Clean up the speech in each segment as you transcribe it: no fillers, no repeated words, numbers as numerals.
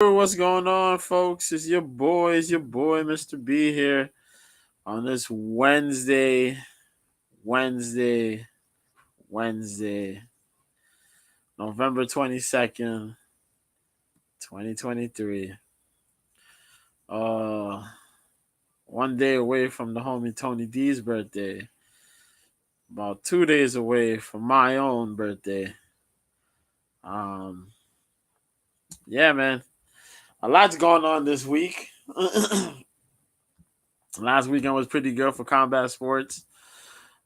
What's going on, folks? It's your boy, Mr. B here on this Wednesday, Wednesday, November 22nd, 2023. Uh, one day away from the homie Tony D's birthday, about 2 days away from my own birthday. Um, yeah, man, a lot's going on this week. Last weekend was pretty good for combat sports.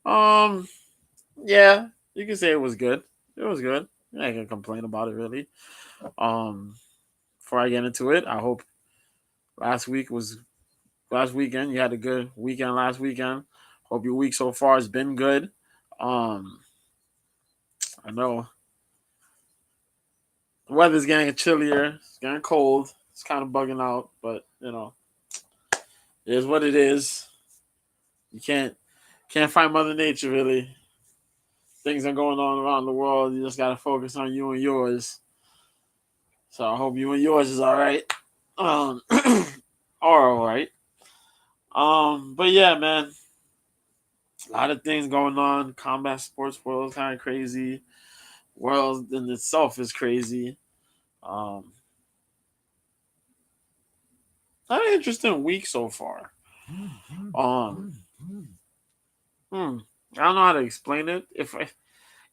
Um, Yeah, you can say it was good. It was good. I can complain about it really. Um, Before I get into it, I hope last weekend. You had a good weekend last weekend. Hope your week so far has been good. Um, I know the weather's getting chillier. It's getting cold. It's kind of bugging out, but it is what it is. You can't find Mother Nature really. Things are going on around the world. You just gotta focus on you and yours. So I hope you and yours is all right. Are all right. But yeah, man, a lot of things going on. Combat sports world is kind of crazy. World in itself is crazy. Um, Not an interesting week so far. Um, I don't know how to explain it.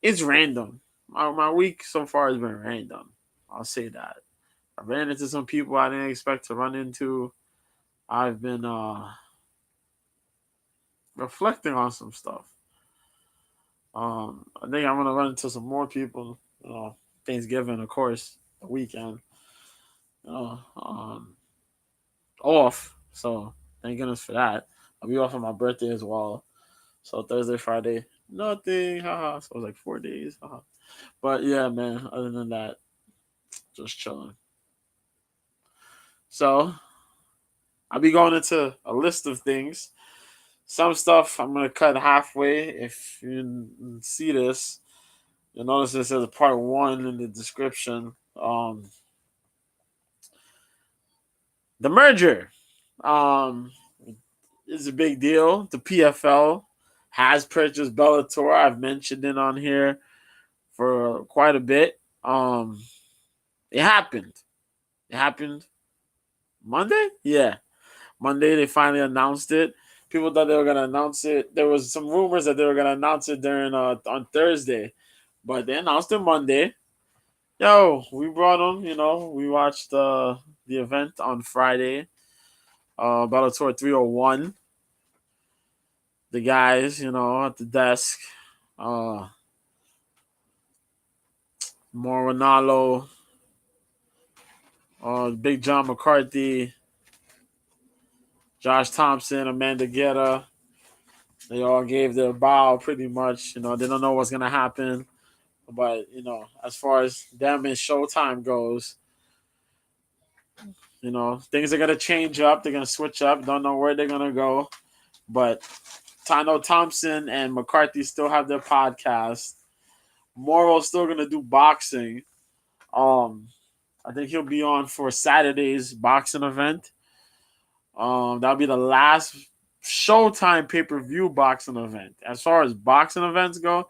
It's random. My week so far has been random. I'll say that. I ran into some people I didn't expect to run into. I've been reflecting on some stuff. I think I'm gonna run into some more people. Thanksgiving, of course, the weekend. You know, Off. So thank goodness for that. I'll be off on my birthday as well. So Thursday, Friday, nothing. Haha. So it was like 4 days. Haha. But yeah, man. Other than that, just chilling. So I'll be going into a list of things. Some stuff I'm gonna cut halfway. If you see this, you'll notice it says part one in the description. The merger um, is a big deal. The PFL has purchased Bellator. I've mentioned it on here for quite a bit. It happened. It happened Monday? Yeah. Monday they finally announced it. People thought they were gonna announce it. There was some rumors that they were gonna announce it during on Thursday, but they announced it Monday. Yo, we brought them. We watched the event on Friday. Bellator 301. The guys, at the desk. Uh, Morinalo, Big John McCarthy, Josh Thompson, Amanda Guerra. They all gave their bow pretty much. They don't know what's gonna happen. But, as far as them and Showtime goes, things are gonna change up. They're gonna switch up. Don't know where they're gonna go. But Tano Thompson and McCarthy still have their podcast. Morrow's still gonna do boxing. I think he'll be on for Saturday's boxing event. That'll be the last Showtime pay-per-view boxing event. As far as boxing events go,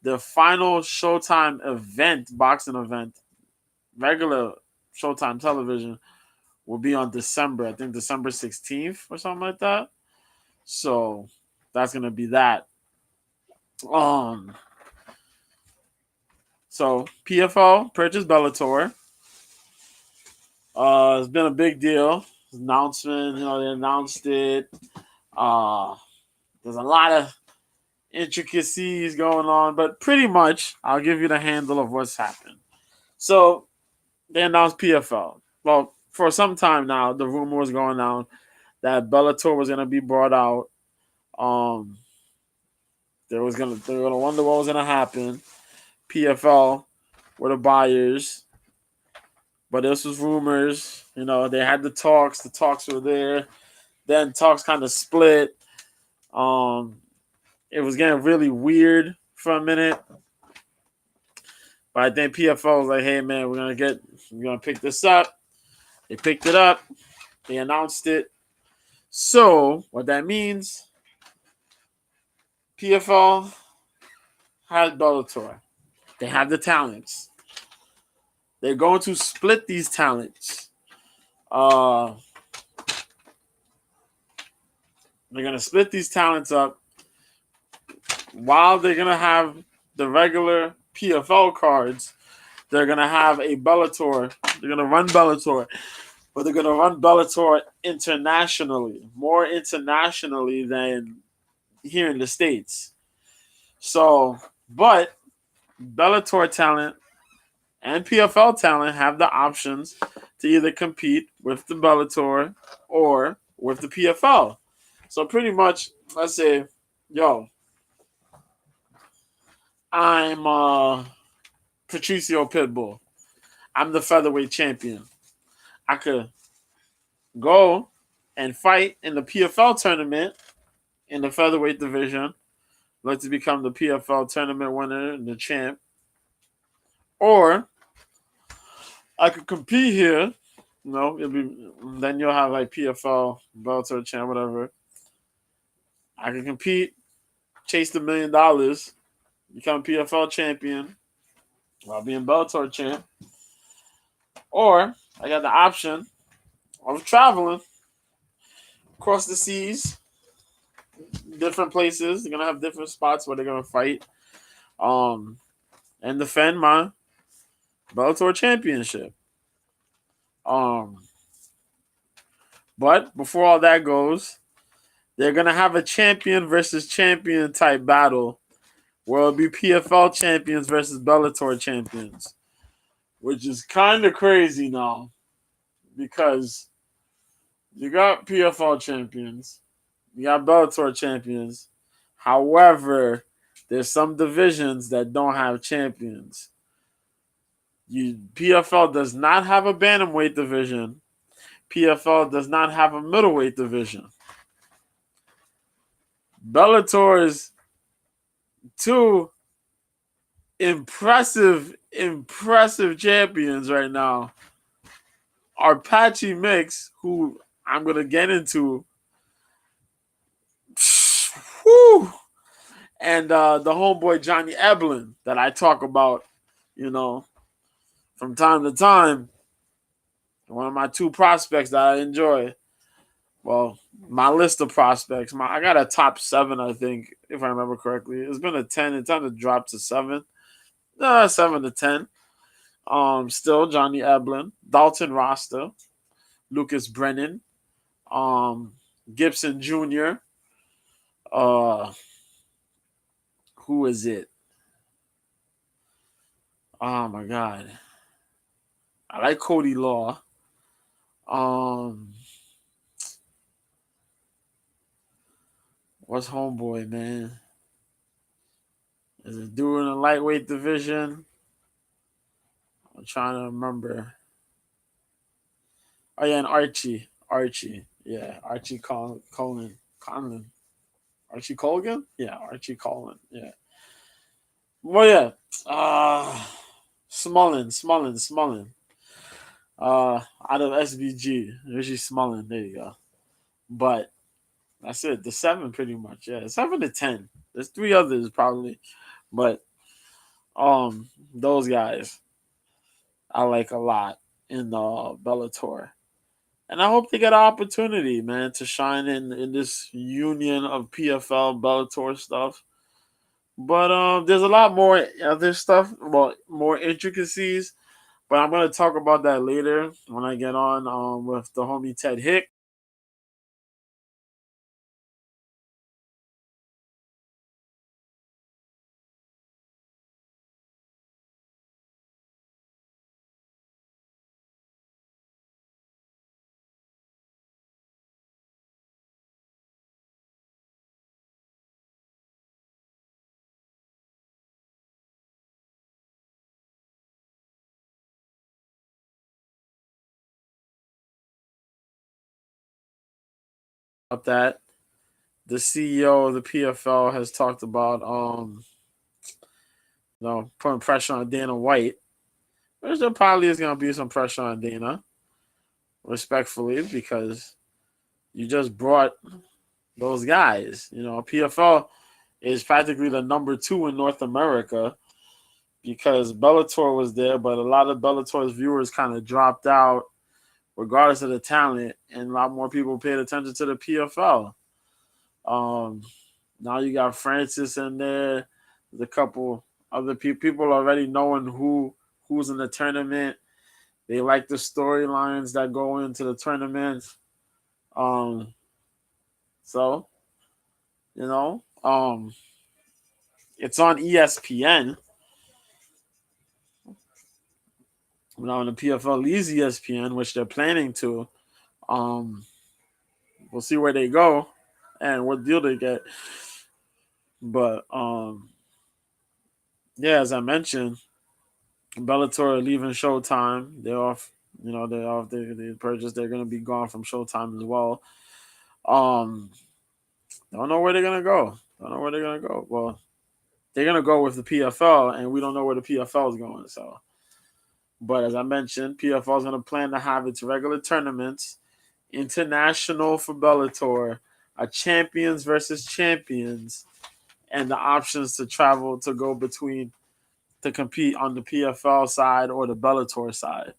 the final Showtime event, boxing event, regular Showtime television, will be on December. I think December 16th or something like that. So that's gonna be that. Um, so PFL purchased Bellator. It's been a big deal. Announcement, they announced it. There's a lot of intricacies going on, but pretty much I'll give you the handle of what's happened. So they announced PFL. Well, for some time now, the rumor was going on that Bellator was gonna be brought out. Um, they were gonna wonder what was gonna happen. PFL were the buyers, but this was rumors. They had the talks. The talks were there. Then talks kind of split. It was getting really weird for a minute. But I think PFL was like, hey man, we're gonna pick this up. They picked it up. They announced it. So what that means, PFL has Bellator. They have the talents. They're going to split these talents. They're going to split these talents up while they're going to have the regular PFL cards. They're going to have a Bellator. They're going to run Bellator. But they're going to run Bellator internationally. More internationally than here in the States. So, but Bellator talent and PFL talent have the options to either compete with the Bellator or with the PFL. So pretty much, let's say, yo, I'm Patricio Pitbull. I'm the featherweight champion. I could go and fight in the PFL tournament in the featherweight division. Like to become the PFL tournament winner and the champ. Or I could compete here. Then you'll have like PFL, Bellator champ, whatever. I can compete, chase the $1 million, become PFL champion while being Bellator champ. Or I got the option of traveling across the seas, different places. They're gonna have different spots where they're gonna fight, and defend my Bellator championship. But before all that goes, they're gonna have a champion versus champion type battle, where it'll be PFL champions versus Bellator champions, which is kind of crazy now, because you got PFL champions, you got Bellator champions. However, there's some divisions that don't have champions. PFL does not have a bantamweight division. PFL does not have a middleweight division. Bellator's two impressive champions right now are Patchy Mix, who I'm going to get into, and the homeboy Johnny Eblen that I talk about, from time to time. One of my two prospects that I enjoy. Well, my list of prospects, I got a top 7, I think, if I remember correctly. It's been a 10. It's time to drop to 7. 7 to 10. Still Johnny Eblen, Dalton Rasta, Lucas Brennan, Gibson Jr. Who is it? Oh my God. I like Cody Law. What's homeboy, man? Is it doing a lightweight division? I'm trying to remember. Oh yeah, and Archie. Yeah, Archie Conlon. Archie Colgan? Yeah, Archie Colgan. Yeah. Well, yeah. Smullen. Out of SBG. Richie Smullen. There you go. But that's it. The 7 pretty much. Yeah. 7 to 10. There's 3 others probably. But those guys I like a lot in Bellator. And I hope they get an opportunity, man, to shine in this union of PFL Bellator stuff. But there's a lot more other stuff, more intricacies. But I'm gonna talk about that later when I get on with the homie Ted Hick. About that, the CEO of the PFL has talked about putting pressure on Dana White. There probably is gonna be some pressure on Dana. respectfully, because you just brought those guys. PFL is practically the number 2 in North America because Bellator was there, but a lot of Bellator's viewers kind of dropped out regardless of the talent, and a lot more people paid attention to the PFL. Now you got Francis in there. There's a couple other people already knowing who's in the tournament. They like the storylines that go into the tournament. So it's on ESPN. Now, when the PFL leaves ESPN, which they're planning to, we'll see where they go and what deal they get. But yeah, as I mentioned, Bellator are leaving Showtime. They're off. They're off. They purchased. They're gonna be gone from Showtime as well. Don't know where they're gonna go. Well, they're gonna go with the PFL, and we don't know where the PFL is going. So, but as I mentioned, PFL is gonna plan to have its regular tournaments, international for Bellator, a champions versus champions, and the options to travel to go between to compete on the PFL side or the Bellator side.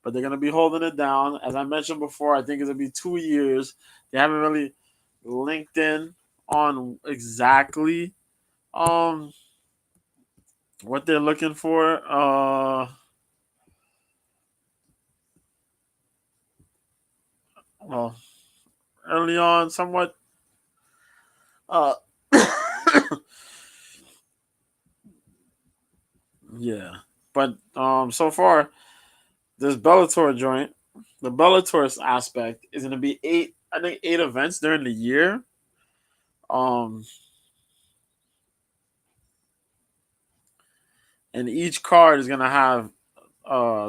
But they're going to be holding it down. As I mentioned before, I think it's going to be 2 years. They haven't really linked in on exactly what they're looking for. Well, early on, somewhat. Uh, yeah. But so far, this Bellator joint, the Bellator aspect is going to be 8 events during the year. And each card is going to have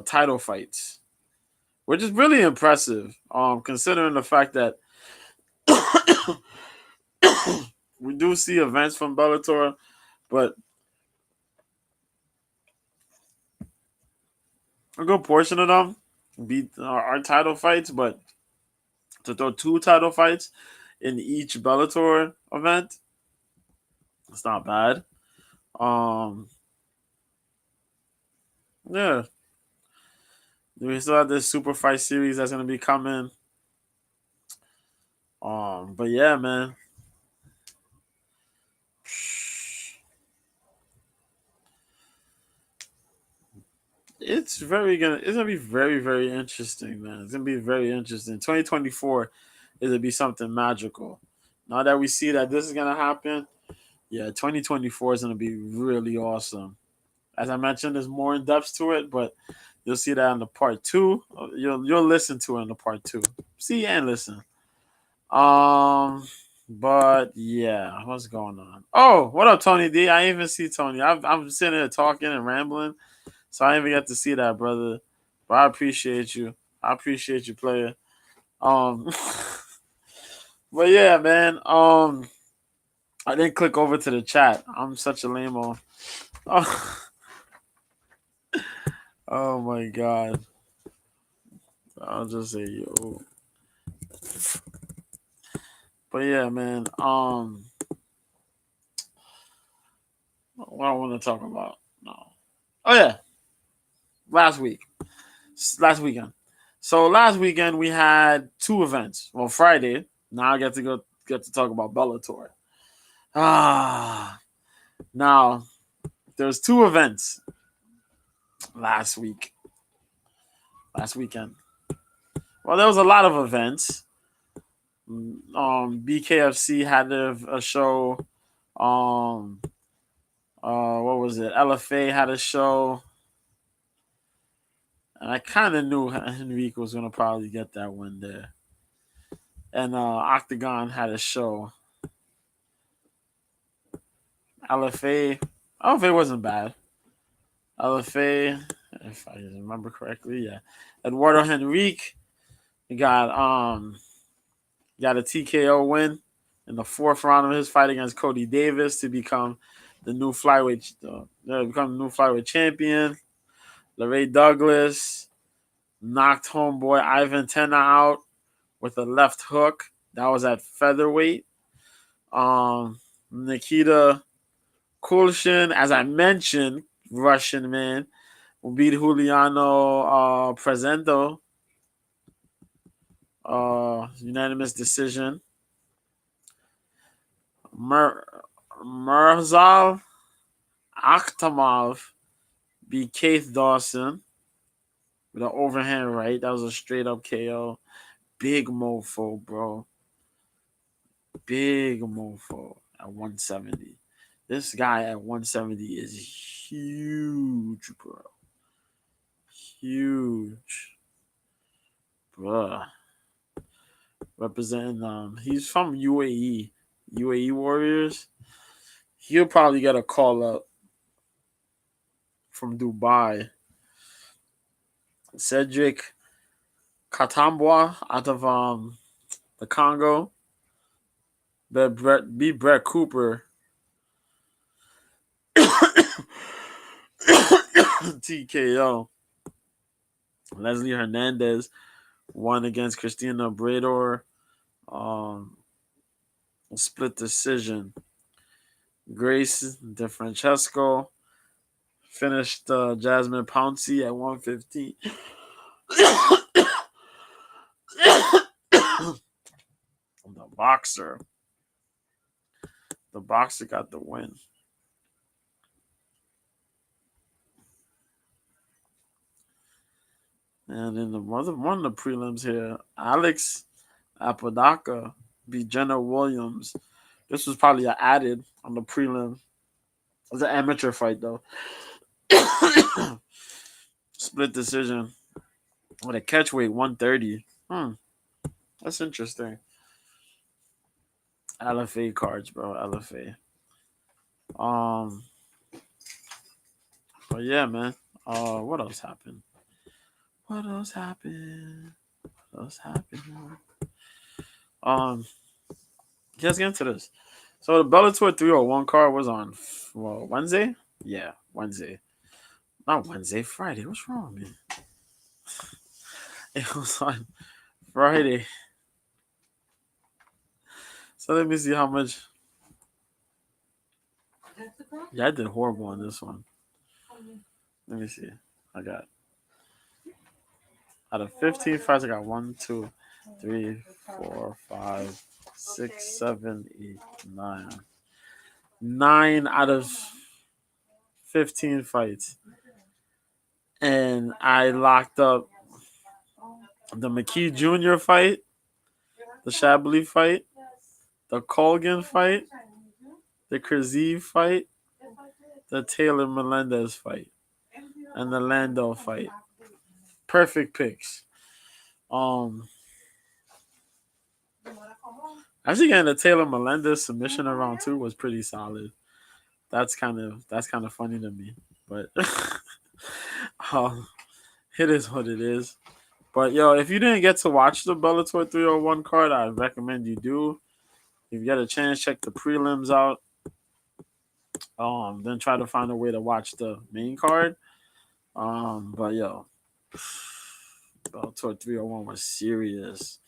title fights, which is really impressive, considering the fact that we do see events from Bellator, but a good portion of them beat our title fights. But to throw 2 title fights in each Bellator event, it's not bad. Yeah, we still have this super fight series that's gonna be coming. But yeah, man. It's gonna be very, very interesting, man. It's gonna be very interesting. 2024 is gonna be something magical. Now that we see that this is gonna happen, yeah, 2024 is gonna be really awesome. As I mentioned, there's more in depth to it, but you'll see that in the part 2. You'll listen to it in the part 2. See and listen. But yeah, what's going on? Oh, what up, Tony D? I didn't even see Tony. I'm sitting here talking and rambling. So I didn't even get to see that, brother. But I appreciate you. I appreciate you, player. Um, but yeah, man. I didn't click over to the chat. I'm such a lame-o. Oh, oh my god. I'll just say yo. But yeah, man. What I want to talk about? No. Oh yeah, last weekend. So last weekend we had 2 events. Well, Friday. Now I get to talk about Bellator. Now there's 2 events last weekend. Well, there was a lot of events. BKFC had a show. What was it? LFA had a show. And I kind of knew Henrique was going to probably get that win there. And Octagon had a show. LFA wasn't bad. LFA, if I remember correctly, yeah. Eduardo Henrique got a TKO win in the 4th round of his fight against Cody Davis to become the new flyweight champion. LeRae Douglas knocked homeboy Ivan Tena out with a left hook. That was at featherweight. Nikita Kulshin, as I mentioned, Russian man, will beat Juliano Presento. Unanimous decision. Mirzal Akhtamov beat Keith Dawson with an overhand right. That was a straight up KO. Big mofo, bro. Big mofo at 170. This guy at 170 is huge, bro. Huge. Bruh. Representing he's from UAE. UAE Warriors. He'll probably get a call up from Dubai. Cedric Katambwa out of the Congo. Beat Brett Cooper. TKO. Leslie Hernandez won against Christina Brador. Split decision. Grace DeFrancesco finished Jasmine Pouncey at 115. The boxer got the win. And in one of the prelims here, Alex Apodaca beat Jenna Williams. This was probably an added on the prelim. It was an amateur fight though. Split decision with a catchweight 130. That's interesting. LFA cards, bro. LFA. But yeah, man. What else happened? Let's get into this. So the Bellator 301 card was on Wednesday? Yeah, Wednesday. Not Wednesday, Friday. What's wrong, man? It was on Friday. So let me see how much. Yeah, I did horrible on this one. Let me see. I got out of 15 fights, I got 1, 2, 3, 4, 5, 6, 7, 8, 9. 9 out of 15 fights. And I locked up the McKee Jr. fight, the Shabley fight, the Colgan fight, the Krazeev fight, the Taylor Melendez fight, and the Lando fight. Perfect picks. Actually getting the Taylor Melendez submission around 2 was pretty solid. That's kind of funny to me. But it is what it is. But yo, if you didn't get to watch the Bellator 301 card, I recommend you do. If you get a chance, check the prelims out. Then try to find a way to watch the main card. But yo, Bellator 301 was serious.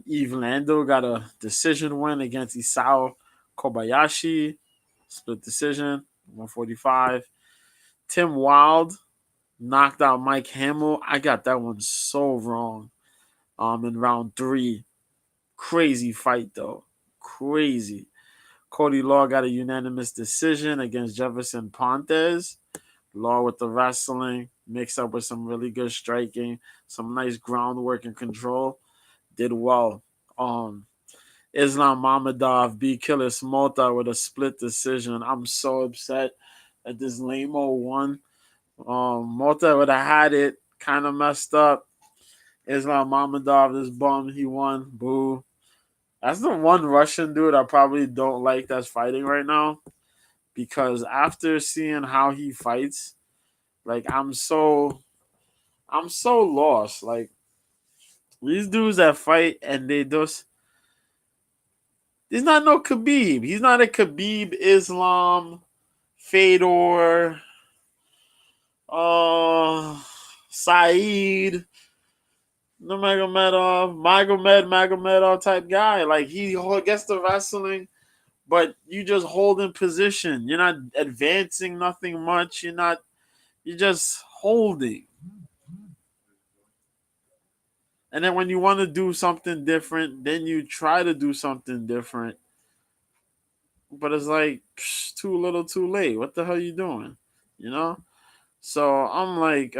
Eve Lando got a decision win against Isao Kobayashi. Split decision, 145. Tim Wild knocked out Mike Hamill. I got that one so wrong. In round 3. Crazy fight though. Crazy. Cody Law got a unanimous decision against Jefferson Pontes. Law with the wrestling, mixed up with some really good striking, some nice groundwork and control. Did well. Islam Mamedov beat Killer Smolta with a split decision. I'm so upset that this lame-o won. Malta would have had it, kind of messed up. Islam Mamedov, this bum, he won. Boo. That's the one Russian dude I probably don't like that's fighting right now. Because after seeing how he fights, like I'm so lost. Like these dudes that fight and they just he's not no Khabib. He's not a Khabib, Islam, Fedor, Saeed Magomedov type guy. Like he gets the wrestling, but you just hold in position. You're not advancing nothing much. You're just holding. And then when you want to do something different, then you try to do something different. But it's like too little, too late. What the hell are you doing? You know? So I'm like,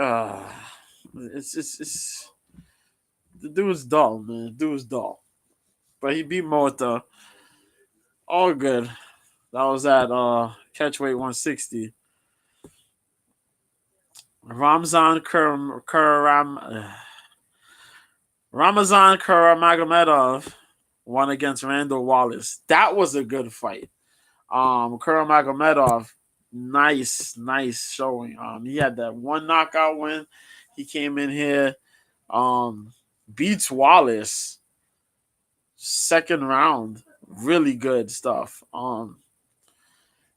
it's the dude's dull, man. The dude's dull. But he beat Mota. All good. That was at catchweight 160. Ramzan Ramazan Kuramagomedov won against Randall Wallace. That was a good fight. Kuramagomedov, nice showing. He had that one knockout win. He came in here, beats Wallace second round. Really good stuff.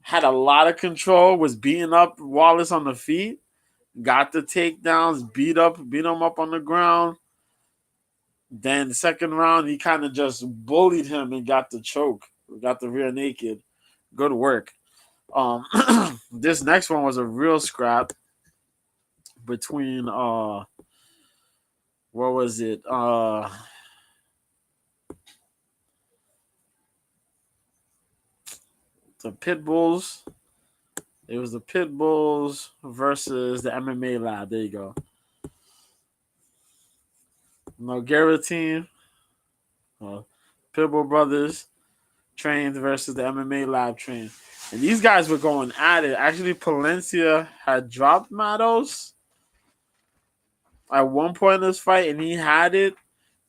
Had a lot of control, was beating up Wallace on the feet, got the takedowns, beat him up on the ground. Then the second round, he kind of just bullied him and got the choke, got the rear naked. Good work. This next one was a real scrap between what was it? The Pit Bulls. It was the Pit Bulls versus the MMA Lab. There you go. Nogueira team. Pitbull Brothers trained versus the MMA Lab trained. And these guys were going at it. Actually, Palencia had dropped Matos at one point in this fight, and he had it.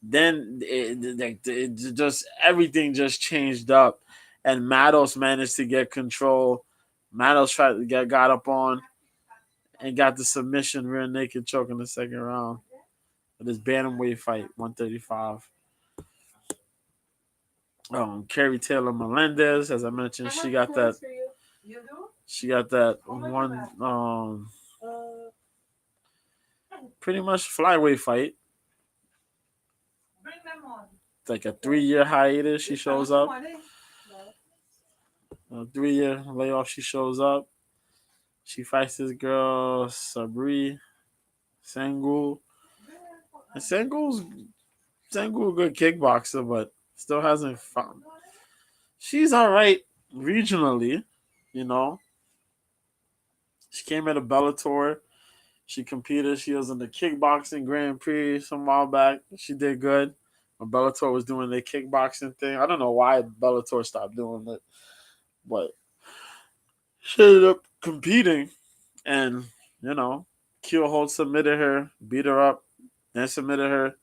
Then it just everything just changed up, and Matos managed to get control. Matos tried to got up on and got the submission rear naked choke in the second round. This bantamweight fight, 135. Carrie Taylor Melendez, as I mentioned, she got that. She got that one. Pretty much flyweight fight. It's like a 3-year hiatus. She shows up. A 3-year layoff. She shows up. She fights this girl Sabri Sengul. And Sengul's a good kickboxer, but still hasn't found. She's all right regionally, you know. She came at a Bellator. She competed. She was in the kickboxing Grand Prix some while back. She did good. When Bellator was doing their kickboxing thing, I don't know why Bellator stopped doing it, but she ended up competing, and Keelhold submitted her, beat her up, then submitted her.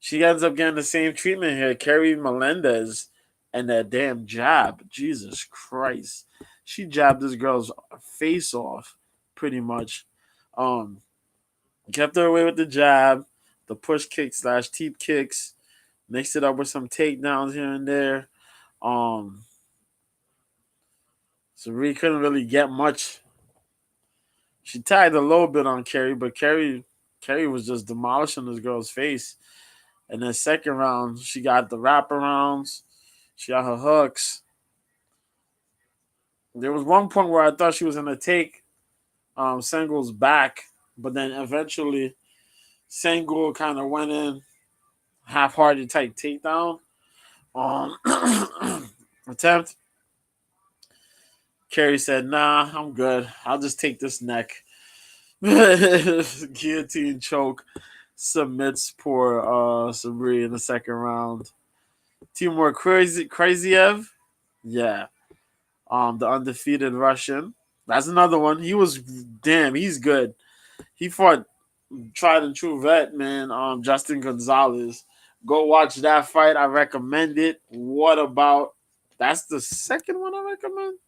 She ends up getting the same treatment here. Carrie Melendez and that damn jab. Jesus Christ. She jabbed this girl's face off, pretty much. Kept her away with the jab, the push kick / teep kicks, mixed it up with some takedowns here and there. So Ree couldn't really get much. She tagged a little bit on Carrie, but Carrie was just demolishing this girl's face. And then second round, she got the wraparounds. She got her hooks. There was one point where I thought she was going to take Sengul's back, but then eventually Sengul kind of went in half-hearted type takedown attempt. Carrie said, "Nah, I'm good. I'll just take this neck." Guillotine choke. Submits poor Sabri in the second round. Timur Kraziev. Yeah. The undefeated Russian. That's another one. He's good. He fought tried and true vet, man, Justin Gonzalez. Go watch that fight. I recommend it. What about that's the second one I recommend?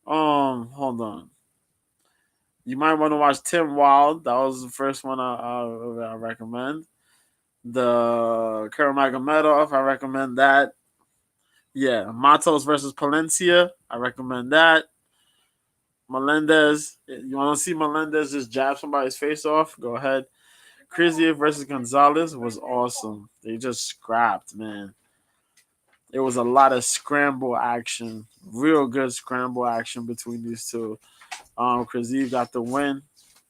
Hold on. You might want to watch Tim Wild. That was the first one I recommend. The Kuramagomedov, I recommend that. Yeah, Matos versus Palencia, I recommend that. Melendez. You want to see Melendez just jab somebody's face off? Go ahead. Crazier versus Gonzalez was awesome. They just scrapped, man. It was a lot of scramble action, real good scramble action between these two. Kraziv got the win,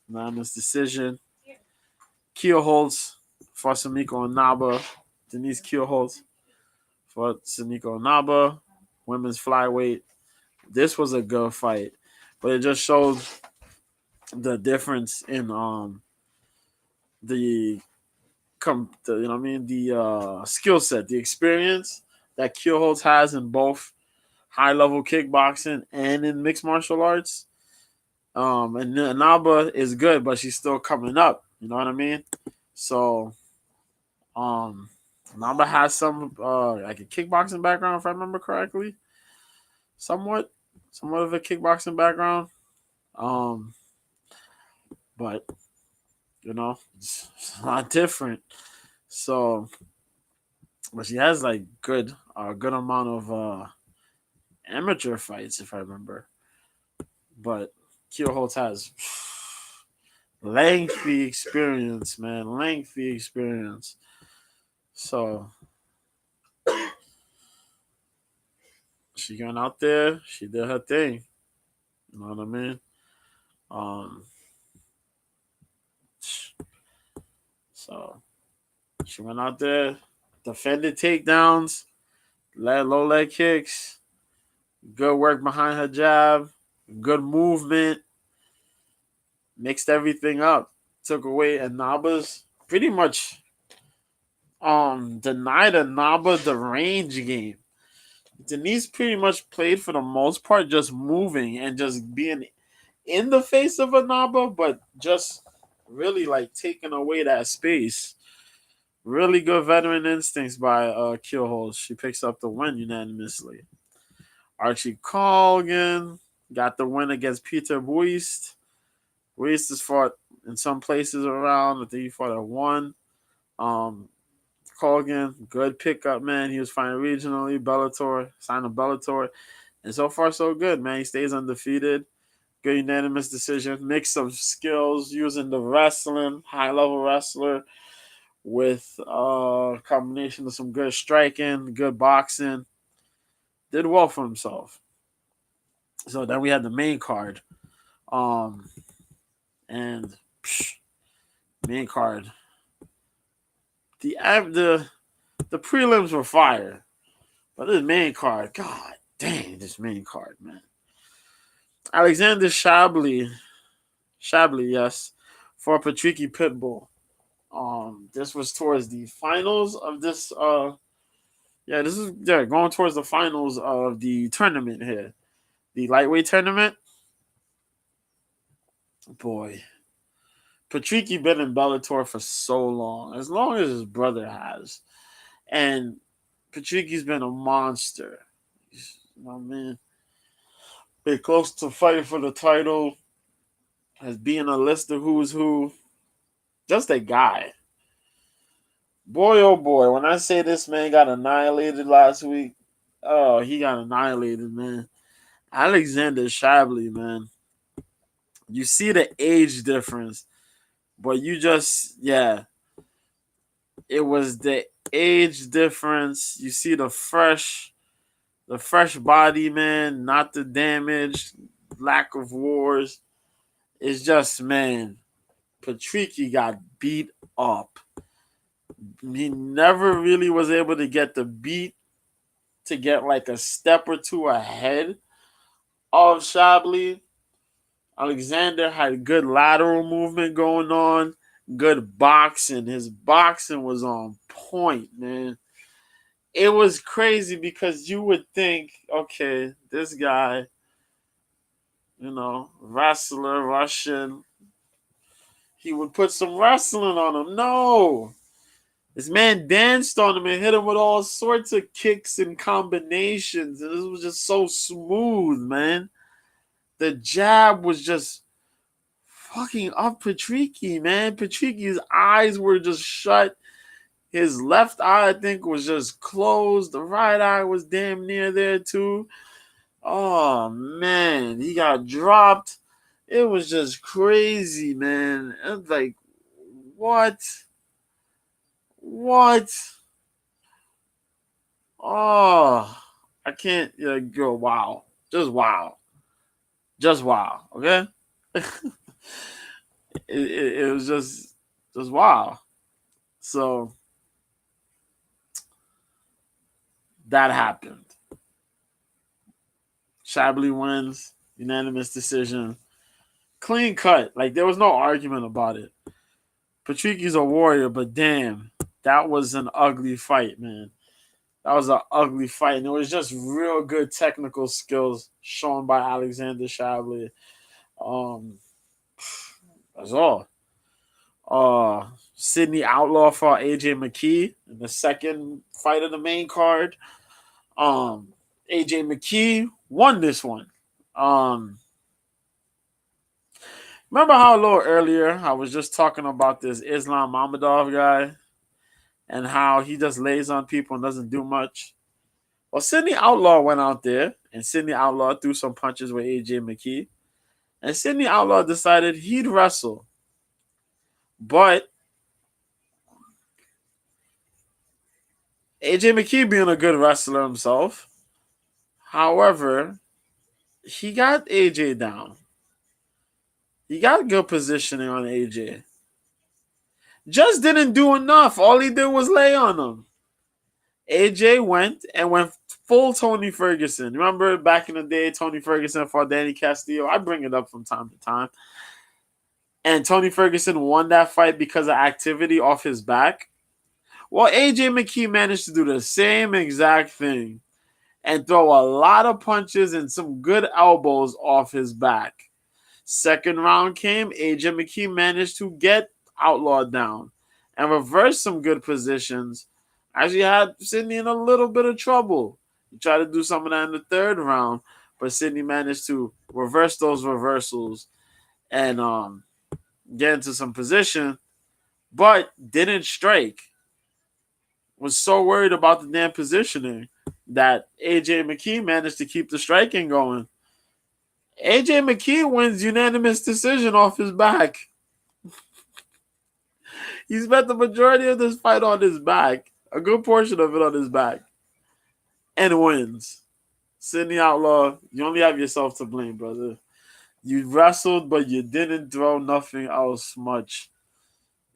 unanimous decision. Keelholtz for Samiko Naba. Denise Keelholtz for Samiko Naba. Women's flyweight. This was a good fight, but it just showed the difference in the you know what I mean, the skill set, the experience that Keelholtz has in both high level kickboxing and in mixed martial arts. And Naba is good, but she's still coming up. You know what I mean? So, Naba has some like a kickboxing background, if I remember correctly. Somewhat of a kickboxing background. But it's not different. So, but she has like good amount of amateur fights, if I remember. But Keelholtz has lengthy experience, man. Lengthy experience. So she went out there. She did her thing. You know what I mean? So she went out there, defended takedowns, low leg kicks, good work behind her jab, good movement, mixed everything up, took away Naba's pretty much denied Naba the range game. Denise pretty much played for the most part just moving and just being in the face of Naba, but just really like taking away that space. Really good veteran instincts by Keelholtz. She picks up the win unanimously. Archie Colgan got the win against Peter Buist. Buist has fought in some places around. I think he fought at one. Colgan, good pickup, man. He was fighting regionally. Bellator, signed a Bellator. And so far, so good, man. He stays undefeated. Good unanimous decision. Mix of skills using the wrestling, high-level wrestler with a combination of some good striking, good boxing. Did well for himself. So then we had the main card. And main card. The prelims were fire. But this main card, god dang, this main card, man. Alexander Shabley, yes, for Patricky Pitbull. This was towards the finals of this. Going towards the finals of the tournament here, the lightweight tournament. Boy, Patricky been in Bellator for so long, as long as his brother has, and Patricky's been a monster. You know what I mean? Been close to fighting for the title, as being a list of who's who. Just a guy. Boy, oh boy, when I say this man got annihilated last week, oh, he got annihilated, man. Alexander Shabley, man. You see the age difference, but it was the age difference. You see the fresh body, man, not the damage, lack of wars. It's just, man, Patricky got beat up. He never really was able to get the beat to get like a step or two ahead of Shabley. Alexander had good lateral movement going on, good boxing. His boxing was on point, man. It was crazy because you would think, okay, this guy, wrestler, Russian, he would put some wrestling on him. No. This man danced on him and hit him with all sorts of kicks and combinations. And this was just so smooth, man. The jab was just fucking up Patricky, man. Patricky's eyes were just shut. His left eye, I think, was just closed. The right eye was damn near there, too. Oh man, he got dropped. It was just crazy, man. It's like, what? What? Oh, I can't go. Wow, just wow, just wow. Okay, it was just wow. So that happened. Shabley wins, unanimous decision, clean cut. Like there was no argument about it. Patricky's a warrior, but damn, that was an ugly fight, man. That was an ugly fight, and it was just real good technical skills shown by Alexander Shabley. Um, that's all. Sydney Outlaw fought AJ McKee in the second fight of the main card. AJ McKee won this one. Um, Remember how a little earlier I was just talking about this Islam Mamedov guy and how he just lays on people and doesn't do much? Well, Sydney Outlaw went out there and Sydney Outlaw threw some punches with AJ McKee. And Sydney Outlaw decided he'd wrestle. But AJ McKee being a good wrestler himself, however, he got AJ down. He got good positioning on AJ. Just didn't do enough. All he did was lay on him. AJ went full Tony Ferguson. Remember back in the day, Tony Ferguson fought Danny Castillo? I bring it up from time to time. And Tony Ferguson won that fight because of activity off his back. Well, AJ McKee managed to do the same exact thing and throw a lot of punches and some good elbows off his back. Second round came, AJ McKee managed to get Outlaw down and reverse some good positions. Actually had Sydney in a little bit of trouble. He tried to do some of that in the third round, but Sydney managed to reverse those reversals and get into some position, but didn't strike. Was so worried about the damn positioning that AJ McKee managed to keep the striking going. AJ McKee wins unanimous decision off his back. He spent the majority of this fight on his back, a good portion of it on his back, and wins. Sydney Outlaw, you only have yourself to blame, brother. You wrestled, but you didn't throw nothing else much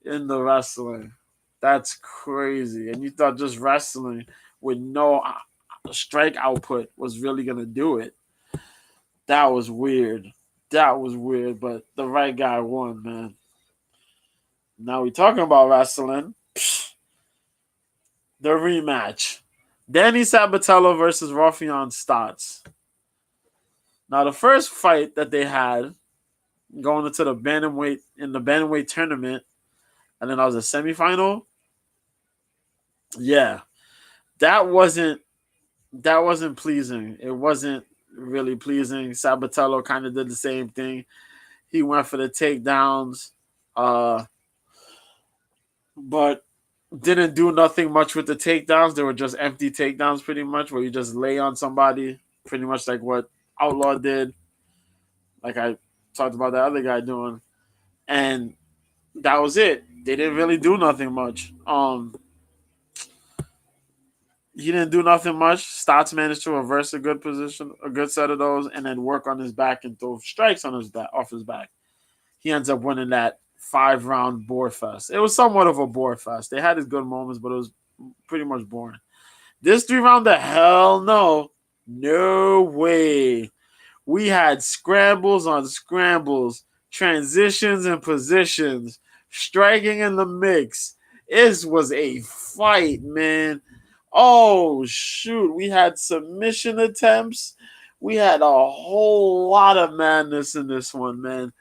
in the wrestling. That's crazy. And you thought just wrestling with no strike output was really going to do it. That was weird. That was weird, but the right guy won, man. Now we talking about wrestling. The rematch. Danny Sabatello versus Rafion Stotts. Now the first fight that they had going into the bantamweight tournament, and then that was a semifinal. Yeah. That wasn't pleasing. It wasn't really pleasing. Sabatello kind of did the same thing. He went for the takedowns, but didn't do nothing much with the takedowns. They were just empty takedowns pretty much, where you just lay on somebody, pretty much like what Outlaw did, like I talked about that other guy doing. And that was it. They didn't really do nothing much. He didn't do nothing much. Stotts managed to reverse a good position, a good set of those, and then work on his back and throw strikes on his back, off his back. He ends up winning that 5-round bore fest. It was somewhat of a bore fest. They had his good moments, but it was pretty much boring. This 3-rounder, hell no. No way. We had scrambles on scrambles, transitions and positions, striking in the mix. It was a fight, man. Oh, shoot. We had submission attempts. We had a whole lot of madness in this one, man.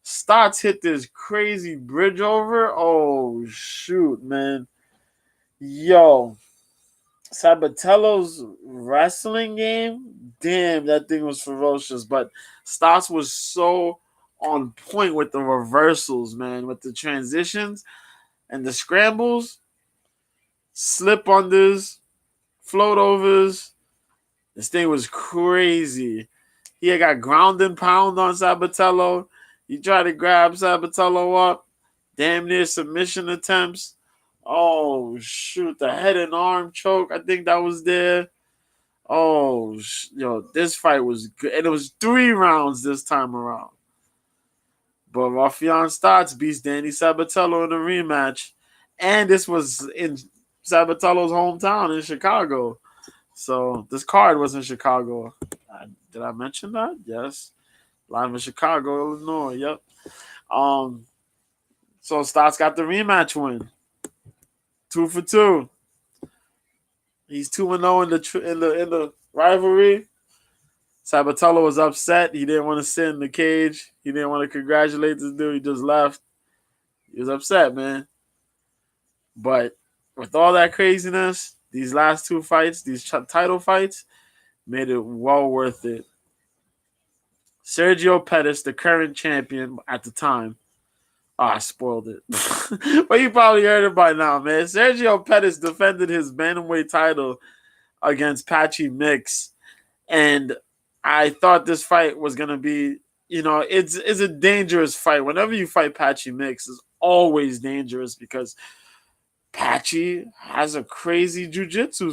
Stotts hit this crazy bridge over. Oh, shoot, man. Yo, Sabatello's wrestling game, damn, that thing was ferocious. But Stotts was so on point with the reversals, man, with the transitions and the scrambles, slip unders, float overs. This thing was crazy. He had got ground and pound on Sabatello. He tried to grab Sabatello up. Damn near submission attempts. Oh, shoot. The head and arm choke. I think that was there. Oh, this fight was good. And it was 3 rounds this time around. But Rafion Stotts beats Danny Sabatello in a rematch. And this was in Sabatello's hometown in Chicago. So this card was in Chicago. Did I mention that? Yes. Live in Chicago, Illinois. Yep. So Stotts got the rematch win. 2 for 2. He's 2-0 in the rivalry. Sabatello was upset. He didn't want to sit in the cage. He didn't want to congratulate this dude. He just left. He was upset, man. But with all that craziness, these last 2 fights, these title fights, made it well worth it. Sergio Pettis, the current champion at the time. Oh, I spoiled it. But you probably heard it by now, man. Sergio Pettis defended his bantamweight title against Patchy Mix. And I thought this fight was going to be, it's a dangerous fight. Whenever you fight Patchy Mix, it's always dangerous because Patchy has a crazy jiu-jitsu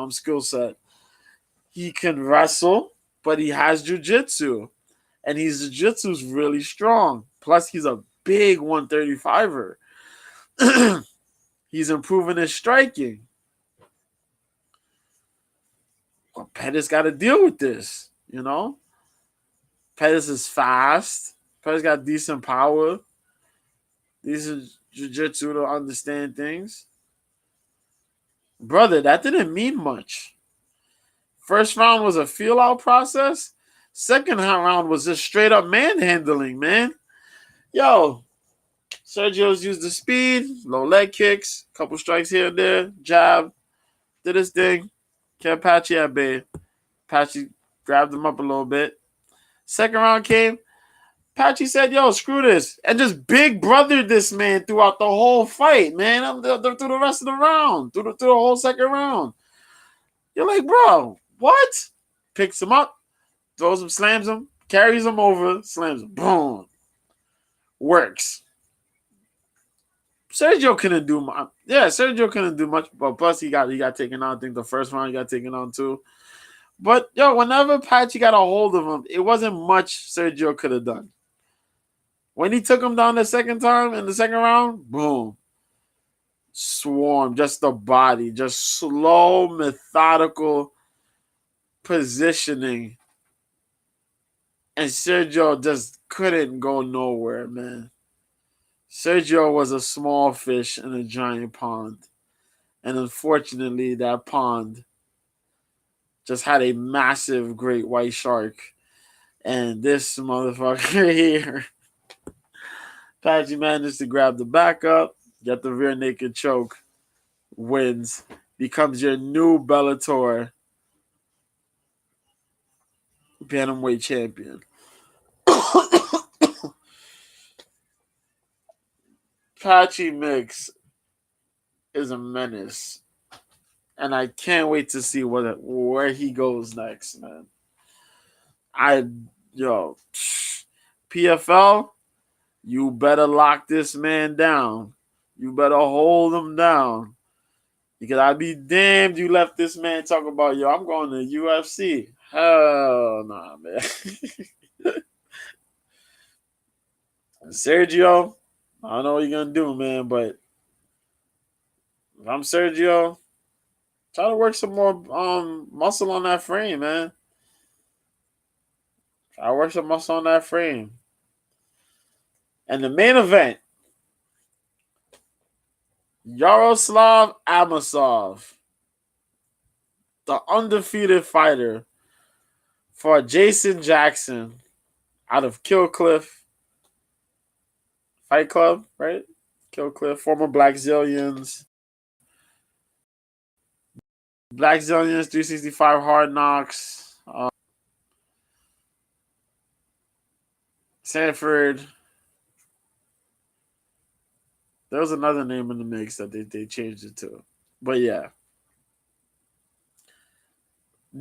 skill set. He can wrestle, but he has jiu-jitsu. And his jiu-jitsu's really strong. Plus, he's a big 135er. He's improving his striking. Well, Pettis got to deal with this, Pettis is fast. Pettis got decent power. Decent jiu-jitsu to understand things. Brother, that didn't mean much. First round was a feel-out process. Second round was just straight-up manhandling, man. Yo, Sergio's used the speed, low leg kicks, couple strikes here and there, jab, did his thing, kept Patchy at bay. Patchy grabbed him up a little bit. Second round came, Patchy said, yo, screw this, and just big brothered this man throughout the whole fight, man, through the rest of the round, through the whole second round. You're like, bro, what? Picks him up, throws him, slams him, carries him over, slams him, boom. Works. Sergio couldn't do much. Yeah, Sergio couldn't do much, but plus he got taken out. I think the first round he got taken on too. But whenever Patchy got a hold of him, it wasn't much Sergio could have done. When he took him down the second time in the second round, boom. Swarm, just the body, just slow, methodical positioning. And Sergio just couldn't go nowhere, man. Sergio was a small fish in a giant pond. And unfortunately, that pond just had a massive great white shark. And this motherfucker here, Patchy managed to grab the back up, get the rear naked choke, wins, becomes your new Bellator bantamweight champion. Patchy Mix is a menace. And I can't wait to see where he goes next, man. PFL, you better lock this man down. You better hold him down. Because I'd be damned you left this man talk about, I'm going to UFC. Hell nah, man. Sergio, I don't know what you're going to do, man, but if I'm Sergio, try to work some more muscle on that frame, man. Try to work some muscle on that frame. And the main event, Yaroslav Amosov, the undefeated fighter for Jason Jackson out of Kill Cliff Fight Club, right? Kill Cliff, former Black Zillions. Black Zillions, 365 Hard Knocks. Sanford. There was another name in the mix that they changed it to. But yeah.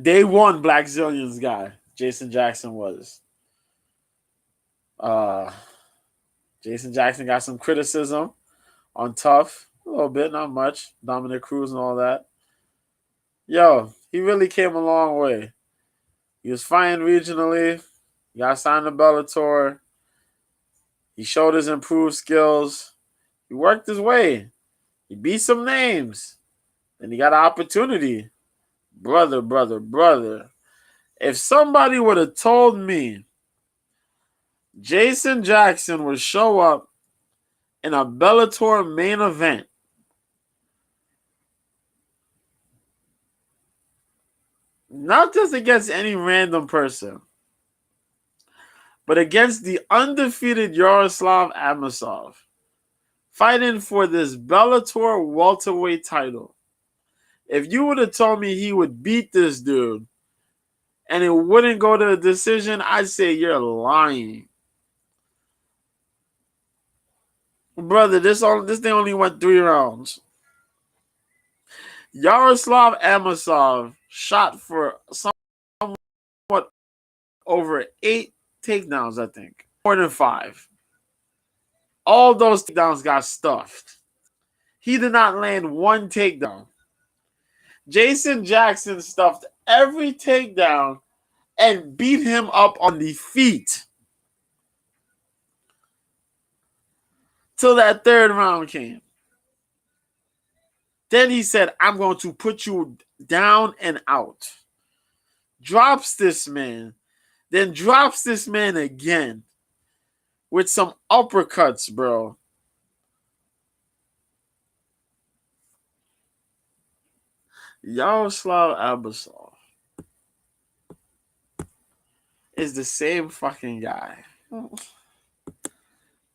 Day one Black Zillions guy, Jason Jackson was. Jason Jackson got some criticism on Tough. A little bit, not much. Dominic Cruz and all that. Yo, he really came a long way. He was fighting regionally. He got signed to Bellator. He showed his improved skills. He worked his way. He beat some names. Then he got an opportunity. Brother. If somebody would have told me Jason Jackson would show up in a Bellator main event, not just against any random person, but against the undefeated Yaroslav Amosov, fighting for this Bellator welterweight title. If you would have told me he would beat this dude and it wouldn't go to a decision, I'd say you're lying. Brother, this thing only went 3 rounds. Yaroslav Amosov shot for somewhat over 8 takedowns, I think. More than 5. All those takedowns got stuffed. He did not land one takedown. Jason Jackson stuffed every takedown and beat him up on the feet till that 3rd round came. Then he said, I'm going to put you down and out. Drops this man. Then drops this man again with some uppercuts, bro. Yaroslav Amosov is the same fucking guy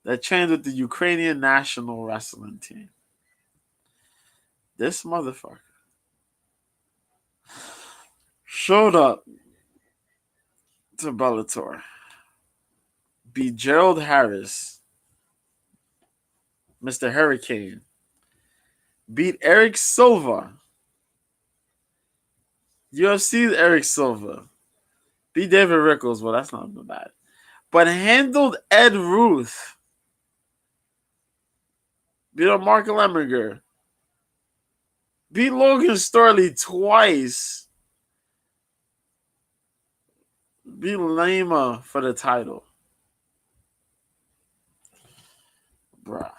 that trained with the Ukrainian national wrestling team. This motherfucker showed up to Bellator, beat Gerald Harris, Mr. Hurricane, beat Eric Silva, UFC's Eric Silva, beat David Rickles, well, that's not bad, but handled Ed Ruth, beat up Mark Lemminger, beat Logan Storley twice, beat Lima for the title. Bruh.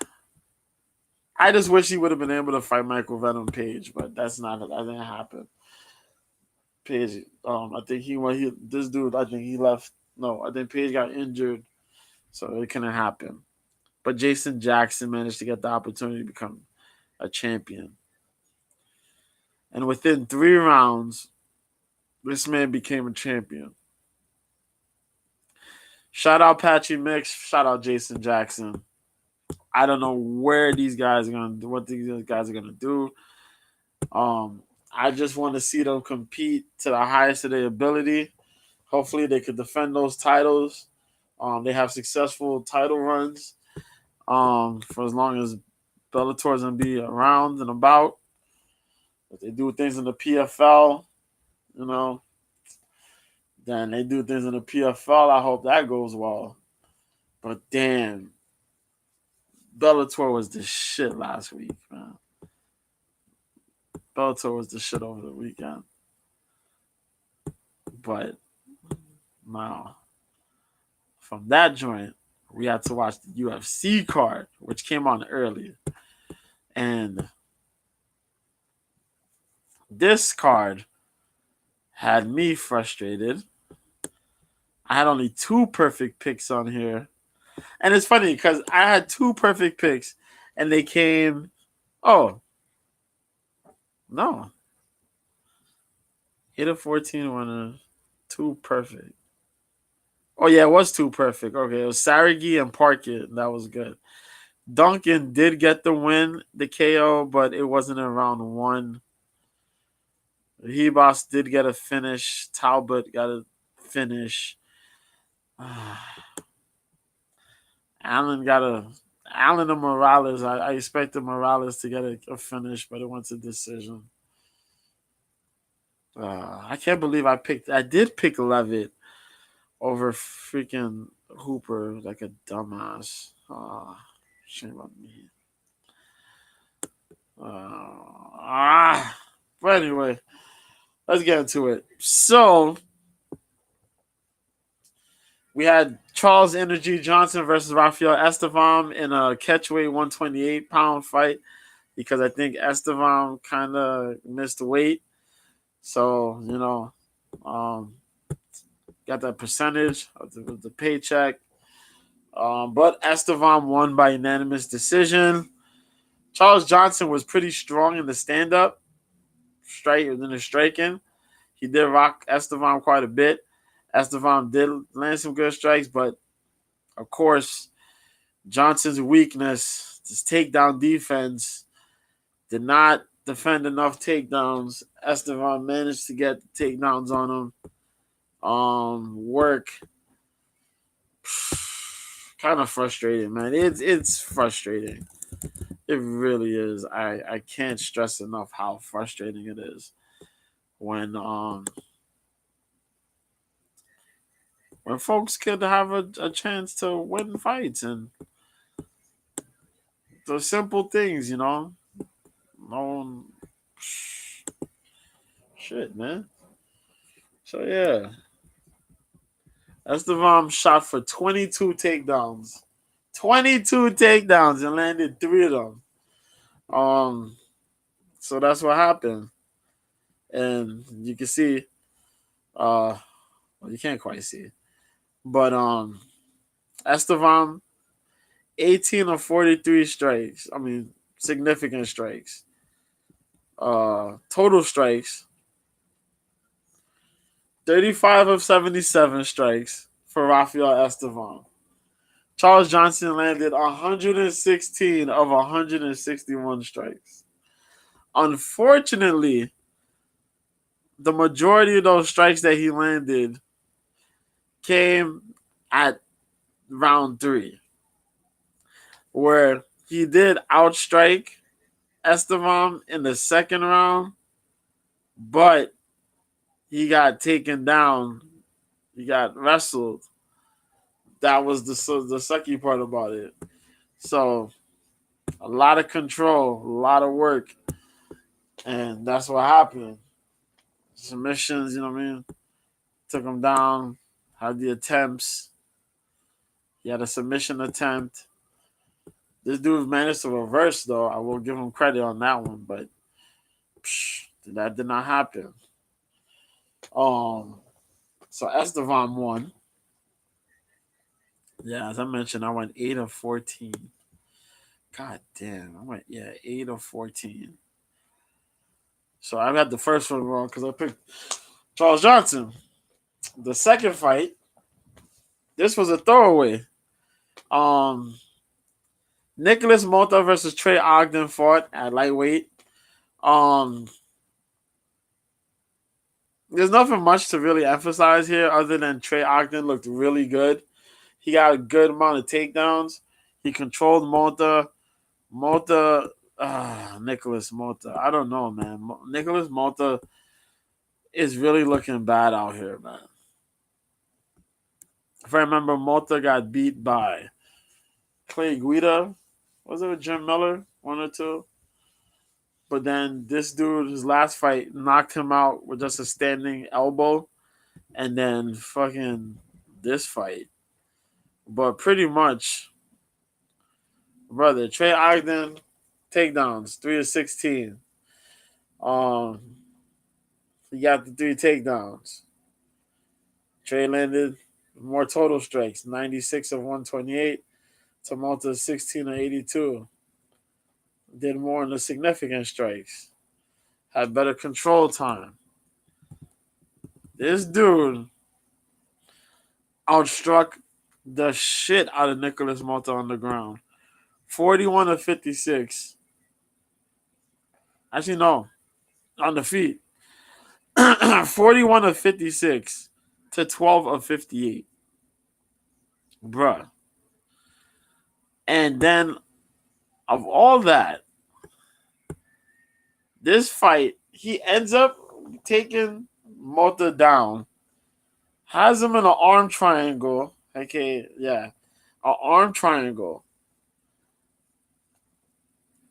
I just wish he would have been able to fight Michael Venom Page, but that didn't happen. Page, I think this dude, I think he left. No, I think Page got injured, so it couldn't happen. But Jason Jackson managed to get the opportunity to become a champion. And within 3 rounds, this man became a champion. Shout out Patchy Mix. Shout out Jason Jackson. I don't know what these guys are gonna do. I just want to see them compete to the highest of their ability. Hopefully, they could defend those titles. They have successful title runs. For as long as Bellator's gonna be around and about. If they do things in the PFL, then they do things in the PFL. I hope that goes well. But damn, Bellator was the shit last week, man. Bellator was the shit over the weekend. But now, from that joint, we had to watch the UFC card, which came on early. And this card had me frustrated. I had only 2 perfect picks on here. And it's funny because I had 2 perfect picks and they came. Oh, no. 8 of 14 winners. 2 perfect. Oh, yeah, it was 2 perfect. Okay, it was Saragi and Parkett. That was good. Duncan did get the win, the KO, but it wasn't in round 1. Hebos did get a finish. Talbot got a finish. Allen and Morales. I expected Morales to get a finish, but it went to decision. I can't believe I did pick Levitt over freaking Hooper like a dumbass. Shame on me. But anyway, let's get into it. So we had Charles Energy Johnson versus Rafael Estevam in a catchweight 128-pound fight because I think Estevam kind of missed weight. So, got that percentage of the paycheck. But Estevam won by unanimous decision. Charles Johnson was pretty strong in the stand-up, in the striking. He did rock Estevam quite a bit. Estevam did land some good strikes, but of course, Johnson's weakness, his takedown defense, did not defend enough takedowns. Estevam managed to get the takedowns on him. Work. Kind of frustrating, man. It's frustrating. It really is. I can't stress enough how frustrating it is when folks could have a chance to win fights and the simple things, No shit, man. So yeah. Estevam shot for 22 takedowns. 22 takedowns and landed 3 of them. So that's what happened. And you can see, well, you can't quite see. But Estevam, 18 of 43 strikes. I mean, significant strikes. Total strikes, 35 of 77 strikes for Rafael Estevam. Charles Johnson landed 116 of 161 strikes. Unfortunately, the majority of those strikes that he landed came at round 3, where he did outstrike Estevam in the second round, but he got taken down. He got wrestled. That was the sucky part about it. So, a lot of control, a lot of work, and that's what happened. Submissions, you know what I mean? Took him down, had the attempts. He had a submission attempt. This dude managed to reverse, though. I will give him credit on that one, but that did not happen. So Estevam won. Yeah, as I mentioned, I went 8 of 14. God damn, I went 8 of 14. So I got the first one wrong because I picked Charles Johnson. The second fight, this was a throwaway. Nicholas Mota versus Trey Ogden fought at lightweight. There's nothing much to really emphasize here other than Trey Ogden looked really good. He got a good amount of takedowns. He controlled Mota. Nicholas Mota. I don't know, man. Nicholas Mota is really looking bad out here, man. If I remember, Mota got beat by Clay Guida. Was it Jim Miller? 1 or 2? But then this dude, his last fight, knocked him out with just a standing elbow. And then fucking this fight. But pretty much, brother, Trey Ogden, takedowns, 3 of 16. He got the 3 takedowns. Trey landed more total strikes, 96 of 128 to Malta 16 of 82. Did more in the significant strikes. Had better control time. This dude outstruck the shit out of Nicholas Malta on the ground. 41 of 56. Actually, no. On the feet. 41 of 56 to 12 of 58. Bruh. And then, of all that, this fight, he ends up taking Mota down, has him in an arm triangle. Okay, yeah, an arm triangle.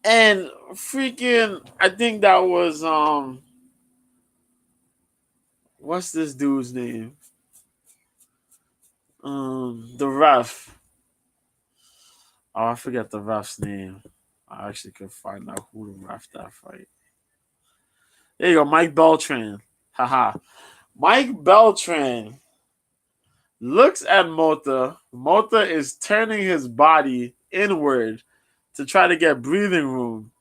And freaking, I think that was what's this dude's name? The ref. Oh, I forget the ref's name. I actually could find out who the ref that fight. There you go, Mike Beltran. Haha. Mike Beltran looks at Mota. Mota is turning his body inward to try to get breathing room.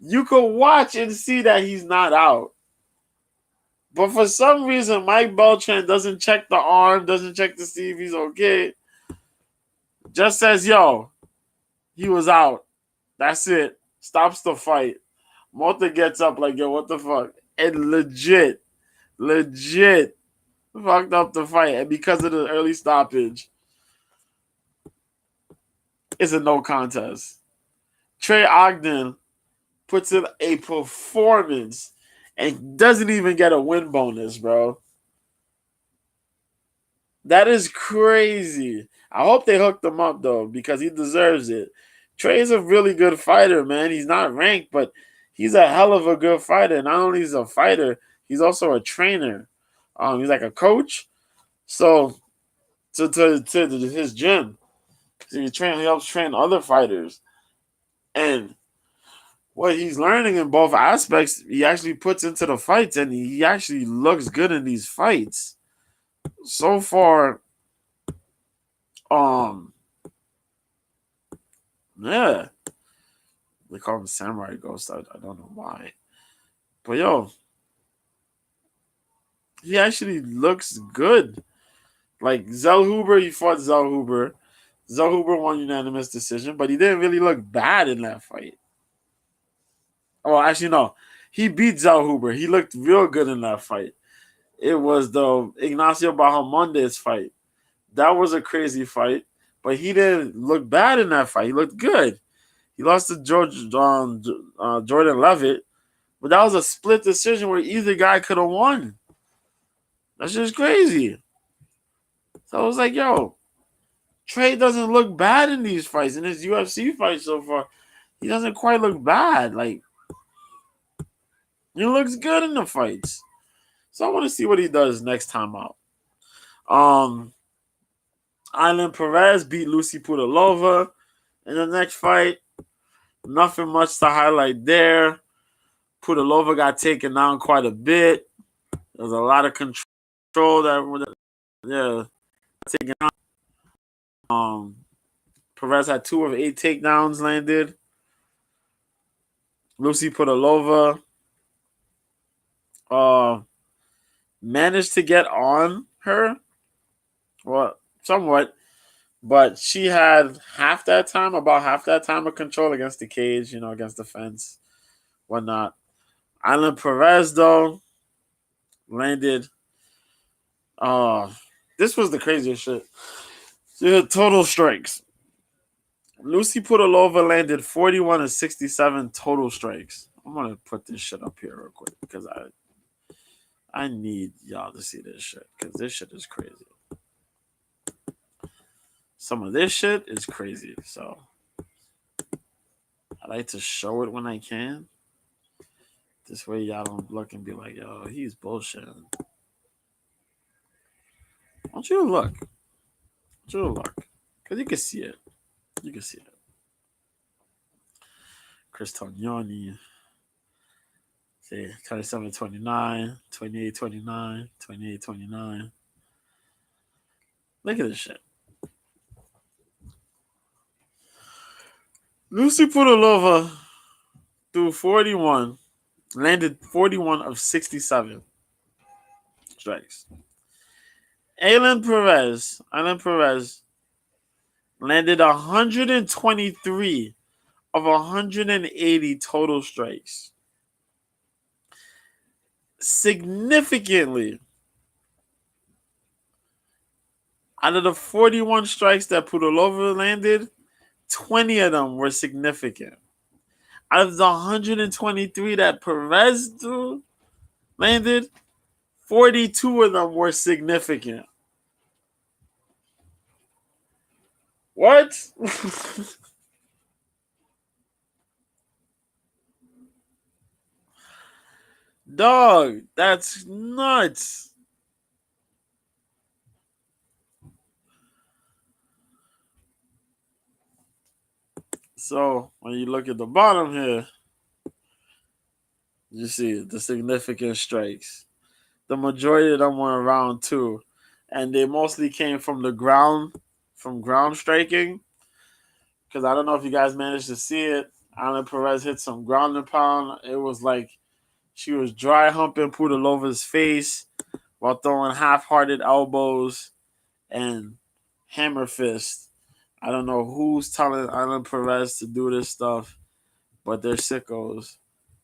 You could watch and see that he's not out. But for some reason, Mike Beltran doesn't check the arm, doesn't check to see if he's okay. Just says, yo, he was out. That's it. Stops the fight. Mota gets up like, yo, what the fuck? And legit fucked up the fight. And because of the early stoppage, it's a no contest. Trey Ogden puts in a performance and doesn't even get a win bonus, bro. That is crazy. I hope they hooked him up, though, because he deserves it. Trey's a really good fighter, man. He's not ranked, but he's a hell of a good fighter. Not only is he a fighter, he's also a trainer. He's like a coach. So to his gym, so he helps train other fighters. And what he's learning in both aspects, he actually puts into the fights, and he actually looks good in these fights. So far, yeah. They call him Samurai Ghost. I don't know why. But yo, he actually looks good. Like Zellhuber, he fought Zellhuber. Zellhuber won unanimous decision, but he didn't really look bad in that fight. Oh, actually, no. He beat Zellhuber. He looked real good in that fight. It was the Ignacio Bahamondes fight. That was a crazy fight, but he didn't look bad in that fight. He looked good. He lost to Jordan Levitt, but that was a split decision where either guy could have won. That's just crazy. So I was like, yo, Trey doesn't look bad in these fights. In his UFC fights so far, he doesn't quite look bad. Like, he looks good in the fights. So I want to see what he does next time out. Island Perez beat Lucy Pudilova in the next fight. Nothing much to highlight there. Pudilova got taken down quite a bit. There was a lot of control taken out. Perez had 2 of 8 takedowns landed. Lucy Pudilova managed to get on her. Well, somewhat. But she had about half that time of control against the cage, against the fence, whatnot. Island Perez, though, landed. This was the craziest shit. She had total strikes. Lucy Pudilova landed 41 of 67 total strikes. I'm going to put this shit up here real quick because I need y'all to see this shit because this shit is crazy. Some of this shit is crazy, so I like to show it when I can. This way y'all don't look and be like, yo, he's bullshitting. I want you to look. Because you can see it. Chris Tognoni. See, 27-29, 28-29, 28-29. Look at this shit. Lucy Pudilova threw 41, landed 41 of 67 strikes. Island Perez landed 123 of 180 total strikes. Significantly, out of the 41 strikes that Pudilova landed, 20 of them were significant. Out of the 123 that Perez threw, landed, 42 of them were significant. What? Dog, that's nuts. So when you look at the bottom here, you see the significant strikes. The majority of them were around two, and they mostly came from the ground, from ground striking. Because I don't know if you guys managed to see it. Alan Perez hit some ground and pound. It was like she was dry humping Pudalova's face while throwing half-hearted elbows and hammer fists. I don't know who's telling Alan Perez to do this stuff, but they're sickos.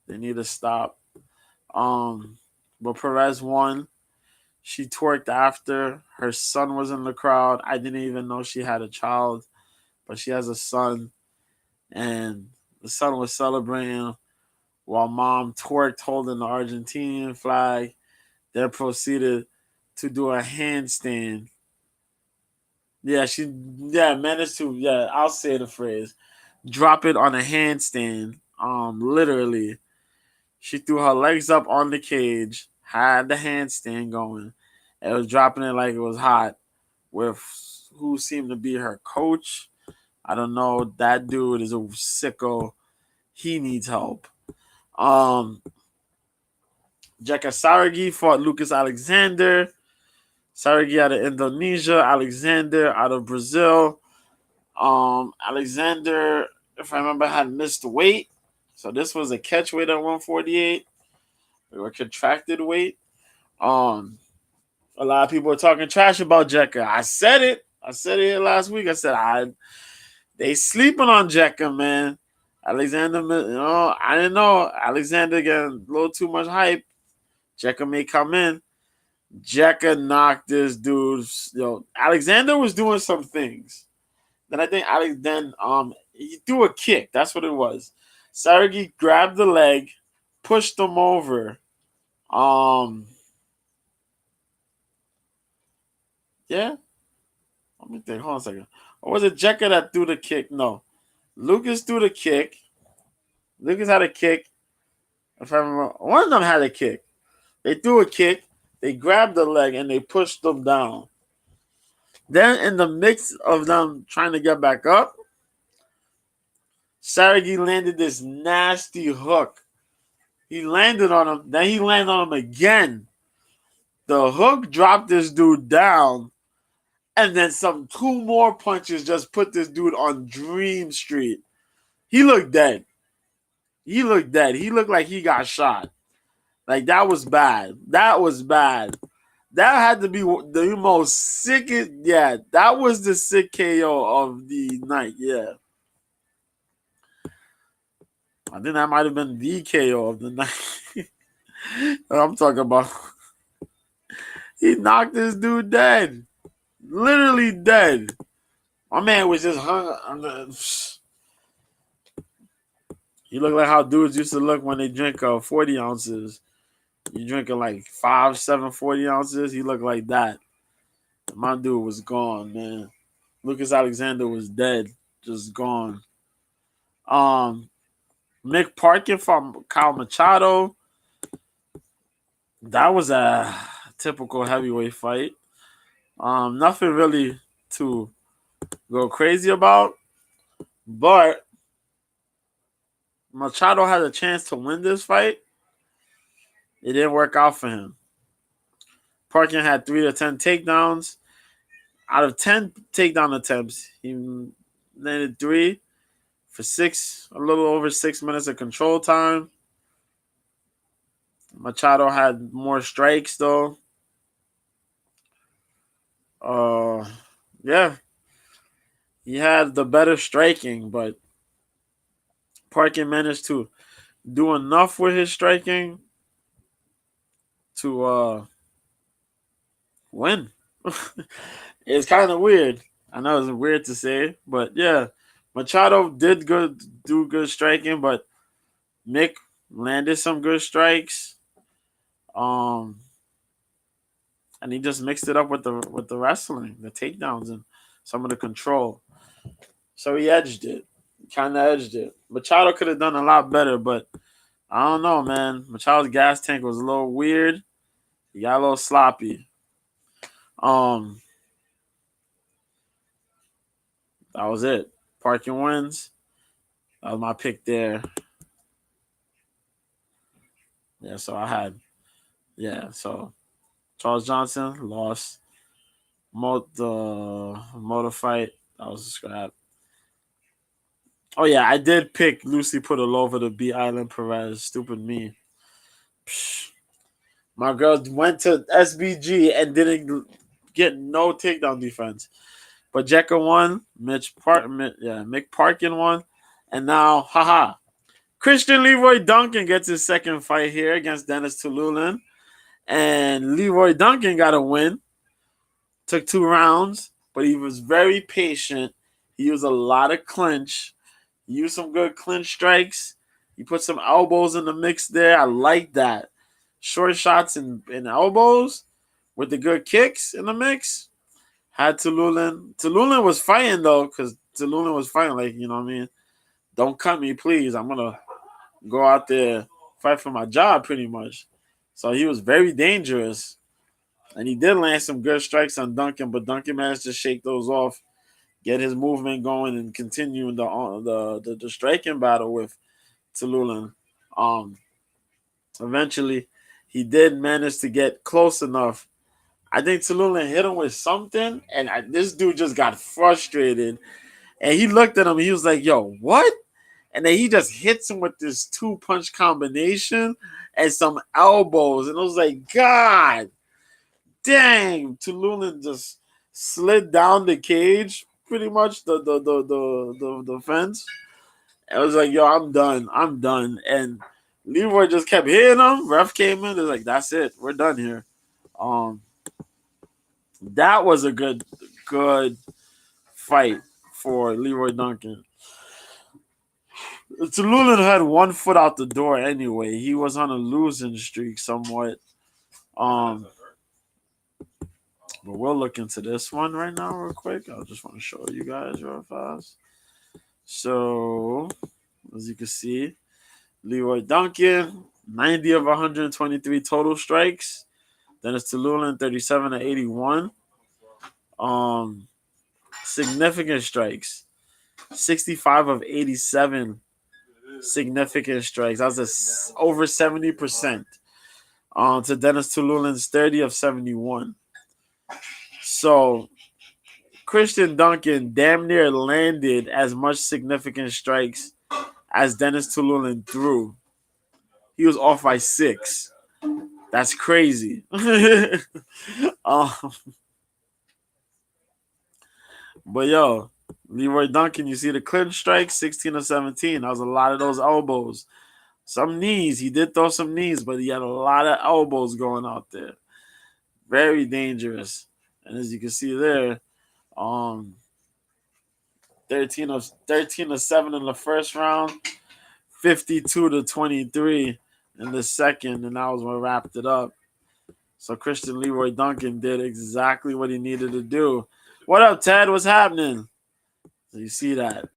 They need to stop. But Perez won. She twerked after. Her son was in the crowd. I didn't even know she had a child, but she has a son. And the son was celebrating while mom twerked holding the Argentinian flag. Then proceeded to do a handstand. Yeah, she managed to, I'll say the phrase. Drop it on a handstand. Literally. She threw her legs up on the cage, had the handstand going, and was dropping it like it was hot with who seemed to be her coach. I don't know. That dude is a sicko. He needs help. Jeka Saragi fought Lucas Alexander. Saragi out of Indonesia. Alexander out of Brazil. Alexander, if I remember, had missed weight. So this was a catch weight at 148. Or contracted weight. A lot of people are talking trash about Jeka. I said it here last week. I said they sleeping on Jeka, man. Alexander, I didn't know. Alexander getting a little too much hype. Jeka may come in. Jeka knocked this dude. Alexander was doing some things. Then I think he threw a kick. That's what it was. Saragi grabbed the leg, pushed him over. Yeah. Let me think. Hold on a second. Or was it Jeka that threw the kick? No. Lucas threw the kick. Lucas had a kick. If I remember, one of them had a kick. They threw a kick. They grabbed the leg and they pushed them down. Then, in the mix of them trying to get back up, Saragi landed this nasty hook. He landed on him. Then he landed on him again. The hook dropped this dude down. And then two more punches just put this dude on Dream Street. He looked dead. He looked like he got shot. Like, that was bad. That had to be the most sickest. Yeah, that was the sick KO of the night. Yeah. I think that might have been the KO of the night. I'm talking about. He knocked this dude dead. Literally dead. My man was just hung. He looked like how dudes used to look when they drink 40 ounces. You drinking like 5, 7, 40 ounces. He looked like that. My dude was gone, man. Lucas Alexander was dead. Just gone. Mick Parkin from Kyle Machado. That was a typical heavyweight fight. Nothing really to go crazy about. But Machado had a chance to win this fight. It didn't work out for him. Parkin had 3 to 10 takedowns. Out of 10 takedown attempts, he landed 3 for a little over 6 minutes of control time. Machado had more strikes, though. Yeah. He had the better striking, but Parkin managed to do enough with his striking to win. It's kind of weird. I know it's weird to say, but yeah, Machado did do good striking, but Mick landed some good strikes. Um, and he just mixed it up with the wrestling, the takedowns, and some of the control. So he edged it, kind of edged it. Machado could have done a lot better, but I don't know, man. Machado's gas tank was a little weird. He got a little sloppy. Um, that was it. Parking wins. That was my pick there. Yeah, so I had so Charles Johnson lost. The motor fight. That was a scrap. Oh yeah, I did pick Lucy Pudilova to beat Island Perez. Stupid me. Psh. My girl went to SBG and didn't get no takedown defense. But Jekka won. Mick Parkin won. And now, haha. Christian Leroy Duncan gets his second fight here against Dennis Tululin. And Leroy Duncan got a win. Took 2 rounds, but he was very patient. He used a lot of clinch. He used some good clinch strikes. He put some elbows in the mix there. I like that. Short shots and elbows with the good kicks in the mix. Had Tululin. Tululin was fighting though, because Tululin was fighting like, you know what I mean? Don't cut me, please. I'm gonna go out there, fight for my job pretty much. So he was very dangerous. And he did land some good strikes on Duncan, but Duncan managed to shake those off, get his movement going, and continue the striking battle with Tululin. Um, Eventually, he did manage to get close enough. I think Tululin hit him with something, and this dude just got frustrated. And he looked at him, he was like, yo, what? And then he just hits him with this 2-punch combination and some elbows. And I was like, God dang, Tululin just slid down the cage, pretty much the fence. I was like, yo, I'm done. I'm done. And Leroy just kept hitting him. Ref came in. They're like, that's it. We're done here. Um, that was a good fight for Leroy Duncan. Tululin had 1 foot out the door anyway. He was on a losing streak somewhat. Um, but we'll look into this one right now, real quick. I just want to show you guys real fast. So, as you can see, Leroy Duncan, 90 of 123 total strikes. Dennis Tululin, 37 of 81. Significant strikes, 65 of 87 significant strikes. That was over 70%. To Dennis Tululin's 30 of 71. So Christian Duncan damn near landed as much significant strikes as Dennis Tululin threw. He was off by 6. That's crazy. um, but yo, Leroy Duncan, you see the clinch strike, 16 of 17. That was a lot of those elbows. Some knees. He did throw some knees, but he had a lot of elbows going out there. Very dangerous. And as you can see there, um, 13 of 7 in the first round, 52 to 23 in the second, and that was what wrapped it up. So Christian Leroy Duncan did exactly what he needed to do. What up, Ted? What's happening? So you see that.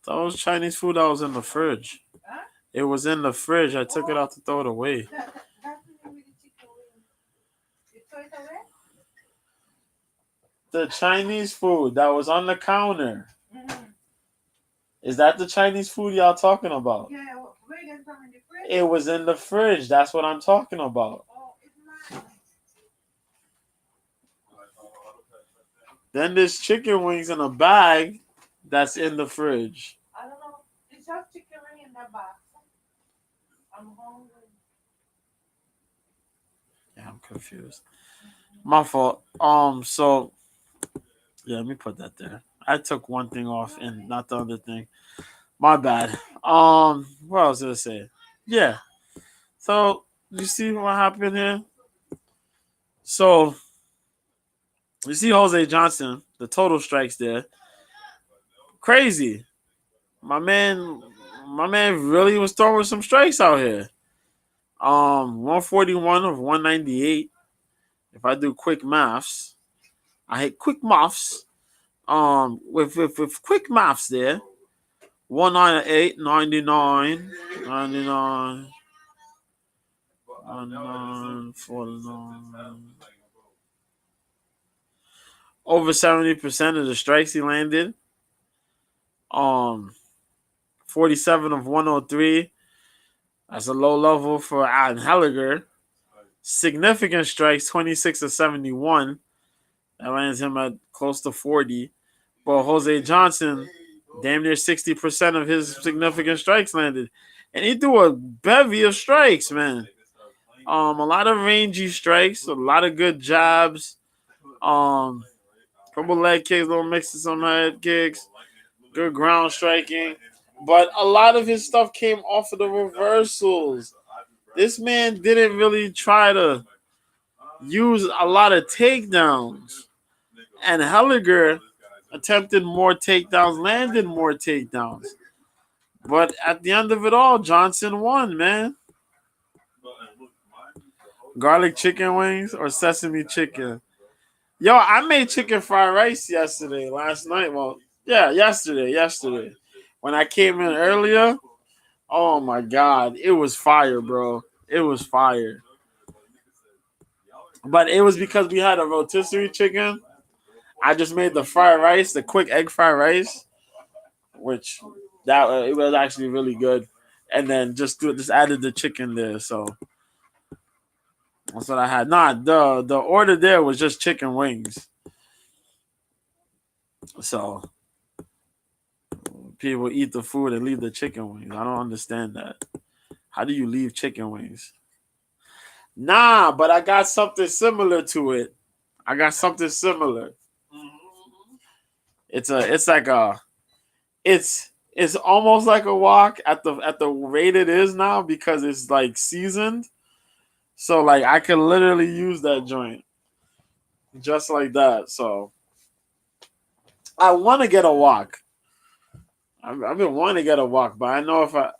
That was Chinese food that was in the fridge. It was in the fridge. I took it out to throw it away. The Chinese food that was on the counter. Is that the Chinese food y'all talking about? It was in the fridge. That's what I'm talking about. Then there's chicken wings in a bag that's in the fridge. I don't know. It's just chicken wing in that box. I'm hungry. Yeah, I'm confused. My fault. So yeah, let me put that there. I took one thing off and not the other thing. My bad. What else did I say? Yeah. So you see what happened here? So you see Jose Johnson, the total strikes there. Crazy. My man really was throwing some strikes out here. 141 of 198. If I do quick maths, I hit quick maths. With quick maths there. 198, 99, 99, 99, 49. Over 70% of the strikes he landed. 47 of 103. That's a low level for Allen Helliger. Significant strikes, 26 of 71. That lands him at close to 40. But Jose Johnson, damn near 60% of his significant strikes landed. And he threw a bevy of strikes, man. A lot of rangy strikes, a lot of good jabs. Couple leg kicks, little mix of some head kicks. Good ground striking. But a lot of his stuff came off of the reversals. This man didn't really try to use a lot of takedowns. And Helliger attempted more takedowns, landed more takedowns. But at the end of it all, Johnson won, man. Garlic chicken wings or sesame chicken? Yo, I made chicken fried rice last night. Well, yeah, yesterday. When I came in earlier, oh my God, it was fire, bro. It was fire. But it was because we had a rotisserie chicken. I just made the fried rice, the quick egg fried rice, which it was actually really good. And then just added the chicken there. So that's what I had. Nah, the order there was just chicken wings. So people eat the food and leave the chicken wings. I don't understand that. How do you leave chicken wings? Nah, but I got something similar to it. It's almost like a wok at the rate it is now because it's like seasoned. So like I can literally use that joint just like that. So I want to get a wok. I've been wanting to get a wok, but I know if I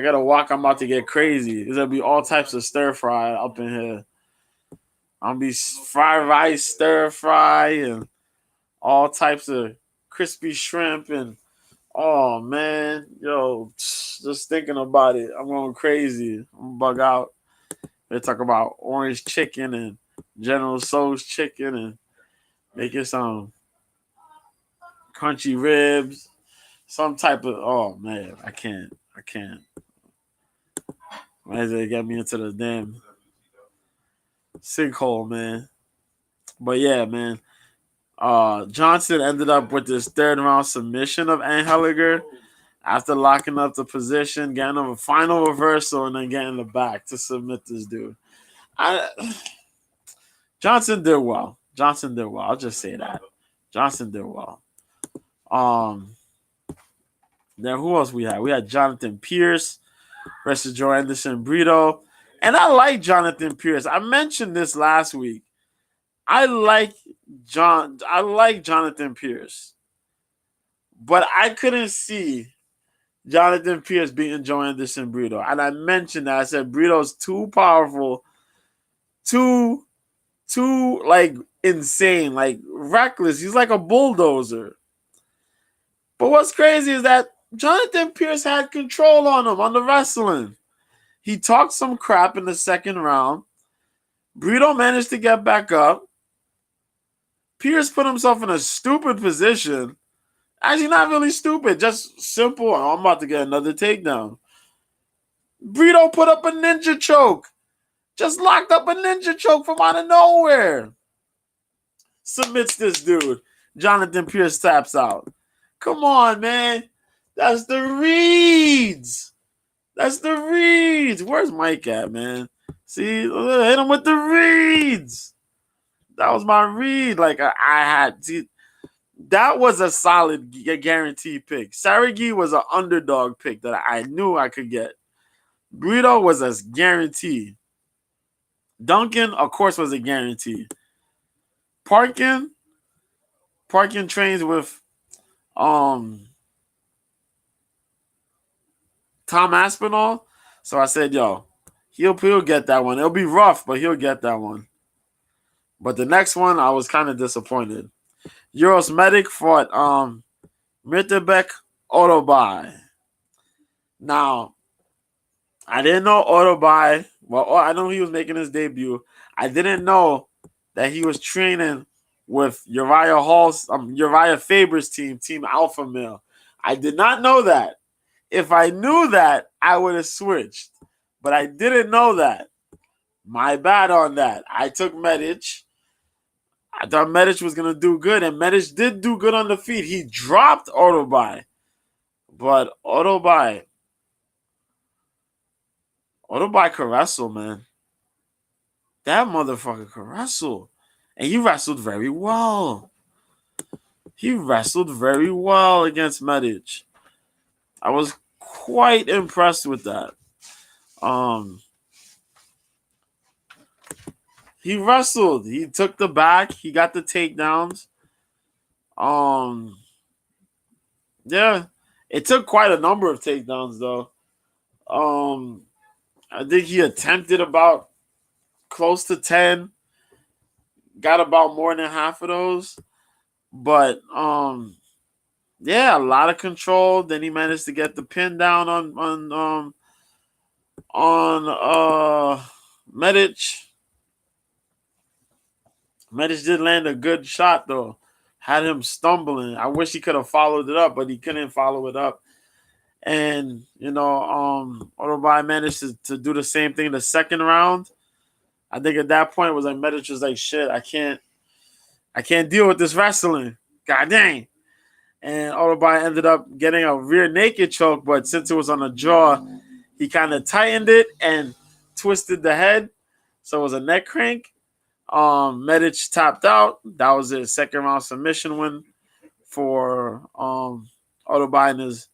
got a wok, I'm about to get crazy. There's gonna be all types of stir fry up in here. I'm gonna be fried rice, stir fry, and all types of crispy shrimp and oh man, yo, just thinking about it, I'm going crazy. I'm bug out. They talk about orange chicken and General Tso's chicken and making some crunchy ribs, some type of oh man, I can't. Might as well get me into the damn sinkhole, man. But yeah, man. Johnson ended up with this third round submission of Anheliger after locking up the position, getting a final reversal, and then getting the back to submit this dude. Johnson did well. I'll just say that. Johnson did well. Then who else we had? We had Jonathan Pierce versus Joe Anderson Brito. And I like Jonathan Pierce. I mentioned this last week. I like Jonathan Pierce. But I couldn't see Jonathan Pierce beating Joe Anderson Brito. And I mentioned that. I said Brito's too powerful, too like insane, like reckless. He's like a bulldozer. But what's crazy is that Jonathan Pierce had control on him on the wrestling. He talked some crap in the second round. Brito managed to get back up. Pierce put himself in a stupid position. Actually, not really stupid, just simple. Oh, I'm about to get another takedown. Brito put up a ninja choke. Just locked up a ninja choke from out of nowhere. Submits this dude. Jonathan Pierce taps out. Come on, man. That's the reads. That's the reads. Where's Mike at, man? See, hit him with the reads. That was my read. Like I had. See, that was a solid guarantee pick. Saragi was an underdog pick that I knew I could get. Brito was a guarantee. Duncan, of course, was a guarantee. Parkin trains with Tom Aspinall. So I said, yo, he'll get that one. It'll be rough, but he'll get that one. But the next one, I was kind of disappointed. Euros Medic fought Mirtabek Otobai. Now, I didn't know Otobai. Well, I know he was making his debut. I didn't know that he was training with Uriah Faber's team, Team Alpha Male. I did not know that. If I knew that, I would have switched. But I didn't know that. My bad on that. I took Medic. I thought Medic was going to do good, and Medic did do good on the feet. He dropped Otobai. But Otobai could wrestle, man. That motherfucker could wrestle. And he wrestled very well. He wrestled very well against Medic. I was quite impressed with that. He wrestled. He took the back. He got the takedowns. Yeah. It took quite a number of takedowns, though. I think he attempted about close to 10. Got about more than half of those. But, yeah, a lot of control. Then he managed to get the pin down on Medic. Medic did land a good shot, though. Had him stumbling. I wish he could have followed it up, but he couldn't follow it up. And, Otobai managed to do the same thing in the second round. I think at that point it was like Medic was like, shit, I can't deal with this wrestling. God dang. And Otobai ended up getting a rear naked choke, but since it was on the jaw, he kind of tightened it and twisted the head. So it was a neck crank. Medic tapped out. That was his second round submission win for Otobai in his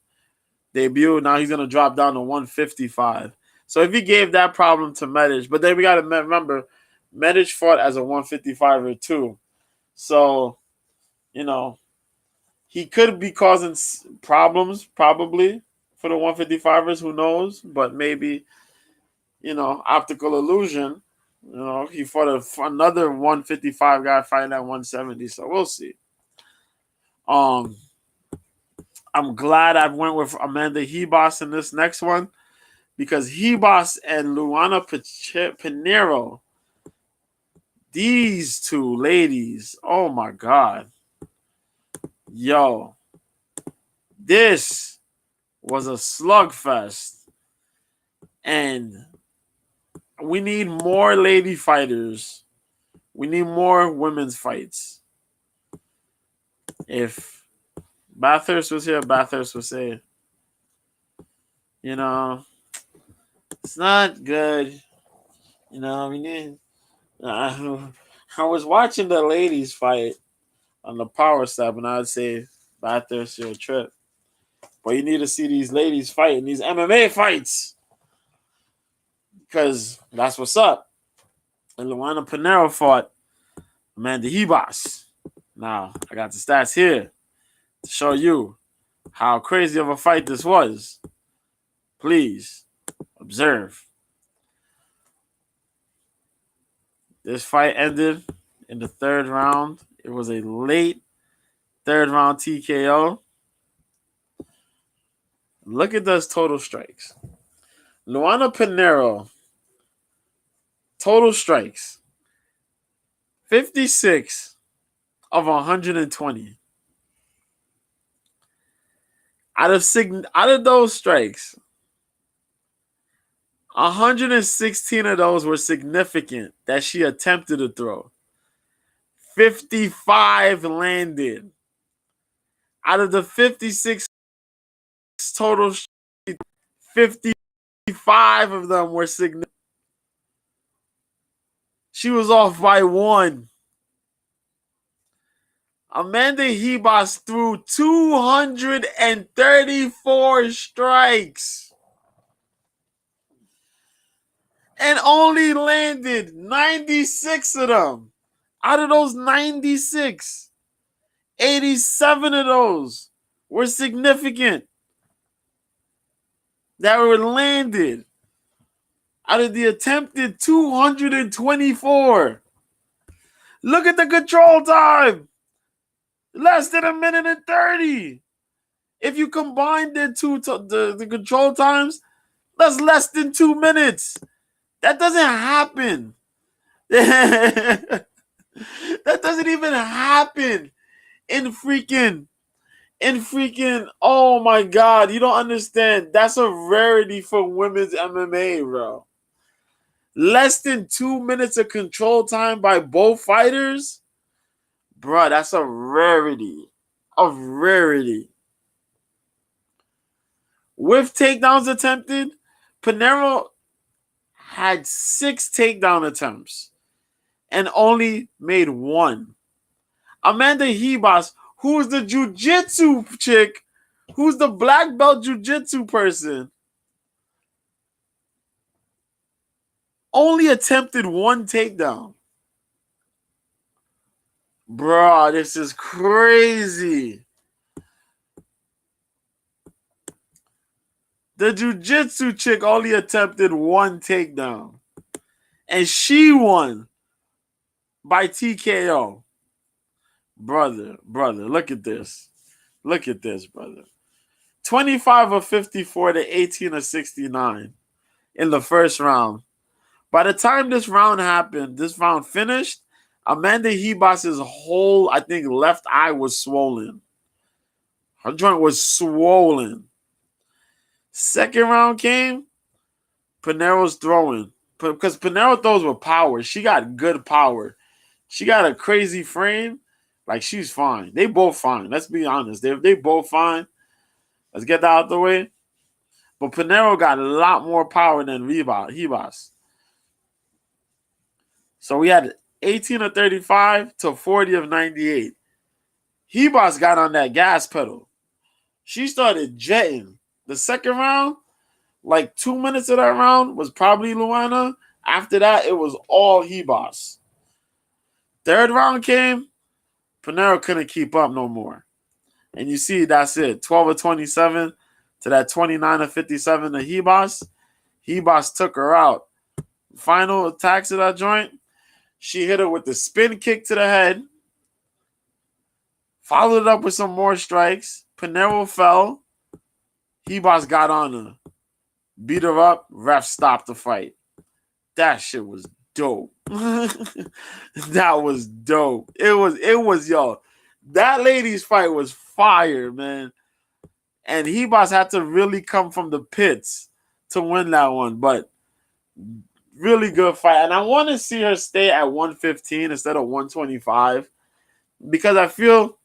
debut. Now he's gonna drop down to 155. So if he gave that problem to Medic, but then we gotta remember, Medic fought as a 155er too. So, he could be causing problems probably for the 155ers. Who knows? But maybe, optical illusion. He fought another 155 guy fighting at 170. So we'll see. I'm glad I went with Amanda Hebos in this next one because Hebos and Luana Pinheiro, these two ladies, oh my God. Yo, this was a slugfest. And we need more lady fighters. We need more women's fights. If Bathurst was here, Bathurst would say, it's not good. We need. I was watching the ladies fight on the power step, and I'd say, Bathurst, you're a trip. But you need to see these ladies fight in these MMA fights. Because that's what's up. And Luana Pinheiro fought Amanda Hebos. Now, I got the stats here to show you how crazy of a fight this was. Please observe. This fight ended in the third round. It was a late third round TKO. Look at those total strikes. Luana Pinheiro, total strikes, 56 of 120. Out of those strikes, 116 of those were significant that she attempted to throw. 55 landed. Out of the 56 total, 55 of them were significant. She was off by 1. Amanda Ribas threw 234 strikes and only landed 96 of them. Out of those 96, 87 of those were significant that were landed. Out of the attempted 224. Look at the control time. Less than 1:30. If you combine the control times, that's less than 2 minutes. That doesn't happen. That doesn't even happen in freaking, oh my God, you don't understand. That's a rarity for women's MMA, bro. Less than 2 minutes of control time by both fighters? Bro, that's a rarity. A rarity. With takedowns attempted, Pinheiro had 6 takedown attempts and only made 1. Amanda Ribas, who's the jiu-jitsu chick, who's the black belt jiu-jitsu person, only attempted 1 takedown. Bro, this is crazy. The jiu-jitsu chick only attempted 1 takedown. And she won by TKO. Brother, look at this. Look at this, brother. 25 of 54 to 18 of 69 in the first round. By the time this round finished, Amanda Ribas' whole, I think, left eye was swollen. Her joint was swollen. Second round came, Pinheiro's throwing. Because Pinheiro throws with power. She got good power. She got a crazy frame. Like, she's fine. They both fine. Let's be honest. They both fine. Let's get that out of the way. But Pinheiro got a lot more power than Ribas. So we had 18 of 35 to 40 of 98. Ribas got on that gas pedal. She started jetting. The second round, like 2 minutes of that round was probably Luana. After that, it was all Ribas. Third round came, Pinheiro couldn't keep up no more. And you see, that's it. 12 of 27 to that 29 of 57 to Ribas. Ribas took her out. Final attacks of that joint, she hit her with the spin kick to the head. Followed it up with some more strikes. Pinheiro fell. Ribas got on her. Beat her up. Ref stopped the fight. That shit was dope. That was dope. It was, yo. That lady's fight was fire, man. And Ribas had to really come from the pits to win that one. But really good fight. And I want to see her stay at 115 instead of 125. Because I feel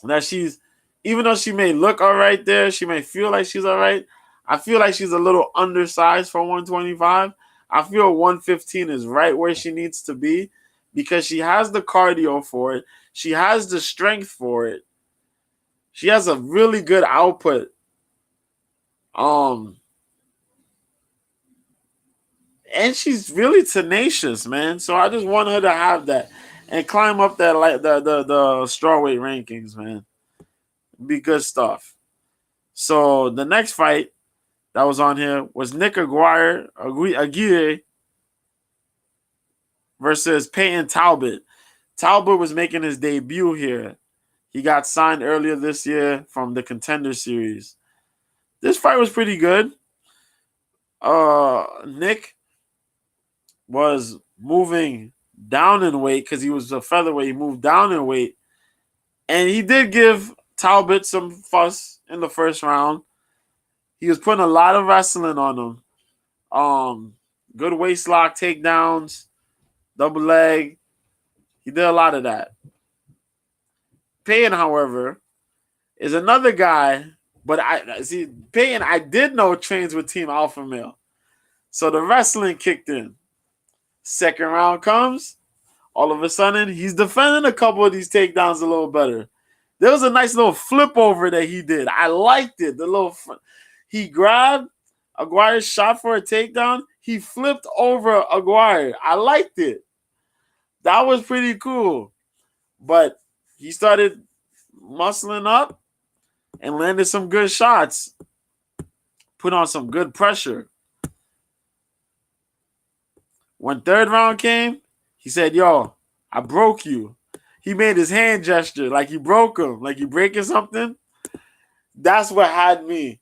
that she's, even though she may look all right there, she may feel like she's all right. I feel like she's a little undersized for 125. I feel 115 is right where she needs to be because she has the cardio for it. She has the strength for it. She has a really good output. And she's really tenacious, man. So I just want her to have that and climb up that like the strawweight rankings, man. Be good stuff. So the next fight that was on here was Nick Aguirre versus Peyton Talbot. Talbot was making his debut here. He got signed earlier this year from the Contender Series. This fight was pretty good. Nick was moving down in weight because he was a featherweight. He moved down in weight. And he did give Talbot some fuss in the first round. He was putting a lot of wrestling on him. Good waist lock takedowns, double leg. He did a lot of that. Payne, however, is another guy, but Payne, I did know trains with Team Alpha Male. So the wrestling kicked in. Second round comes. All of a sudden, he's defending a couple of these takedowns a little better. There was a nice little flip over that he did. I liked it. He grabbed Aguirre's shot for a takedown. He flipped over Aguirre. I liked it. That was pretty cool. But he started muscling up and landed some good shots. Put on some good pressure. When third round came, he said, yo, I broke you. He made his hand gesture like he broke him, like he breaking something. That's what had me.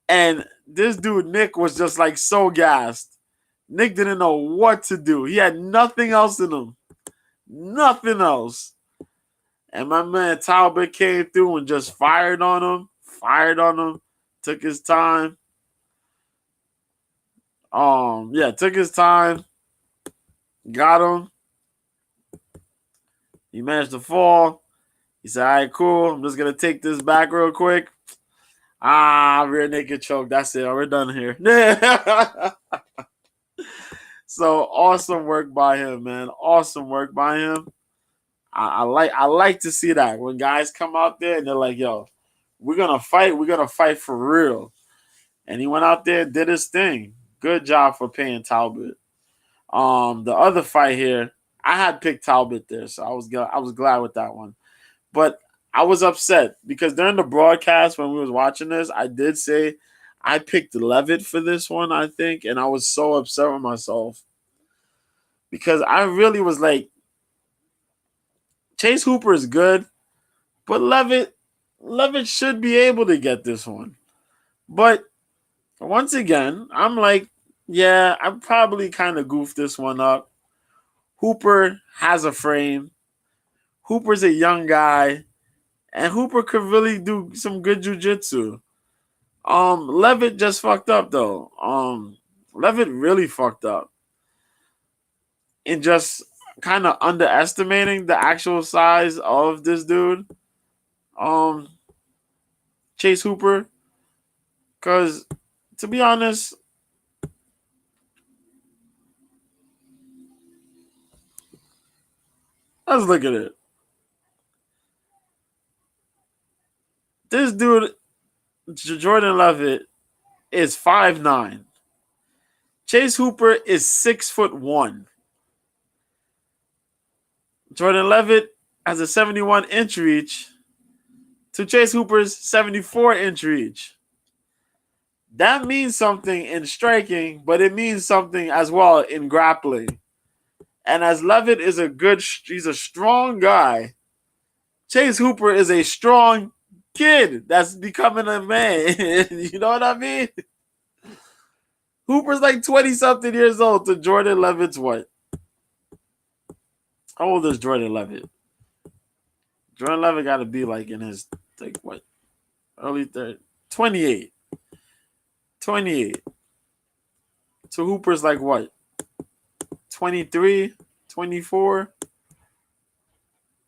And this dude, Nick, was just like so gassed. Nick didn't know what to do. He had nothing else in him. Nothing else. And my man Talbot came through and just fired on him. Took his time. Took his time. Got him. He managed to fall. He said, all right, cool. I'm just going to take this back real quick. Rear naked choke. That's it. We're done here. So awesome work by him, man. Awesome work by him. I like to see that when guys come out there and they're like, yo, we're going to fight. We're going to fight for real. And he went out there and did his thing. Good job for Payne Talbot. The other fight here, I had picked Talbot there, so I was glad with that one. But I was upset because during the broadcast when we was watching this, I did say I picked Levitt for this one, I think, and I was so upset with myself because I really was like, Chase Hooper is good, but Levitt should be able to get this one. But once again, I'm like, yeah, I probably kind of goofed this one up. Hooper has a frame. Hooper's a young guy. And Hooper could really do some good jiu-jitsu. Levitt just fucked up, though. Levitt really fucked up. In just kind of underestimating the actual size of this dude. Chase Hooper. Because, to be honest, let's look at it. This dude, Jordan Levitt, is 5'9". Chase Hooper is 6'1". Jordan Levitt has a 71-inch reach to Chase Hooper's 74-inch reach. That means something in striking, but it means something as well in grappling. And as Levitt is he's a strong guy, Chase Hooper is a strong kid that's becoming a man. You know what I mean? Hooper's like 20-something years old to Jordan Levitt's what? How old is Jordan Levitt? Jordan Levitt got to be like in his, like what? Early 30s. 28. 28. So Hooper's like what? 23, 24,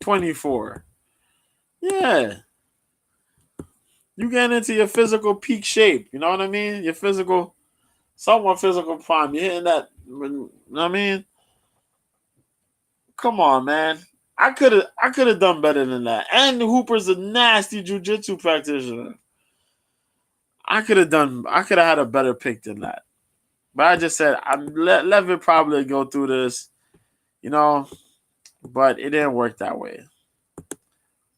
24. Yeah. You get into your physical peak shape. You know what I mean? Your physical, somewhat physical prime. You're hitting that, you know what I mean? Come on, man. I could have done better than that. And Hooper's a nasty jiu-jitsu practitioner. I could have had a better pick than that. But I just said, Levitt probably go through this, you know, but it didn't work that way.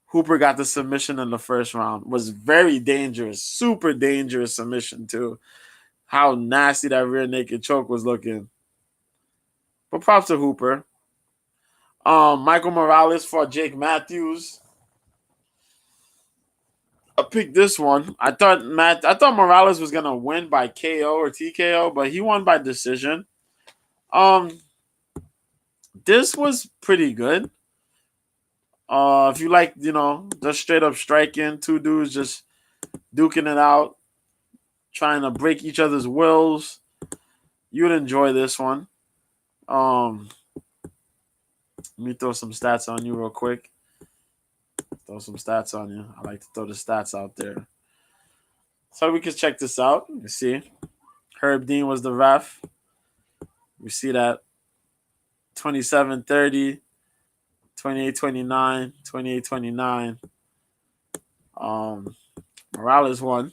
Hooper got the submission in the first round. Was very dangerous, super dangerous submission too. How nasty that rear naked choke was looking. But props to Hooper. Michael Morales fought Jake Matthews. I picked this one. I thought Morales was gonna win by KO or TKO, but he won by decision. This was pretty good. If you like, just straight up striking, two dudes just duking it out, trying to break each other's wills, you'd enjoy this one. Let me throw some stats on you real quick. Throw some stats on you. I like to throw the stats out there. So we can check this out. You see, Herb Dean was the ref. We see that 27-30, 28-29, 28-29. Morales won.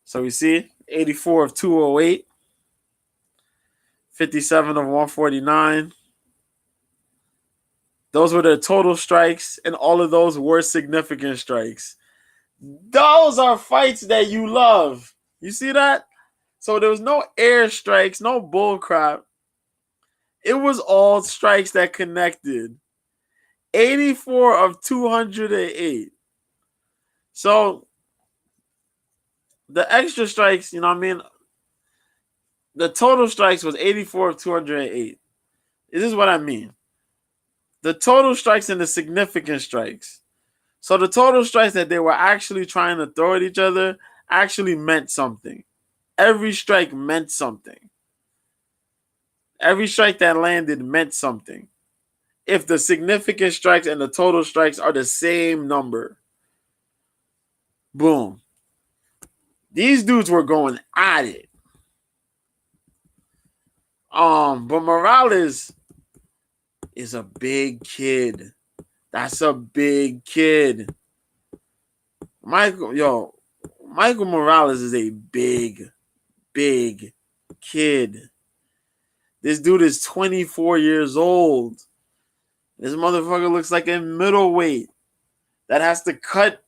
So we see 84 of 208, 57 of 149. Those were the total strikes, and all of those were significant strikes. Those are fights that you love. You see that? So there was no air strikes, no bull crap. It was all strikes that connected. 84 of 208. So the extra strikes, you know what I mean? The total strikes was 84 of 208. This is what I mean. The total strikes and the significant strikes. So the total strikes that they were actually trying to throw at each other actually meant something. Every strike meant something. Every strike that landed meant something. If the significant strikes and the total strikes are the same number. Boom. These dudes were going at it. But Morales is a big kid. That's a big kid. Michael Morales is a big kid. This dude is 24 years old. This motherfucker looks like a middleweight that has to cut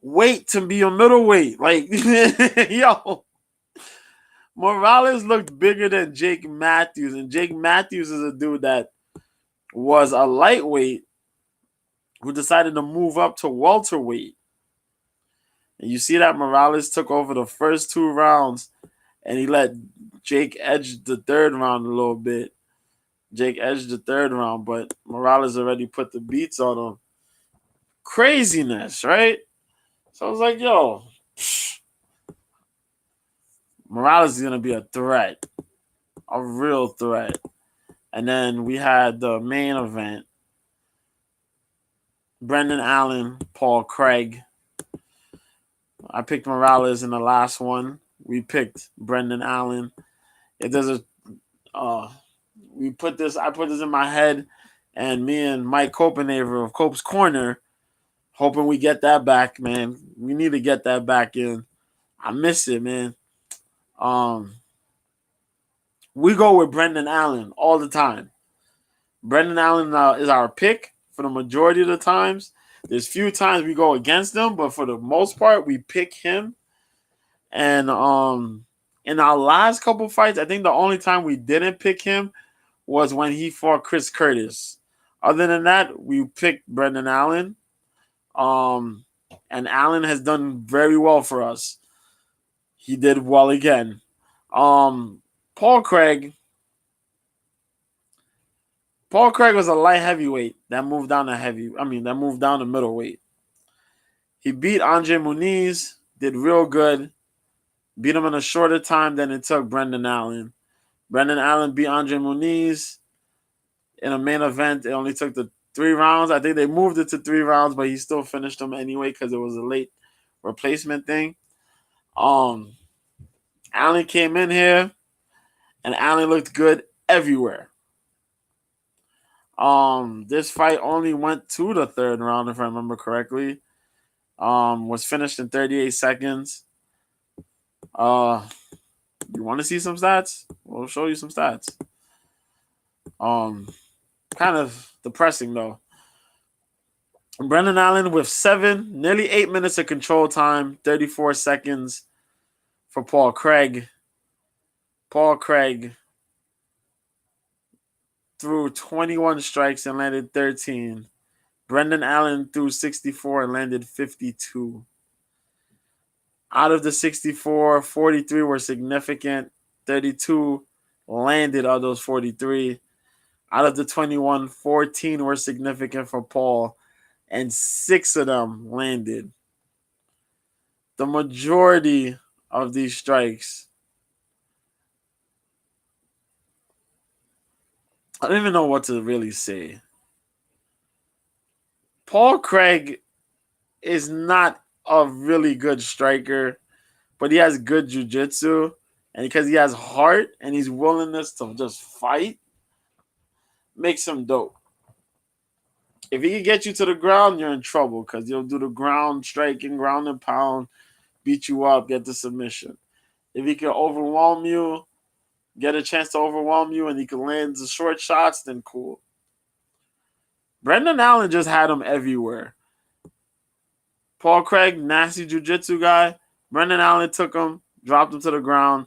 weight to be a middleweight. Like, yo, Morales looked bigger than Jake Matthews, and Jake Matthews is a dude that was a lightweight who decided to move up to welterweight. And you see that Morales took over the first two rounds, and he let Jake edge the third round a little bit. Jake edged the third round, but Morales already put the beats on him. Craziness, right? So I was like, yo, Morales is going to be a threat. A real threat. And then we had the main event. Brendan Allen, Paul Craig. I picked Morales in the last one. We picked Brendan Allen. If there's a I put this in my head, and me and Mike Copenhaver of Cope's Corner, hoping we get that back, man. We need to get that back in. I miss it, man. We go with Brendan Allen all the time. Brendan Allen is our pick for the majority of the times. There's few times we go against him, but for the most part, we pick him. And in our last couple fights, I think the only time we didn't pick him was when he fought Chris Curtis. Other than that, we picked Brendan Allen. And Allen has done very well for us. He did well again. Paul Craig was a light heavyweight that moved down to middleweight. He beat Andre Muniz, did real good. Beat him in a shorter time than it took Brendan Allen. Brendan Allen beat Andre Muniz in a main event. It only took the 3 rounds. I think they moved it to 3 rounds, but he still finished him anyway because it was a late replacement thing. Allen came in here, and Allen looked good everywhere. This fight only went to the 3rd round, if I remember correctly. Was finished in 38 seconds. You want to see some stats? We'll show you some stats. Kind of depressing though. Brendan Allen with nearly 8 minutes of control time, 34 seconds for Paul Craig. Paul Craig threw 21 strikes and landed 13. Brendan Allen threw 64 and landed 52. Out of the 64, 43 were significant. 32 landed of those 43. Out of the 21, 14 were significant for Paul, and 6 of them landed. The majority of these strikes, I don't even know what to really say. Paul Craig is not a really good striker, but he has good jiu-jitsu. And because he has heart and his willingness to just fight, makes him dope. If he can get you to the ground, you're in trouble because he'll do the ground striking, ground and pound, beat you up, get the submission. If he can overwhelm you, get a chance to overwhelm you, and he can land the short shots, then cool. Brendan Allen just had him everywhere. Paul Craig, nasty jiu-jitsu guy. Brendan Allen took him, dropped him to the ground.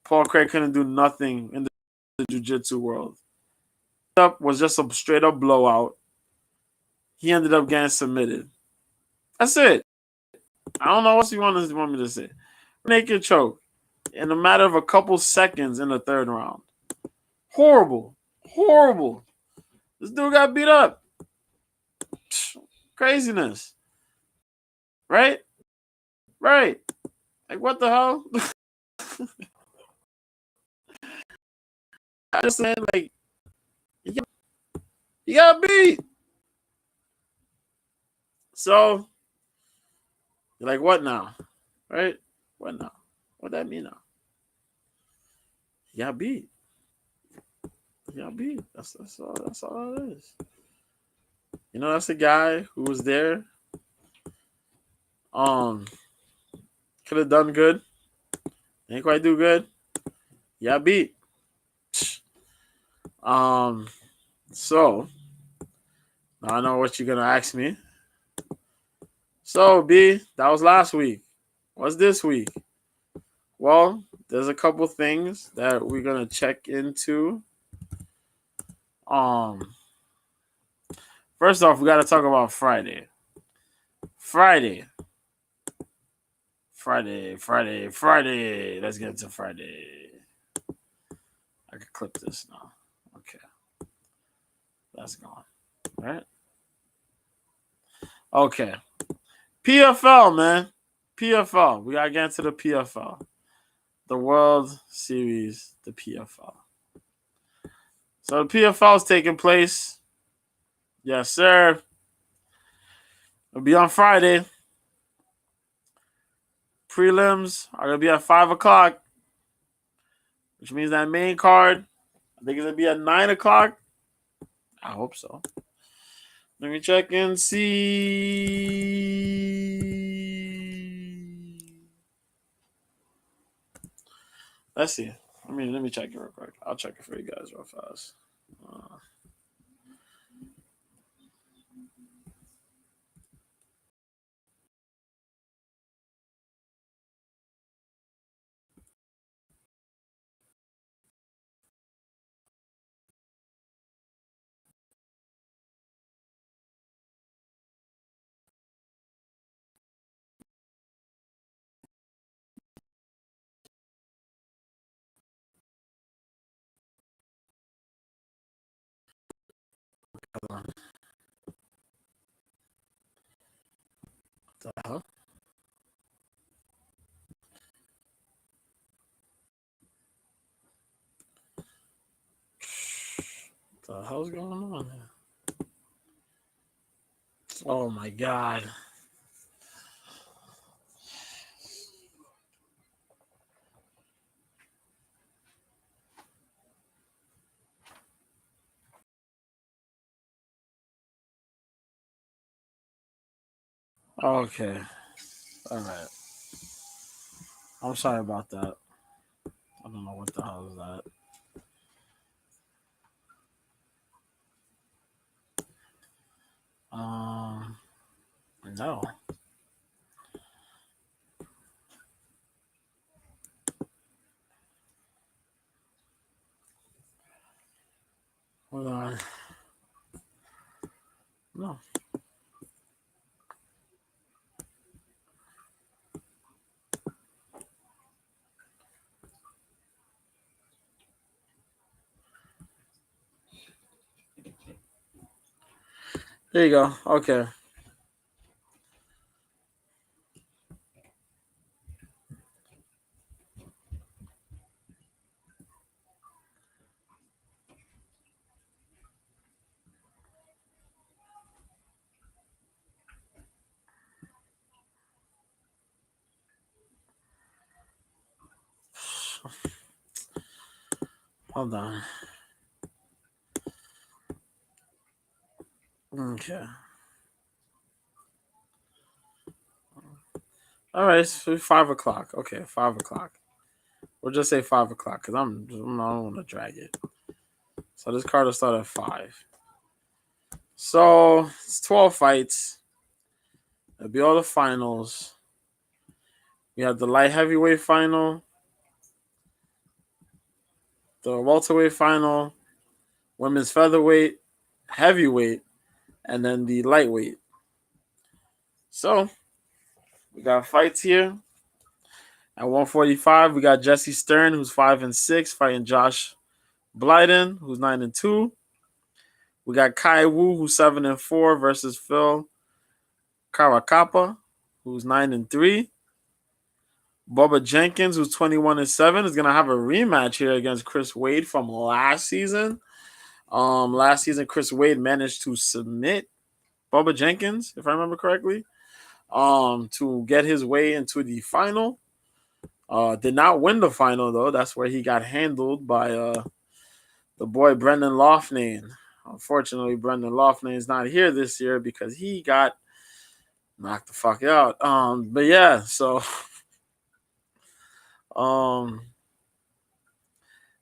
Paul Craig couldn't do nothing in the jiu-jitsu world. Was just a straight-up blowout. He ended up getting submitted. That's it. I don't know what you want me to say. Naked choke in a matter of a couple seconds in the third round. Horrible. Horrible. This dude got beat up. Craziness. Right? Right. Like, what the hell? I just saying, like, you got beat. So, you're like, what now? Right? What now? What that mean now? You got beat. You got beat. That's all it is. You know, that's the guy who was there. Could have done good. Didn't quite do good. Yeah, beat. So now I know what you're gonna ask me. So B, that was last week. What's this week? Well, there's a couple things that we're gonna check into. First off, we gotta talk about Friday. Friday. Let's get into Friday. I can clip this now. Okay. That's gone. All right. Okay. PFL, man. PFL. We gotta get into the PFL. The World Series, the PFL. So the PFL is taking place. Yes, sir. It'll be on Friday. Prelims are gonna be at 5:00, which means that main card, I think it's gonna be at 9:00. I hope so. Let me check and see. Let's see. Let me check it real quick. I'll check it for you guys real fast. Hold on. What the hell? What the hell's going on here? Oh my god. Okay. All right. I'm sorry about that. I don't know what the hell is that. No. Hold on. No. There you go. Okay. Hold on. Okay. All right. So 5 o'clock. Okay, 5 o'clock. We'll just say 5 o'clock because I don't want to drag it. So this card will start at 5. So it's 12 fights. It'll be all the finals. We have the light heavyweight final, the welterweight final, women's featherweight, heavyweight, and then the lightweight. So we got fights here. At 145, we got Jesse Stern, who's 5-6, fighting Josh Blyden, who's 9-2. We got Kai Wu, who's 7-4, versus Phil Karakapa, who's 9-3. Bubba Jenkins, who's 21-7, is gonna have a rematch here against Chris Wade from last season. Last season, Chris Wade managed to submit Bubba Jenkins, if I remember correctly, to get his way into the final. Did not win the final though. That's where he got handled by the boy Brendan Loughnane. Unfortunately, Brendan Loughnane is not here this year because he got knocked the fuck out. But yeah, so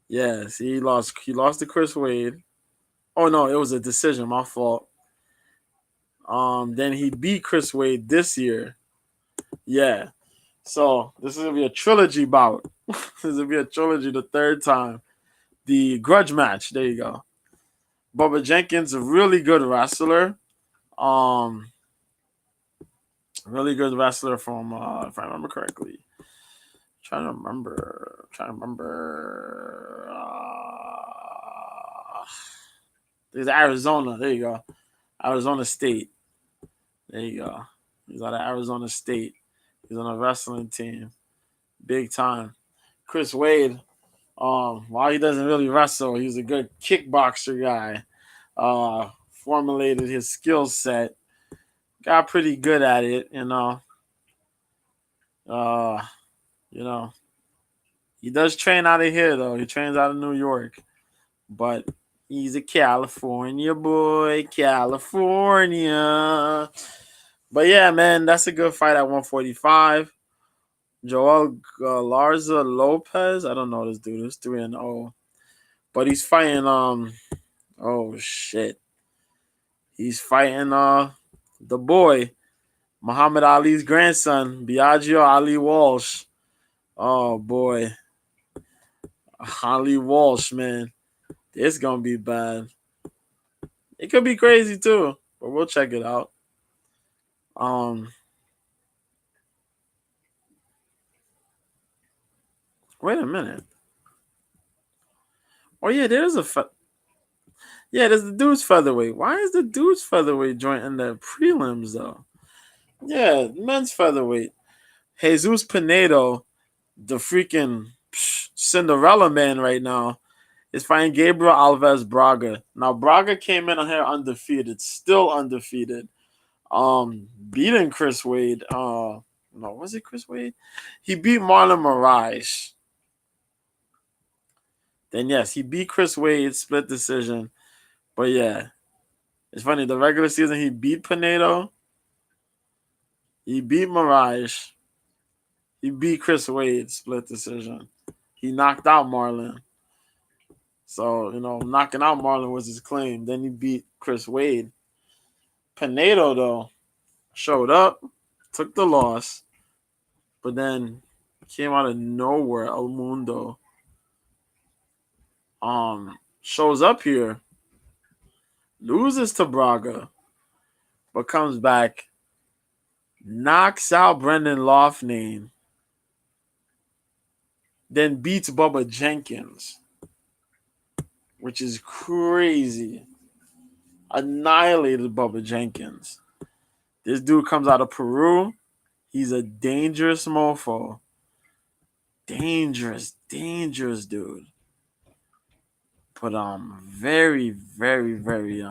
yes, he lost to Chris Wade. Oh no, it was a decision, my fault. Then he beat Chris Wade this year. Yeah. So this is gonna be a trilogy bout. This is gonna be a trilogy the third time. The grudge match. There you go. Bubba Jenkins, a really good wrestler. Um, really good wrestler from, if I remember correctly. Trying to remember. There's Arizona. There you go. Arizona State. There you go. He's out of Arizona State. He's on a wrestling team. Big time. Chris Wade, while he doesn't really wrestle, he's a good kickboxer guy. Formulated his skill set. Got pretty good at it, you know. Uh, you know. He does train out of here though. He trains out of New York. But he's a California boy. California. But yeah, man, that's a good fight at 145. Joel Larza Lopez. I don't know this dude. He's 3-0. But he's fighting oh shit. He's fighting the boy, Muhammad Ali's grandson, Biagio Ali Walsh. Oh boy. Ali Walsh, man. It's gonna be bad. It could be crazy too, but we'll check it out. Um Wait a minute. Oh yeah, there's the dude's featherweight. Why is the dude's featherweight joint in the prelims though? Yeah, men's featherweight. Jesus Pinedo, the freaking Cinderella man right now, is fighting Gabriel Alves Braga. Now Braga came in on here undefeated, still undefeated. Beating Chris Wade. No, was it Chris Wade? He beat Marlon Moraes. Then yes, he beat Chris Wade, split decision. But yeah, it's funny. The regular season, he beat Pinedo. He beat Moraes. He beat Chris Wade, split decision. He knocked out Marlon. So, knocking out Marlon was his claim. Then he beat Chris Wade. Pinedo, though, showed up, took the loss, but then came out of nowhere. El Mundo shows up here, loses to Braga, but comes back, knocks out Brendan Loughnane, then beats Bubba Jenkins, which is crazy. Annihilated Bubba Jenkins. This dude comes out of Peru. He's a dangerous mofo. Dangerous dude. But very, very, very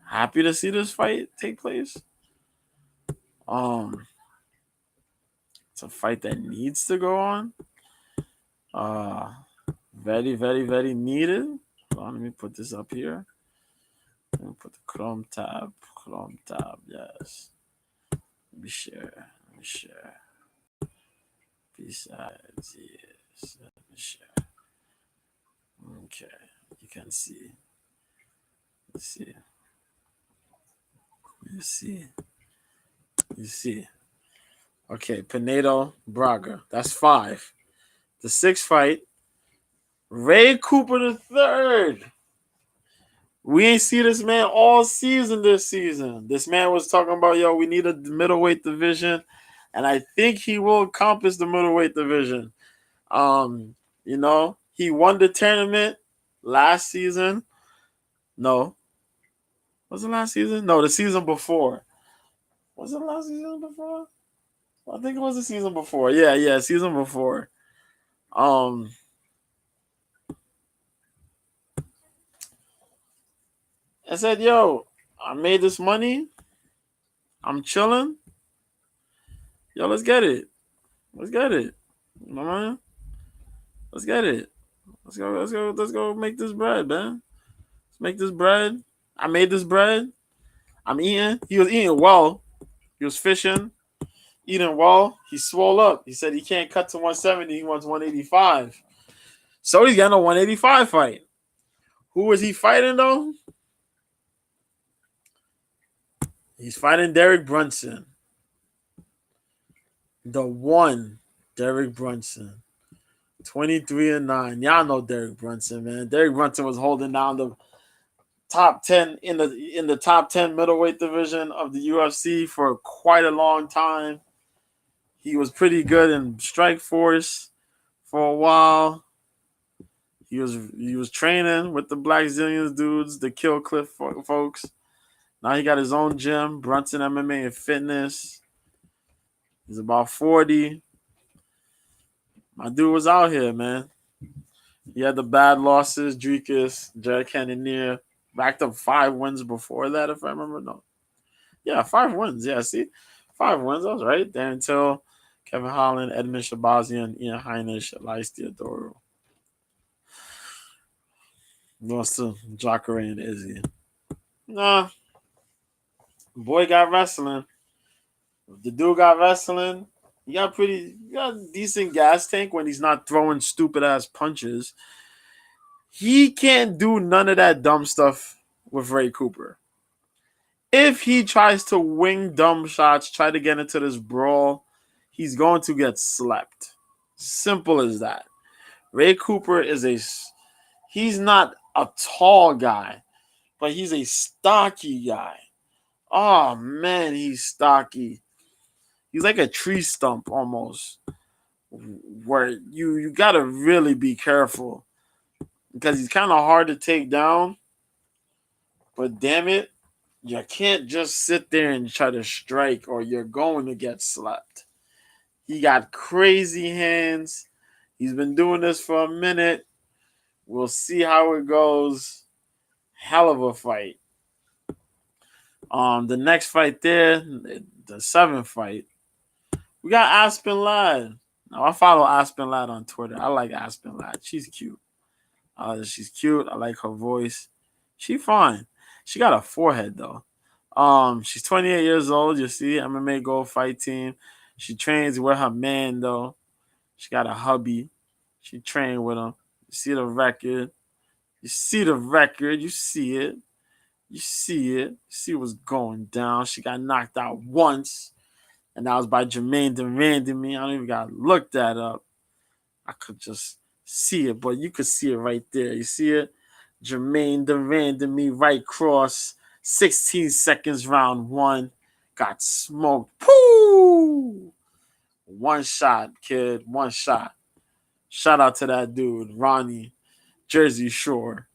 happy to see this fight take place. It's a fight that needs to go on. Very, very, very needed. Hold on, let me put this up here. Let me put the Chrome tab. Yes. Let me share. Besides, yes. Let me share. Okay. You can see. Let's see. You see. Okay, Pinedo Braga. That's 5. The 6th fight, Ray Cooper the third. We ain't see this man all season this season. This man was talking about, yo, we need a middleweight division. And I think he will encompass the middleweight division. He won the tournament last season. No. Was it last season? No, the season before. Was it last season before? I think it was the season before. Yeah, season before. I said, yo, I made this money. I'm chilling. Yo, let's get it. You know what I mean? Let's get it. Let's go make this bread, man. Let's make this bread. I made this bread. I'm eating. He was eating well. He was fishing, eating well. He swole up. He said he can't cut to 170. He wants 185. So he's getting a 185 fight. Who is he fighting, though? He's fighting Derek Brunson. The one, Derek Brunson. 23-9. Y'all know Derek Brunson, man. Derek Brunson was holding down the top 10 in the top 10 middleweight division of the UFC for quite a long time. He was pretty good in Strikeforce for a while. He was training with the Black Zillions dudes, the Kill Cliff folks. Now he got his own gym, Brunson MMA and Fitness. He's about 40. My dude was out here, man. He had the bad losses, Drekus, Jared Cannonier. Backed up 5 wins before that, if I remember. No. Yeah, 5 wins. Yeah, see? 5 wins. I was right. Darren Till, Kevin Holland, Edmund Shabazian, Ian Heinisch, Elias Theodoro. Lost to Jacare and Izzy. Nah. Boy got wrestling. The dude got wrestling. He got a decent gas tank when he's not throwing stupid ass punches. He can't do none of that dumb stuff with Ray Cooper. If he tries to wing dumb shots, try to get into this brawl, he's going to get slept. Simple as that. Ray Cooper he's not a tall guy, but he's a stocky guy. Oh, man, he's stocky. He's like a tree stump almost, where you got to really be careful because he's kind of hard to take down, but damn it, you can't just sit there and try to strike or you're going to get slapped. He got crazy hands. He's been doing this for a minute. We'll see how it goes. Hell of a fight. The next fight there, the 7th fight, we got Aspen Ladd. Now, I follow Aspen Ladd on Twitter. I like Aspen Ladd. She's cute. She's cute. I like her voice. She fine. She got a forehead, though. She's 28 years old. You see, MMA Gold Fight Team. She trains with her man, though. She got a hubby. She trained with him. You see the record. You see it. You see what's going down. She got knocked out once. And that was by Jermaine Durandamy. I don't even got to look that up. I could just see it, but you could see it right there. You see it? Jermaine Durandamy, right cross, 16 seconds, round 1. Got smoked. Pooh! One shot, kid. One shot. Shout out to that dude, Ronnie, Jersey Shore.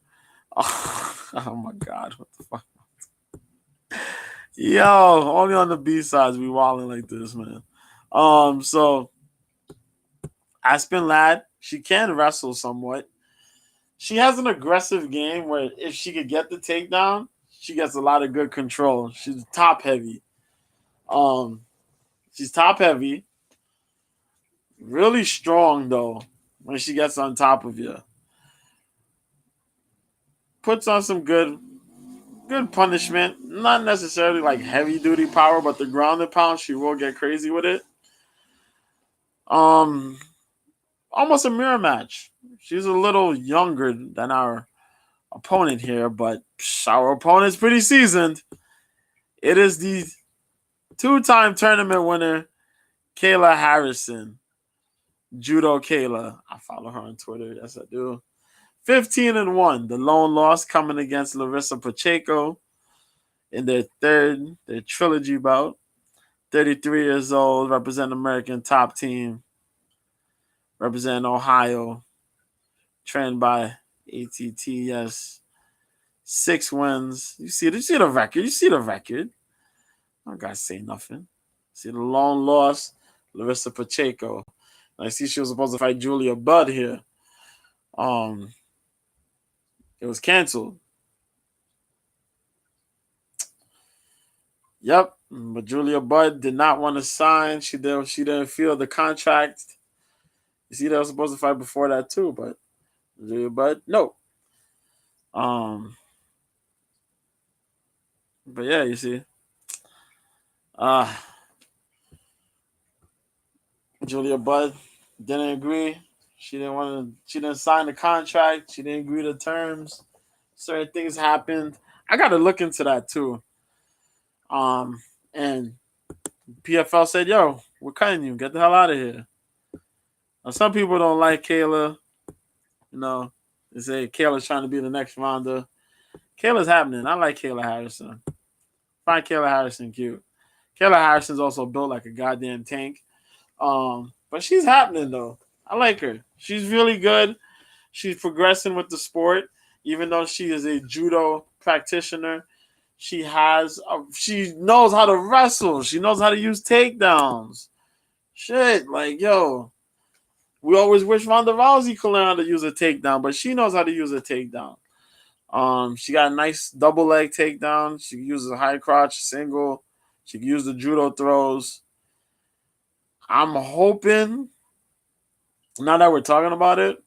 Oh my God, what the fuck? Yo, only on the B sides we wilding like this, man. So Aspen Ladd, she can wrestle somewhat. She has an aggressive game where if she could get the takedown, she gets a lot of good control. She's top heavy. Um, she's top heavy. Really strong though when she gets on top of you. Puts on some good punishment. Not necessarily like heavy duty power, but the ground and pound, she will get crazy with it. Um, Almost a mirror match. She's a little younger than our opponent here, but our opponent's pretty seasoned. It is the two-time tournament winner, Kayla Harrison. Judo Kayla. I follow her on Twitter. Yes, I do. 15-1. The lone loss coming against Larissa Pacheco in their trilogy bout. 33 years old, representing American top team, representing Ohio, trained by ATT. Yes, 6 wins. You see the record. You see the record. I don't gotta say nothing. See the lone loss, Larissa Pacheco. I see she was supposed to fight Julia Budd here. It was canceled. Yep, but Julia Budd did not want to sign. She didn't feel the contract. You see, they were supposed to fight before that too, but Julia Budd, no. But yeah, you see, uh Julia Budd didn't agree. She didn't want to. She didn't sign the contract. She didn't agree to terms. Certain things happened. I got to look into that too. And PFL said, "Yo, we're cutting you. Get the hell out of here." Now, some people don't like Kayla. You know, they say Kayla's trying to be the next Ronda. Kayla's happening. I like Kayla Harrison. Find Kayla Harrison cute. Kayla Harrison's also built like a goddamn tank. But she's happening though. I like her. She's really good. She's progressing with the sport, even though she is a judo practitioner. She knows how to wrestle. She knows how to use takedowns. Shit, like yo, we always wish Ronda Rousey could learn how to use a takedown, but she knows how to use a takedown. She got a nice double leg takedown. She uses a high crotch single. She can use the judo throws. I'm hoping, now that we're talking about it,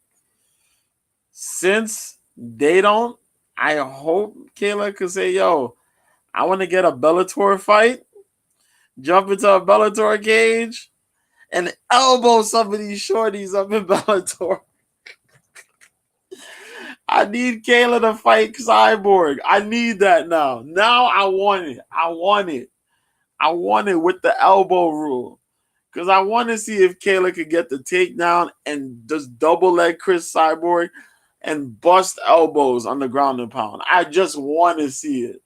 since they don't, I hope Kayla could say, yo, I want to get a Bellator fight, jump into a Bellator cage, and elbow some of these shorties up in Bellator. I need Kayla to fight Cyborg. I need that now. Now I want it. I want it with the elbow rule. Because I want to see if Kayla could get the takedown and just double leg Chris Cyborg and bust elbows on the ground and pound. I just want to see it.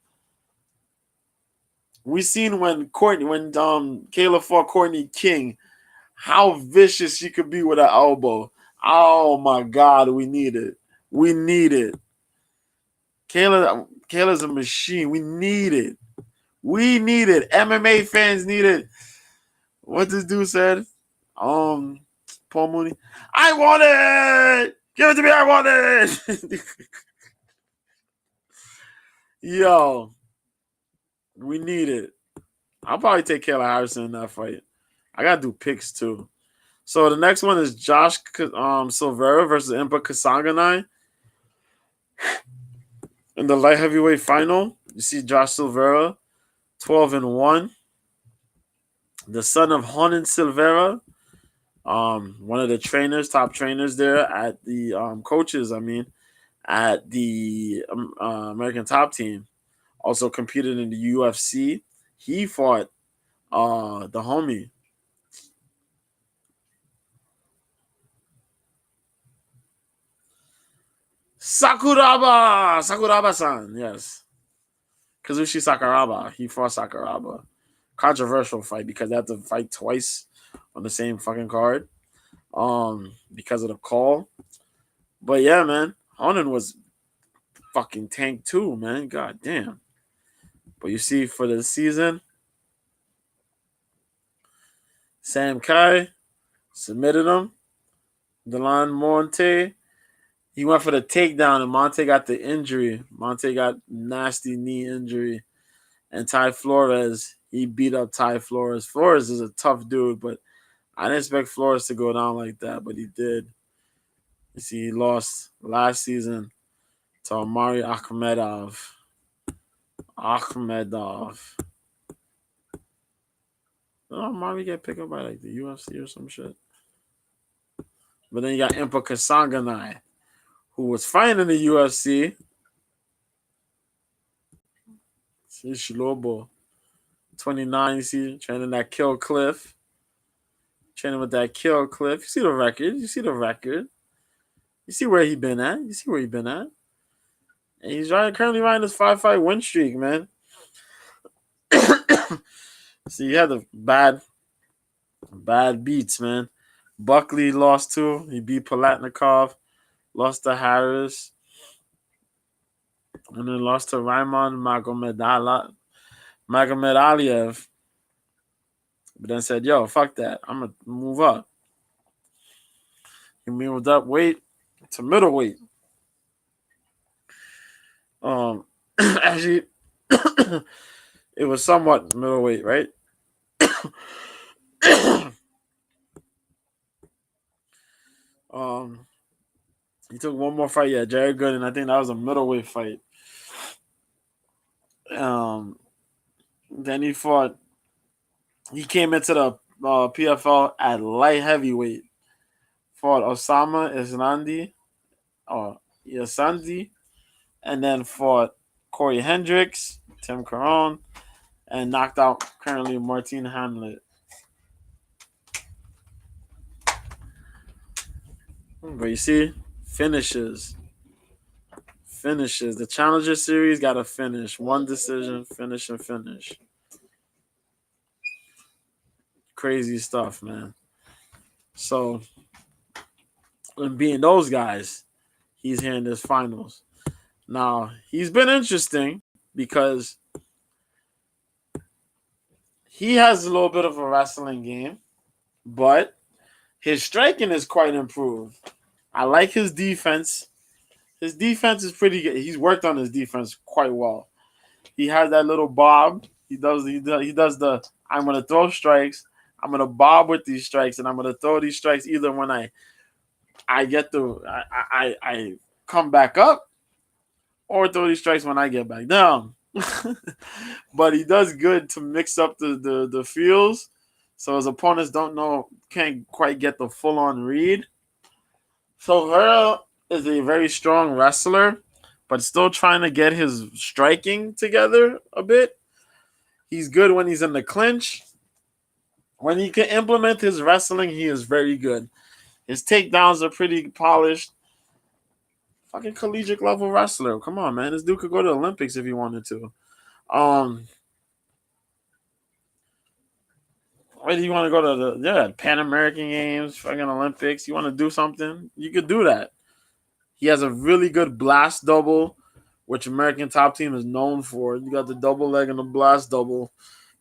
We seen when Kayla fought Courtney King, how vicious she could be with an elbow. Oh my God, we need it. We need it. Kayla's a machine. We need it. We need it. MMA fans need it. What this dude said, Paul Mooney, I want it. Give it to me. I want it. Yo, we need it. I'll probably take Kayla Harrison in that fight. I gotta do picks too. So the next one is Josh Silveira versus Impa Kasanganay in the light heavyweight final. You see Josh Silveira, 12-1. The son of Ronan Silveira, one of the top trainers there at the coaches. At the American Top Team. Also competed in the UFC. He fought the homie. Sakuraba-san, yes. Kazushi Sakuraba. He fought Sakuraba. Controversial fight because they had to fight twice on the same fucking card. Because of the call. But yeah, man, Honan was fucking tank too, man. God damn. But you see, for the season, Sam Kai submitted him. Delon Monte, he went for the takedown, and Monte got the injury. Monte got nasty knee injury. And Ty Flores, he beat up Ty Flores. Flores is a tough dude, but I didn't expect Flores to go down like that, but he did. You see, he lost last season to Amari Akhmedov. Oh, Amari get picked up by like the UFC or some shit. But then you got Impa Kasanganai, who was fighting in the UFC. See, Shlobo, 29, you see, training that Kill Cliff. Training with that Kill Cliff. You see the record. You see where he been at. And he's currently riding this 5-fight win streak, man. See, he had the bad beats, man. Buckley lost to. He beat Palatnikov. Lost to Harris. And then lost to Raymond Magomedaliev. But then said, yo, fuck that. I'm going to move up. He moved up weight to middleweight. Actually, it was somewhat middleweight, right? He took one more fight, Jared Gooden. I think that was a middleweight fight. Then he came into the PFL at light heavyweight. Fought Osama Yasandi, and then fought Corey Hendricks, Tim Caron, and knocked out currently Martin Hamlet. But you see, finishes. The Challenger Series got to finish. One decision, finish. Crazy stuff, man. So, and being those guys, he's here in this finals. Now, he's been interesting because he has a little bit of a wrestling game, but his striking is quite improved. I like his defense. His defense is pretty good. He's worked on his defense quite well. He has that little bob. He does the I'm gonna throw strikes. I'm gonna bob with these strikes, and I'm gonna throw these strikes either when I come back up, or throw these strikes when I get back down. But he does good to mix up the feels, so his opponents can't quite get the full on read. So Vera is a very strong wrestler, but still trying to get his striking together a bit. He's good when he's in the clinch. When he can implement his wrestling, he is very good. His takedowns are pretty polished. Fucking collegiate level wrestler. Come on, man. This dude could go to the Olympics if he wanted to. Where do you want to go to the Pan American Games, fucking Olympics? You want to do something? You could do that. He has a really good blast double, which American Top Team is known for. You got the double leg and the blast double.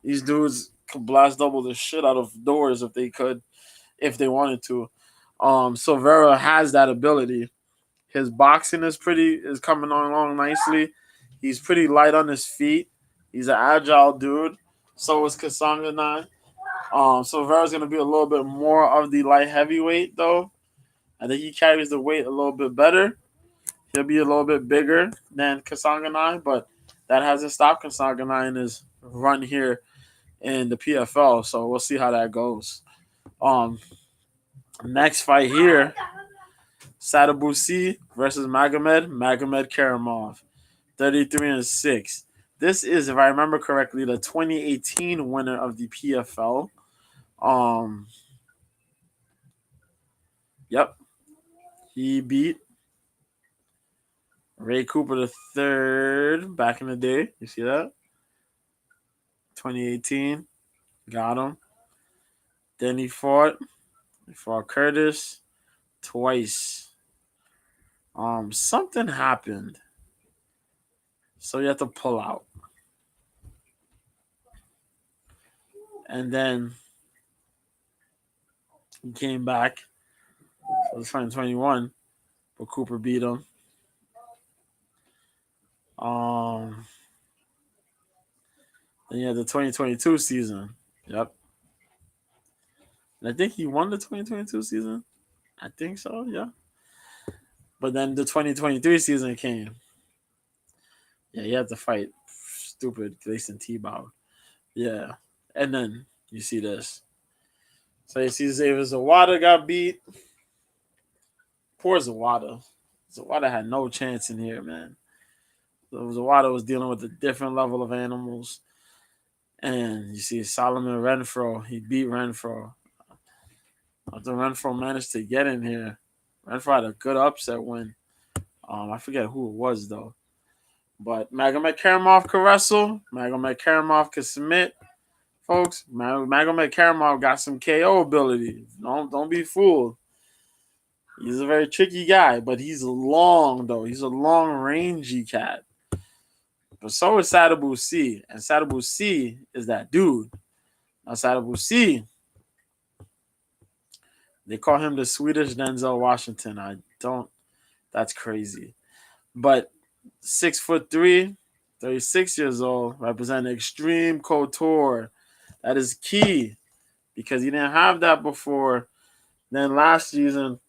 These dudes could blast double the shit out of doors if they wanted to. So Vera has that ability. His boxing is coming along nicely. He's pretty light on his feet. He's an agile dude. So is Kasanganai. So Vera's gonna be a little bit more of the light heavyweight though. I think he carries the weight a little bit better. He'll be a little bit bigger than Kasanganai, but that hasn't stopped Kasanganai in his run here in the PFL. So we'll see how that goes. Next fight here, Sadabusi versus Magomed Karamov, 33-6. This is, if I remember correctly, the 2018 winner of the PFL. Yep. He beat Ray Cooper III back in the day. You see that? 2018. Got him. Then he fought Curtis twice. Something happened. So you have to pull out. And then he came back. So it was 2021, but Cooper beat him. Then you had the 2022 season. Yep. And I think he won the 2022 season. I think so, yeah. But then the 2023 season came. Yeah, he had to fight stupid Gleason T-Bow. Yeah. And then you see this. So you see Xavier Zawada got beat. Poor Zawada. Zawada had no chance in here, man. Zawada was dealing with a different level of animals. And you see Solomon Renfro. He beat Renfro. After Renfro managed to get in here, Renfro had a good upset win. I forget who it was, though. But Magomed Karamov could wrestle. Magomed Karamov could submit. Folks, Magomed Karamov got some KO ability. Don't be fooled. He's a very tricky guy, but he's long, though. He's a long, rangy cat. But so is Sadabu C. And Sadabu C is that dude. Now, Sadabu C, they call him the Swedish Denzel Washington. That's crazy. But 6'3", 36 years old, representing Extreme Couture. That is key because he didn't have that before. Then last season,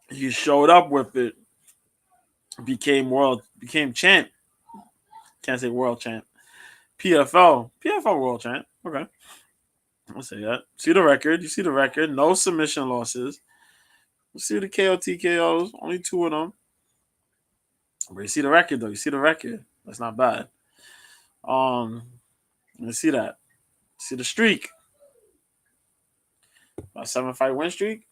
he showed up with it, became champ. Can't say world champ. PFL world champ. Okay. I'll say that. See the record. You see the record. No submission losses. You see the KO TKOs. Only 2 of them. But you see the record, though. You see the record. That's not bad. You see that. See the streak. A 7-fight win streak.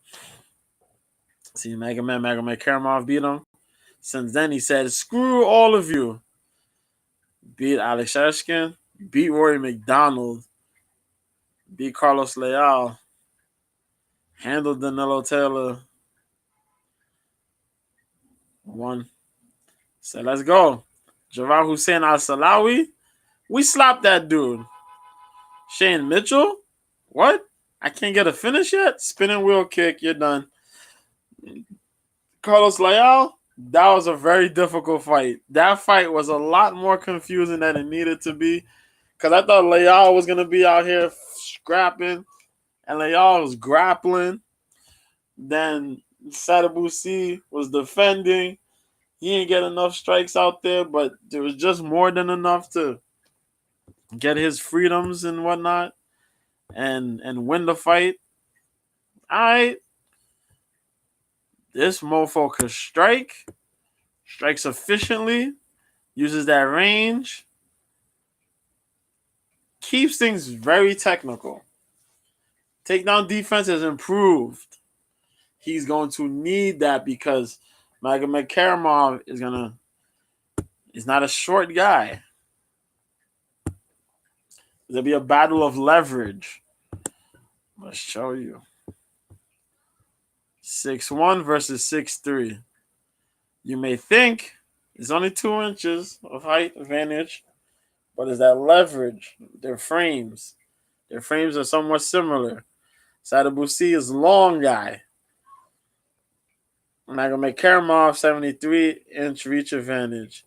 See Magomed Karamov beat him. Since then, he said, screw all of you. Beat Alex Shashkin. Beat Rory McDonald. Beat Carlos Leal. Handled Danilo Taylor. Won. Said, let's go. Javar Hussein Al-Salawi. We slapped that dude. Shane Mitchell. What? I can't get a finish yet? Spinning wheel kick. You're done. Carlos Leal. That was a very difficult fight. That fight was a lot more confusing than it needed to be. Because I thought Leal was going to be out here scrapping. And Leal was grappling. Then Sadabu C was defending. He didn't get enough strikes out there, but there was just more than enough to get his freedoms and whatnot and win the fight. All right. This mofo could strikes efficiently, uses that range, keeps things very technical. Takedown defense has improved. He's going to need that because Magomed Karamov is not a short guy. There'll be a battle of leverage. Let's show you. 6'1" versus 6'3". You may think it's only 2 inches of height advantage, but it's that leverage. Their frames are somewhat similar. Sadabu C is long guy. Magomed Karamov, 73-inch reach advantage.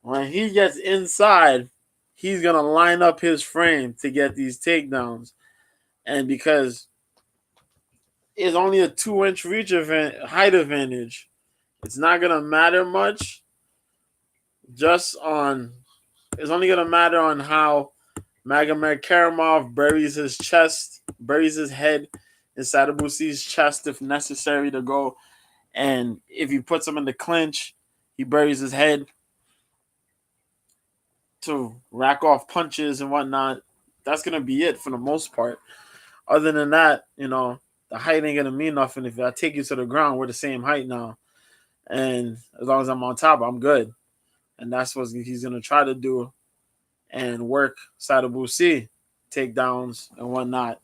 When he gets inside, he's going to line up his frame to get these takedowns. And because it's only a 2-inch reach height advantage, it's not going to matter much. It's only going to matter on how Magomed Karamov buries his head inside of Bussi's chest if necessary to go. And if he puts him in the clinch, he buries his head to rack off punches and whatnot. That's going to be it for the most part. Other than that, the height ain't going to mean nothing. If I take you to the ground, we're the same height now. And as long as I'm on top, I'm good. And that's what he's going to try to do and work Sadabu C, takedowns and whatnot.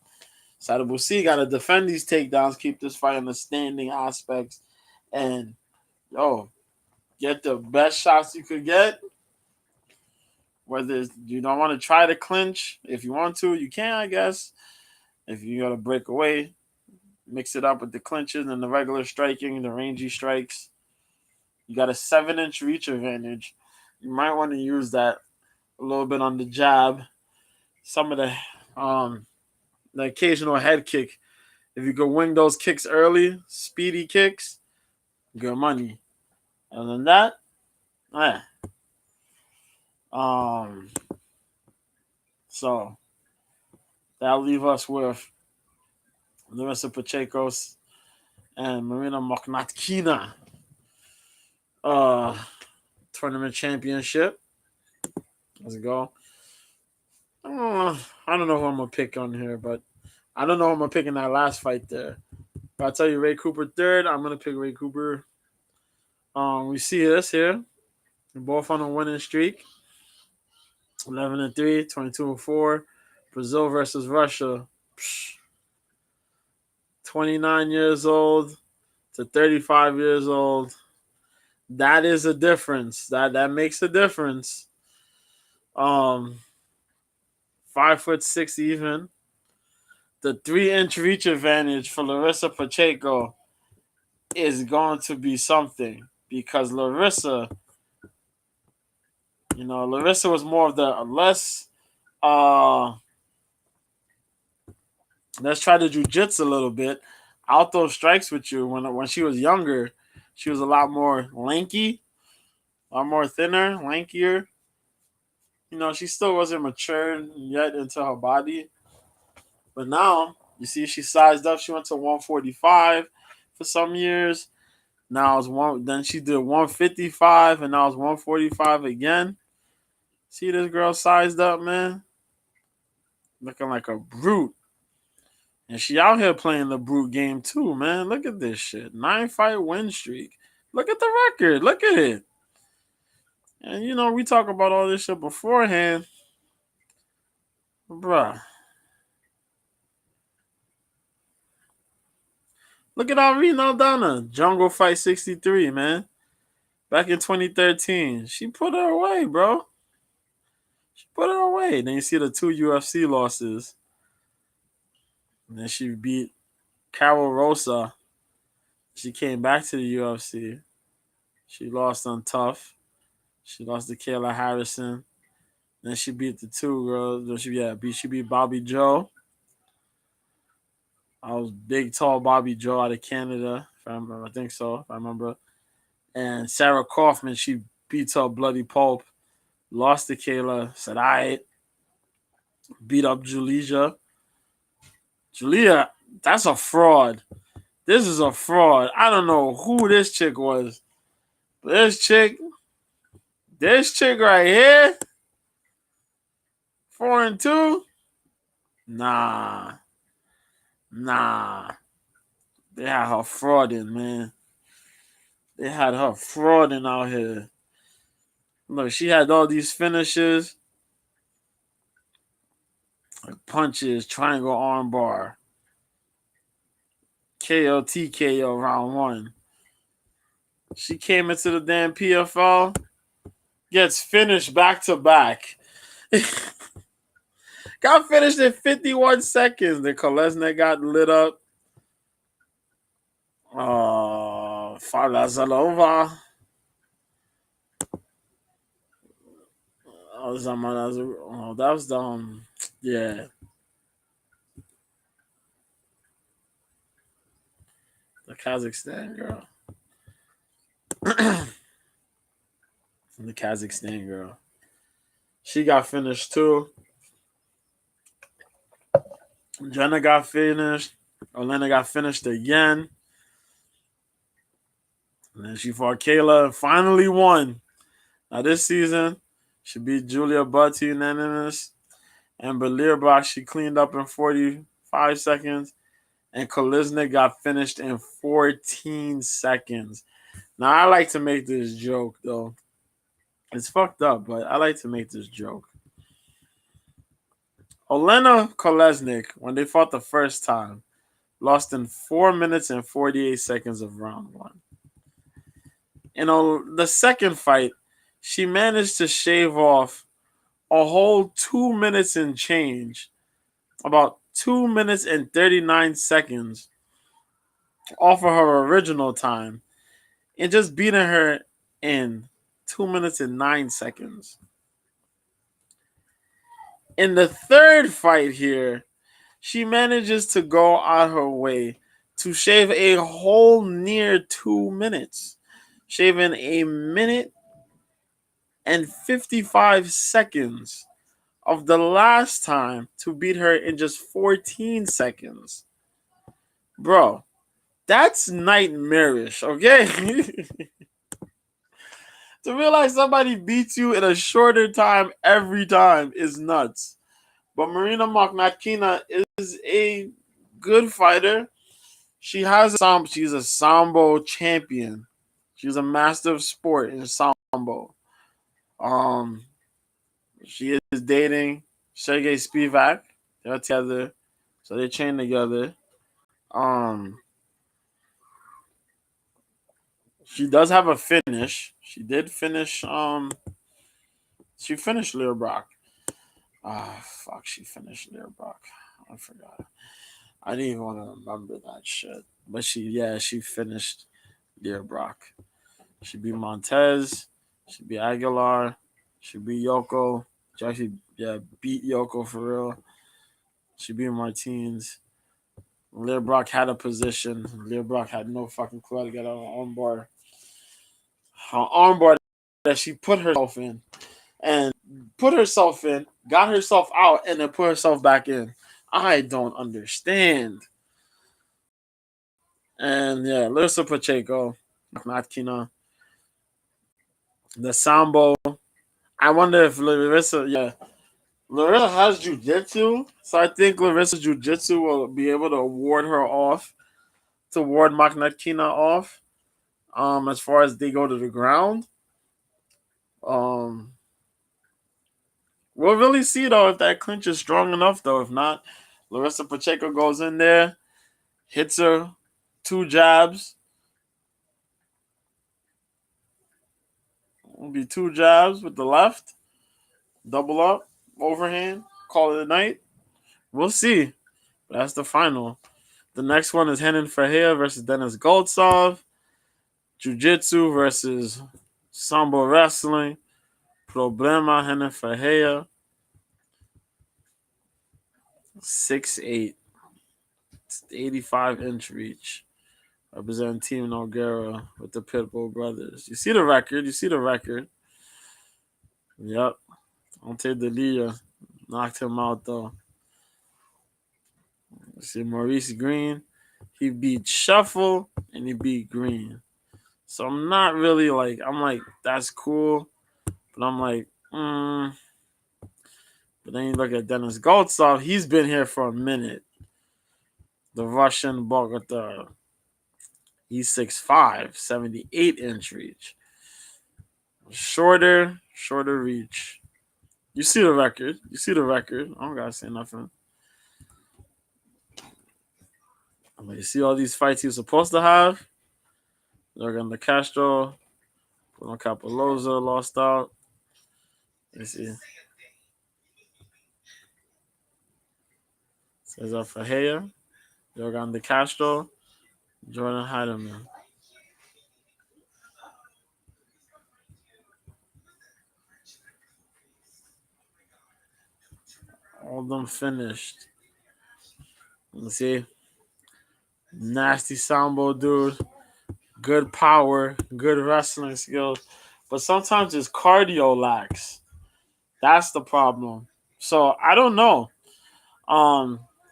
Sadabu C got to defend these takedowns, keep this fight in the standing aspects. And, Get the best shots you could get. Whether you don't want to try to clinch, if you want to, you can, I guess. If you got to break away, mix it up with the clinches and the regular striking, the rangy strikes. You got a 7-inch reach advantage. You might want to use that a little bit on the jab. Some of the occasional head kick. If you could wing those kicks early, speedy kicks, good money. Other than that, eh. So that'll leave us with Larissa Pacheco's and Marina Mokhnatkina tournament championship. Let's go. I don't know who I'm gonna pick on here, but I don't know who I'm gonna pick in that last fight there. But I'll tell you, Ray Cooper third. I'm gonna pick Ray Cooper. We see this here. They're both on a winning streak. 11-3, 22-4. Brazil versus Russia. 29 years old to 35 years old. That is a difference. That makes a difference. 5'6" even. The 3-inch reach advantage for Larissa Pacheco is going to be something because Larissa was more of the let's try the jiu-jitsu a little bit. Out those strikes with you. When she was younger, she was a lot more lanky, a lot more thinner, lankier. She still wasn't matured yet into her body. But now, you see, she sized up. She went to 145 for some years. Now it's then she did 155, and now it's 145 again. See this girl sized up, man? Looking like a brute. And she out here playing the brute game too, man. Look at this shit. 9-fight win streak. Look at the record. Look at it. And we talk about all this shit beforehand. Bruh. Look at Irene Aldana. Jungle Fight 63, man. Back in 2013. She put her away, bro. She put her away. Then you see the 2 UFC losses. And then she beat Carol Rosa. She came back to the UFC. She lost on Tough. She lost to Kayla Harrison. Then she beat the 2 girls. She beat Bobby Joe. I was big, tall Bobby Joe out of Canada. If I remember, I think so. If I remember. And Sarah Kaufman, she beats her bloody pulp. Lost to Kayla. Said, all right. Beat up Julia. Julia, that's a fraud. This is a fraud. I don't know who this chick was. But this chick right here, 4-2. Nah. They had her frauding, man. They had her frauding out here. Look, she had all these finishes. Like punches, triangle armbar. KO, TKO, round 1. She came into the damn PFL. Gets finished back to back. Got finished in 51 seconds. The Kolesnik got lit up. Falazalova. That was yeah. The Kazakhstan girl. The Kazakhstan girl. She got finished too. Jenna got finished. Elena got finished again. And then she fought Kayla and finally won. Now this season, she beat Julia Budd to unanimous. Amber Learbach, she cleaned up in 45 seconds. And Kolesnik got finished in 14 seconds. Now, I like to make this joke, though. It's fucked up, but I like to make this joke. Olena Kolesnik, when they fought the first time, lost in 4 minutes and 48 seconds of round 1. And on the second fight, she managed to shave off a whole 2 minutes and change, about 2 minutes and 39 seconds off of her original time, and just beating her in 2 minutes and 9 seconds. In the third fight here, she manages to go out her way to shave a whole near 2 minutes, shaving a minute and 55 seconds of the last time to beat her in just 14 seconds. Bro, that's nightmarish, okay? To realize somebody beats you in a shorter time every time is nuts. But Marina Maknatkina is a good fighter. She's a Sambo champion. She's a master of sport in Sambo. Um, she is dating Sergey Spivak. They're together, so they train together. Um, she does have a finish. She did finish. She finished Lear Brock. Fuck, she finished Lear Brock. I forgot. I didn't even want to remember that shit. But she finished Lear Brock. She beat Montez. She beat Aguilar. She beat Yoko. She actually, beat Yoko for real. She beat Martins. Lear Brock had a position. Lear Brock had no fucking clue how to get on an armbar. Her armbar that she put herself in. And put herself in, got herself out, and then put herself back in. I don't understand. And Larissa Pacheco, Natkina, the Sambo. I wonder if Larissa has jiu-jitsu, so I think Larissa's jiu-jitsu will be able to ward her off, to ward Maknatkina off, as far as they go to the ground. We'll really see, though, if that clinch is strong enough, though. If not, Larissa Pacheco goes in there, hits her 2 jabs. It'll be 2 jabs with the left, double up, overhand, call it a night. We'll see. That's the final. The next one is Henan Ferreira versus Dennis Goltsov. Jiu-Jitsu versus Sambo Wrestling. Problema Henan Ferreira. 6'8". 85-inch reach. Representing Team Noguera with the Pitbull brothers. You see the record. Yep. Ante Delia knocked him out, though. You see Maurice Green. He beat Shuffle and he beat Green. So I'm not really that's cool. But I'm like, But then you look at Dennis Goltsov. He's been here for a minute. The Russian Bogota. He's 6'5", 78-inch reach. Shorter reach. You see the record. I don't gotta say nothing. You see all these fights he was supposed to have? Logan De Castro, Bruno Capoloza lost out. You see. Cesar Ferreira, Logan De Castro, Jordan Heidemann. All of them finished. Let's see. Nasty Sambo dude. Good power. Good wrestling skills. But sometimes his cardio lacks. That's the problem. So I don't know.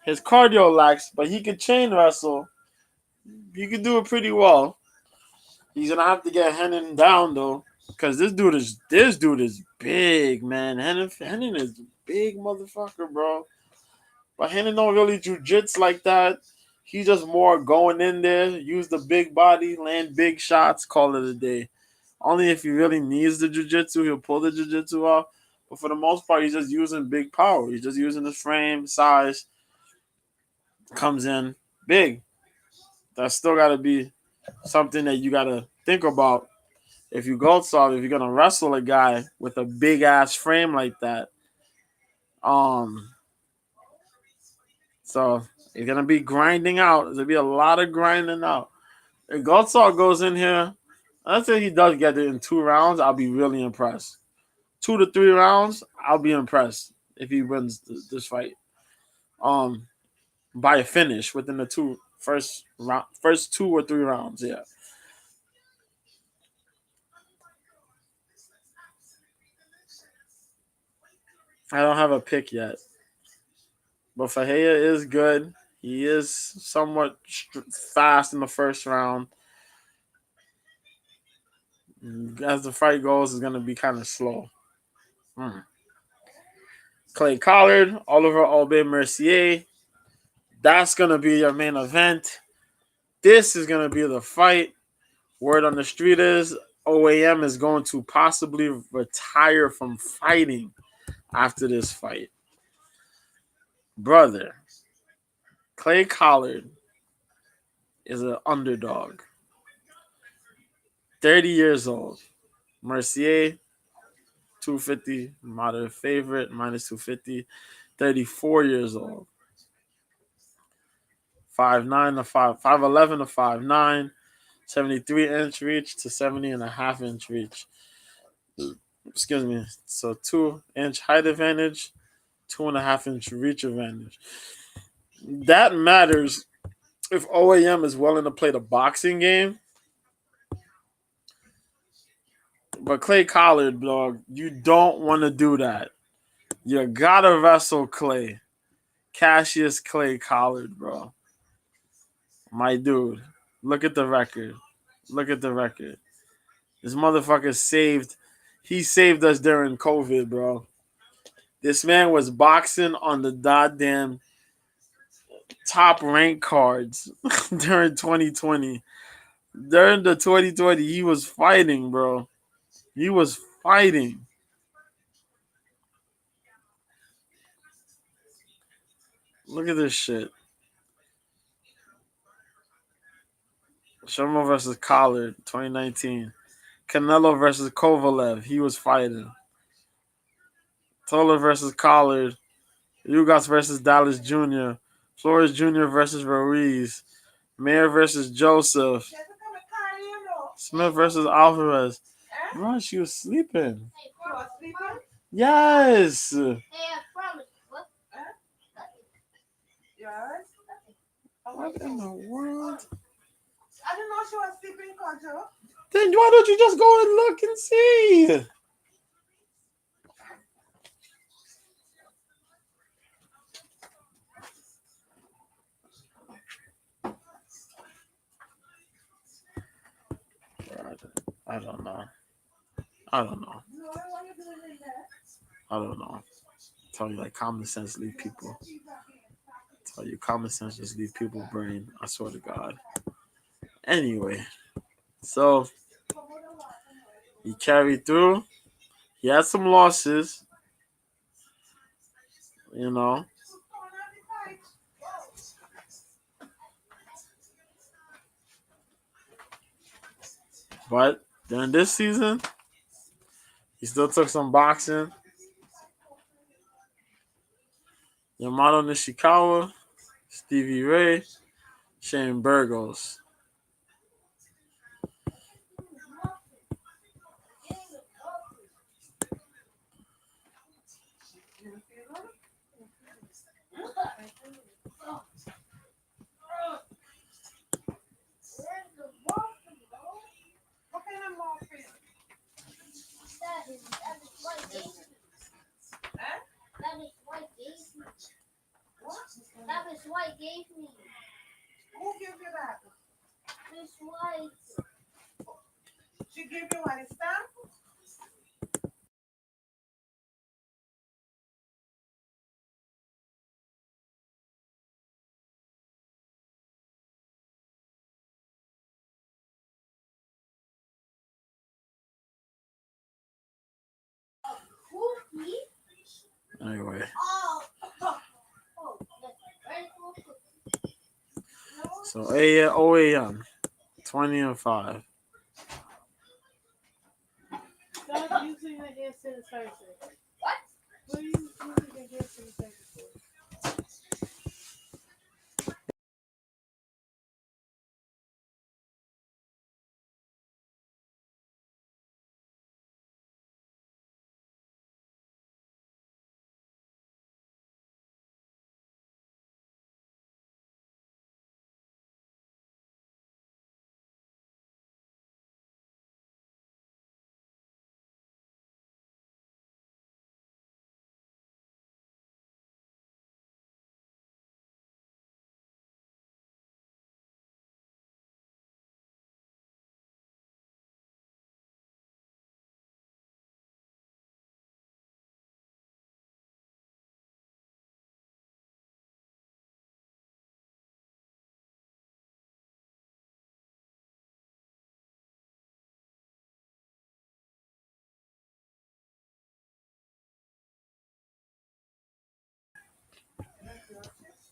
His cardio lacks, but he can chain wrestle. He can do it pretty well. He's gonna have to get Henan down though. Because this dude is big, man. Henan is a big motherfucker, bro. But Henan don't really jiu-jitsu like that. He's just more going in there, use the big body, land big shots, call it a day. Only if he really needs the jiu-jitsu, he'll pull the jiu-jitsu off. But for the most part, he's just using big power. He's just using his frame, size, comes in big. That's still got to be something that you got to think about if you go soft, if you're gonna wrestle a guy with a big ass frame like that, um, so you're gonna be grinding out. There's gonna be a lot of grinding out. If Goldsaw goes in here, let's say he does get it in 2 rounds, I'll be really impressed. 2 to 3 rounds, I'll be impressed if he wins this fight. By a finish within the first 2 or 3 rounds. Yeah. I don't have a pick yet, but Fahea is good. He is somewhat fast in the first round. As the fight goes, it's gonna be kind of slow. Clay Collard, Oliver Aubé Mercier. That's gonna be your main event. This is gonna be the fight. Word on the street is OAM is going to possibly retire from fighting after this fight. Brother, Clay Collard is an underdog. 30 years old. Mercier, 250, moderate favorite, minus 250. 34 years old. 5'9 to 5'11 to 5'9. 73-inch reach to 70.5-inch reach. Excuse me. So 2-inch height advantage, 2.5-inch reach advantage. That matters if OAM is willing to play the boxing game. But Clay Collard, dog, you don't want to do that. You gotta wrestle Clay. Cassius Clay Collard, bro. My dude. Look at the record. Look at the record. This motherfucker he saved us during COVID, bro. This man was boxing on the goddamn top rank cards during 2020. During the 2020, he was fighting, bro. He was fighting. Look at this shit. Sherman versus Collard, 2019. Canelo versus Kovalev, he was fighting. Toller versus Collard. Ugas versus Dallas Jr. Flores Jr. versus Ruiz. Mayer versus Joseph. Smith versus Alvarez. Bro, she was sleeping. Yes. What in the world? I didn't know she was sleeping, Kojo. Then why don't you just go and look and see? I don't know. I don't know. I don't know. Tell you like common sense leave people. Tell you common sense just leave people brain. I swear to God. Anyway, so he carried through. He had some losses, you know. But during this season, he still took some boxing. Yamato Nishikawa, Stevie Ray, Shane Burgos. That Miss White gave me. Who gave you that? Miss White. She gave you what? A stamp? Anyway. So OAM, 20-5. get sanitizer? What? What do you need to get sanitizer for?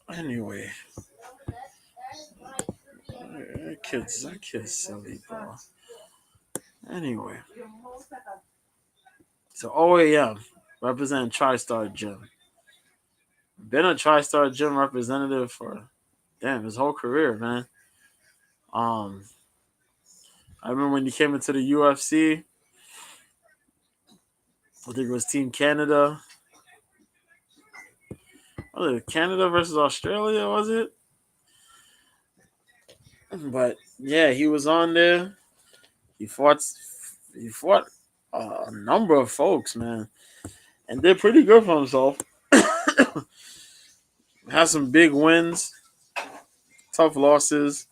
Anyway, that kid's silly, bro. Anyway, so OAM representing TriStar Gym. Been a TriStar Gym representative for his whole career, man. Um, I remember when he came into the UFC. I think it was Team Canada. Was it Canada versus Australia? Was it? But yeah, he was on there. He fought. He fought a number of folks, man, and did pretty good for himself. Had some big wins, tough losses.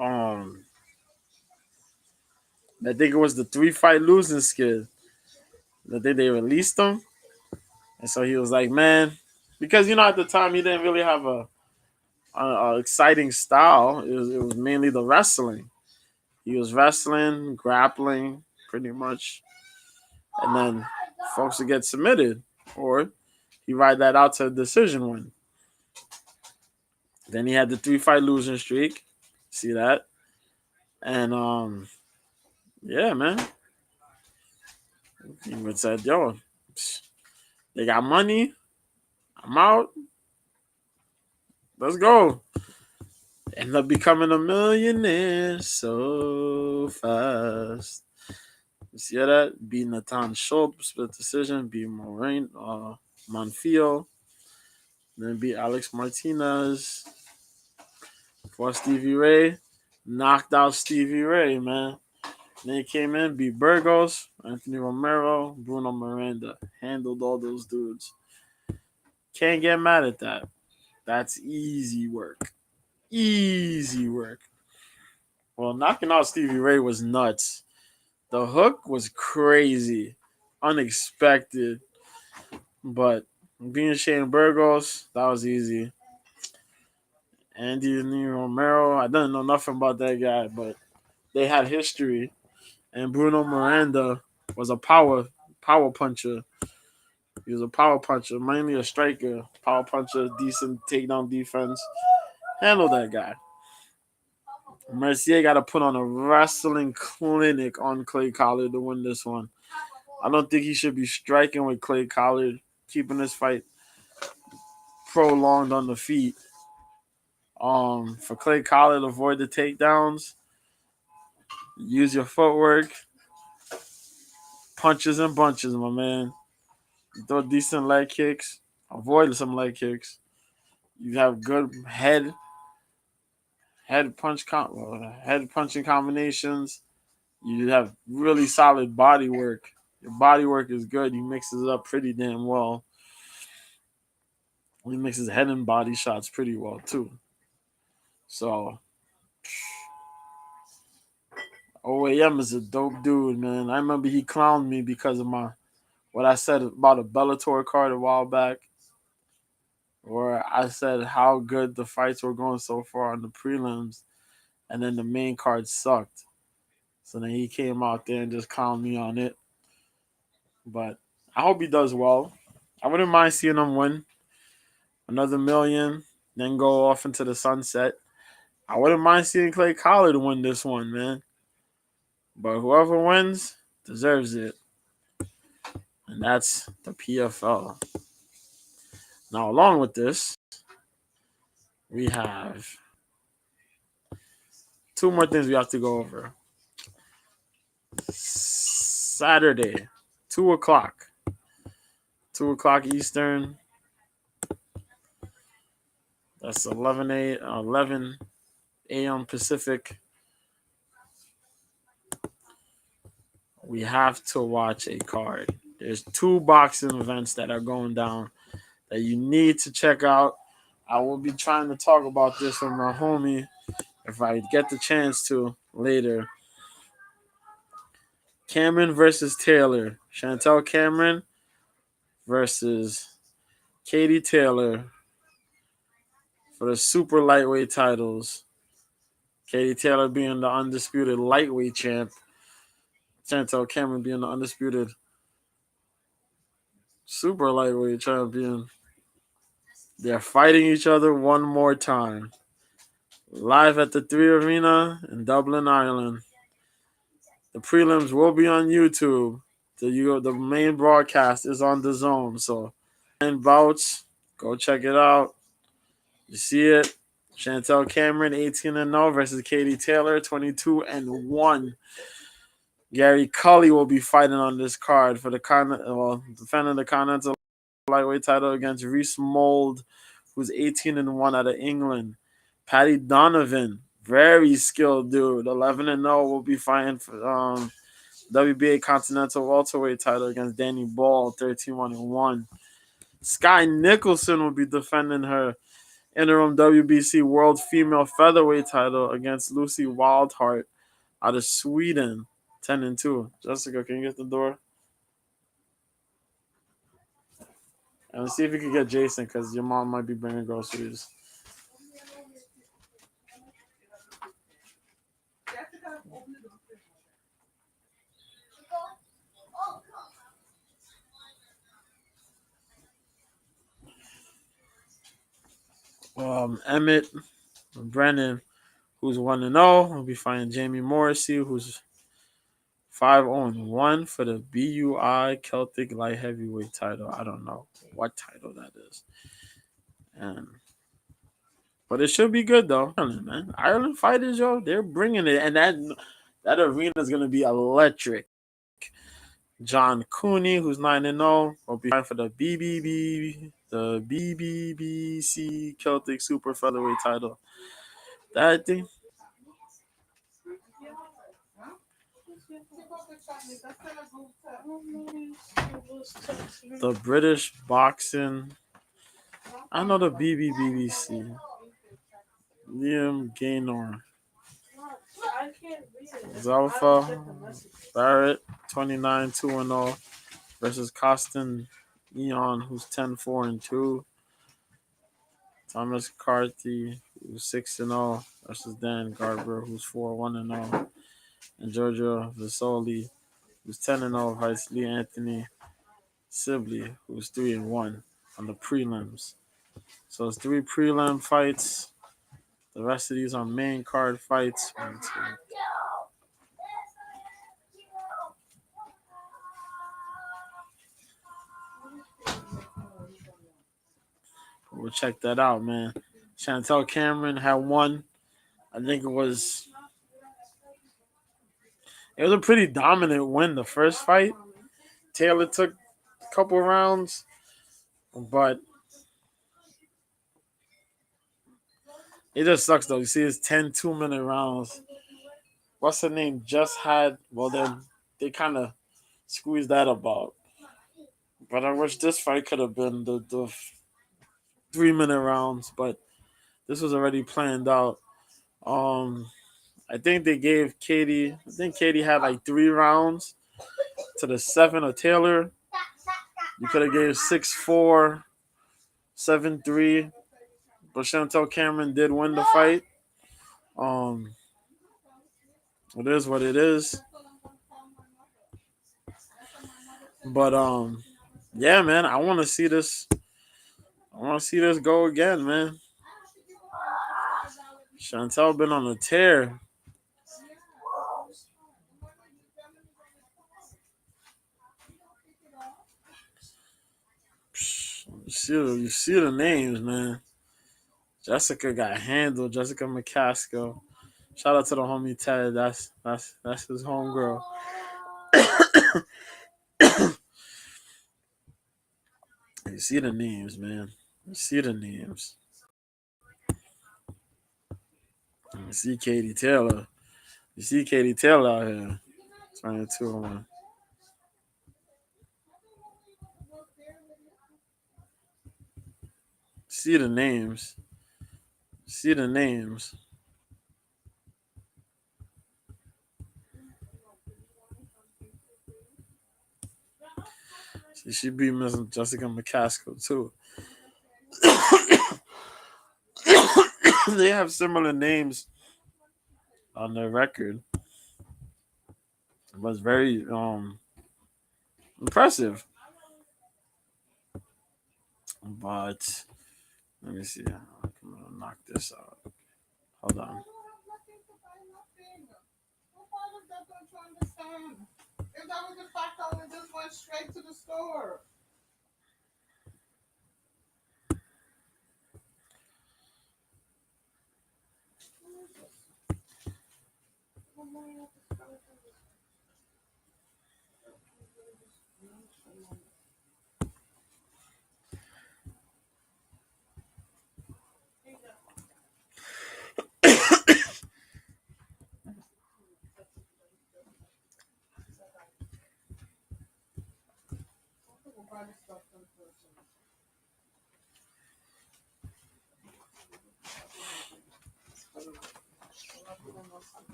Um, I think it was the 3-fight losing skid. I think they released him, and so he was like, "Man," because at the time he didn't really have a exciting style. It was mainly the wrestling. He was wrestling, grappling, pretty much, and then folks would get submitted, or he ride that out to a decision win. Then he had the 3-fight losing streak. See that? And yeah, man. He would said, "Yo, they got money. I'm out. Let's go." Ended up becoming a millionaire so fast. You see that? Beat Nathan Schultz, split decision. Beat Monfil. Then beat Alex Martinez. For Stevie Ray. Knocked out Stevie Ray, man. Then he came in, beat Burgos, Anthony Romero, Bruno Miranda. Handled all those dudes. Can't get mad at that. That's easy work. Easy work. Well, knocking out Stevie Ray was nuts. The hook was crazy. Unexpected. But being Shane Burgos, that was easy. Anthony Romero, I didn't know nothing about that guy, but they had history. And Bruno Miranda was a power puncher. He was a power puncher, mainly a striker. Power puncher, decent takedown defense. Handle that guy. Mercier got to put on a wrestling clinic on Clay Collard to win this one. I don't think he should be striking with Clay Collard, keeping this fight prolonged on the feet. For Clay Collard, avoid the takedowns. Use your footwork. Punches and bunches, my man. Throw decent leg kicks. Avoid some leg kicks. You have good head punching combinations. You have really solid body work. Your body work is good. He mixes it up pretty damn well. He mixes head and body shots pretty well too. So OAM is a dope dude, man. I remember he clowned me because of what I said about a Bellator card a while back, where I said how good the fights were going so far on the prelims, and then the main card sucked. So then he came out there and just clowned me on it. But I hope he does well. I wouldn't mind seeing him win another million, then go off into the sunset. I wouldn't mind seeing Clay Collard win this one, man. But whoever wins deserves it. And that's the PFL. Now, along with this, we have two more things we have to go over. Saturday, 2 o'clock. 2 o'clock Eastern. That's 11 a.m. Pacific. We have to watch a card. There's 2 boxing events that are going down that you need to check out. I will be trying to talk about this with my homie if I get the chance to later. Cameron versus Taylor. Chantel Cameron versus Katie Taylor for the super lightweight titles. Katie Taylor being the undisputed lightweight champ. Chantel Cameron being the undisputed super lightweight champion. They're fighting each other one more time. Live at the 3 Arena in Dublin, Ireland. The prelims will be on YouTube. The main broadcast is on the Zone. So, 9 bouts. Go check it out. You see it. Chantel Cameron, 18-0 versus Katie Taylor, 22-1. Gary Cully will be fighting on this card for defending the Continental Lightweight title against Reese Mold, who's 18-1 out of England. Patty Donovan, very skilled dude, 11-0, will be fighting for WBA Continental Welterweight title against Danny Ball, 13-1. Sky Nicholson will be defending her interim WBC World Female Featherweight title against Lucy Wildheart out of Sweden, 10-2. Jessica, can you get the door? And see if you can get Jason, because your mom might be bringing groceries. Emmett Brennan, who's 1-0, will be fighting Jamie Morrissey, who's 5-1 for the BUI Celtic Light Heavyweight title. I don't know what title that is. But it should be good, though. Man. Ireland fighters, yo, they're bringing it. And that arena is going to be electric. John Cooney, who's 9-0, will be fighting for the BBBC Celtic Super Featherweight title. That thing. The British boxing. I know the BBBC. Liam Gaynor. Zalfa Barrett, 29-2-0 versus Costin Eon, who's 10-4-2. Thomas Carthy, who's 6-0 versus Dan Garber, who's 4-1-0. And Giorgio Visoli, who's 10-0, fights Lee Anthony Sibley, who's 3-1 on the prelims. So it's 3 prelim fights. The rest of these are main card fights. We'll check that out, man. Chantel Cameron had won. I think it was a pretty dominant win the first fight. Taylor took a couple rounds, but it just sucks, though. You see, it's 10 2-minute rounds. What's her name? Just had, well, then they kind of squeezed that about. But I wish this fight could have been the 3-minute rounds, but this was already planned out. I think they gave Katie, Katie had like 3 rounds to the 7 of Taylor. You could have gave 6-4, 7-3, but Chantel Cameron did win the fight. It is what it is. But yeah, man, I want to see this. I want to see this go again, man. Chantel been on a tear. You see the names, man. Jessica got handled. Jessica McCaskill. Shout out to the homie Ted. That's his homegirl. You see the names, man. You see the names. You see Katie Taylor. You see Katie Taylor out here. 22-1. See the names. See the names. She beat Miss Jessica McCaskill too. They have similar names on their record. It was very impressive. But let me see. I'm gonna knock this out. Hold on. If that was the fact, I would just went straight to the store.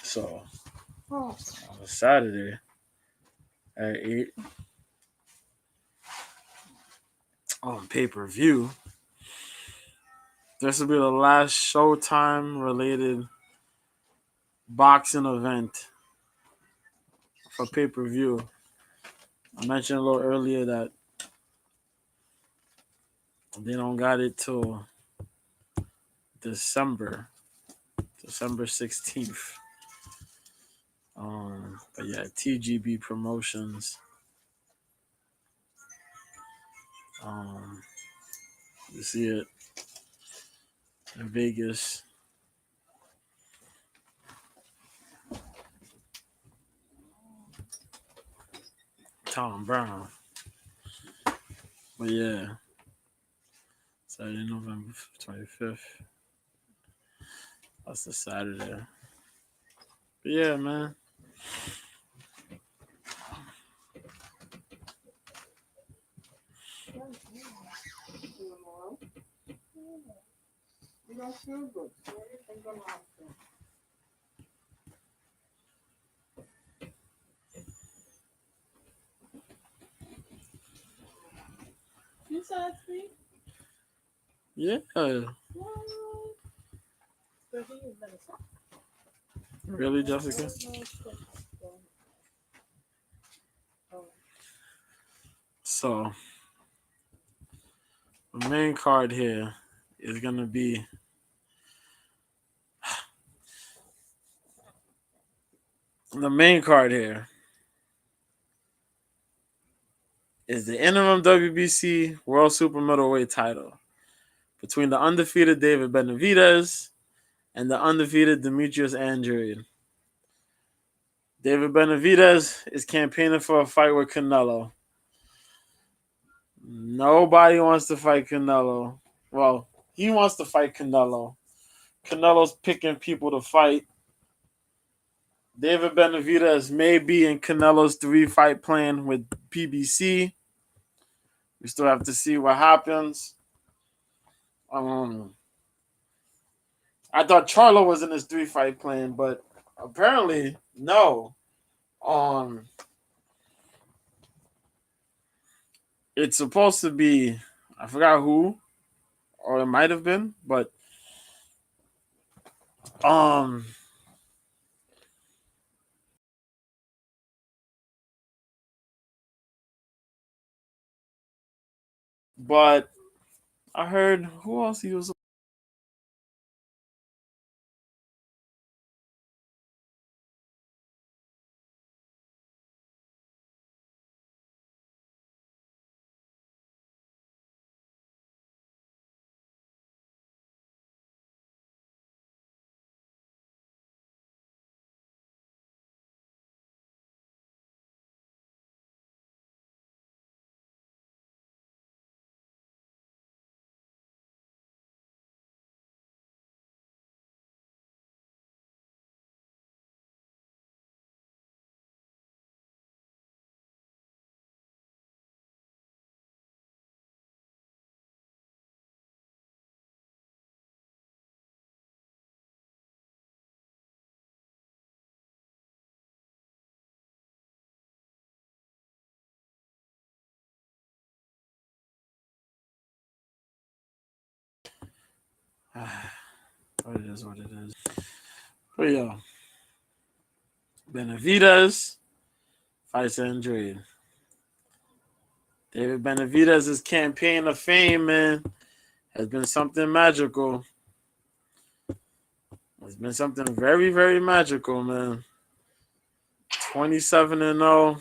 So on Saturday at 8 on pay-per-view, this will be the last Showtime related boxing event for pay-per-view. I mentioned a little earlier that they don't got it till December 16th. But yeah, TGB Promotions. You see it in Vegas. Tom Brown. But yeah, Saturday, November 25th. That's the Saturday. But yeah, man. You don't feel good. So what do you think gonna happen? You said me? Yeah. What? So he is better. Really, Jessica? So the main card here is gonna be the main card here is the interim WBC World Super Middleweight title between the undefeated David Benavidez and the undefeated Demetrius Andrade. David Benavidez is campaigning for a fight with Canelo. Nobody wants to fight Canelo. Well, he wants to fight Canelo. Canelo's picking people to fight. David Benavidez may be in Canelo's 3-fight plan with PBC. We still have to see what happens. I thought Charlo was in his 3-fight plan, but apparently no. It's supposed to be, I forgot who, or it might have been, but um but I heard who else he was But it is what it is. But yo, Benavidez fights Andrade. David Benavidez's campaign of fame, man, has been something magical. It's been something very, very magical, man. 27-0.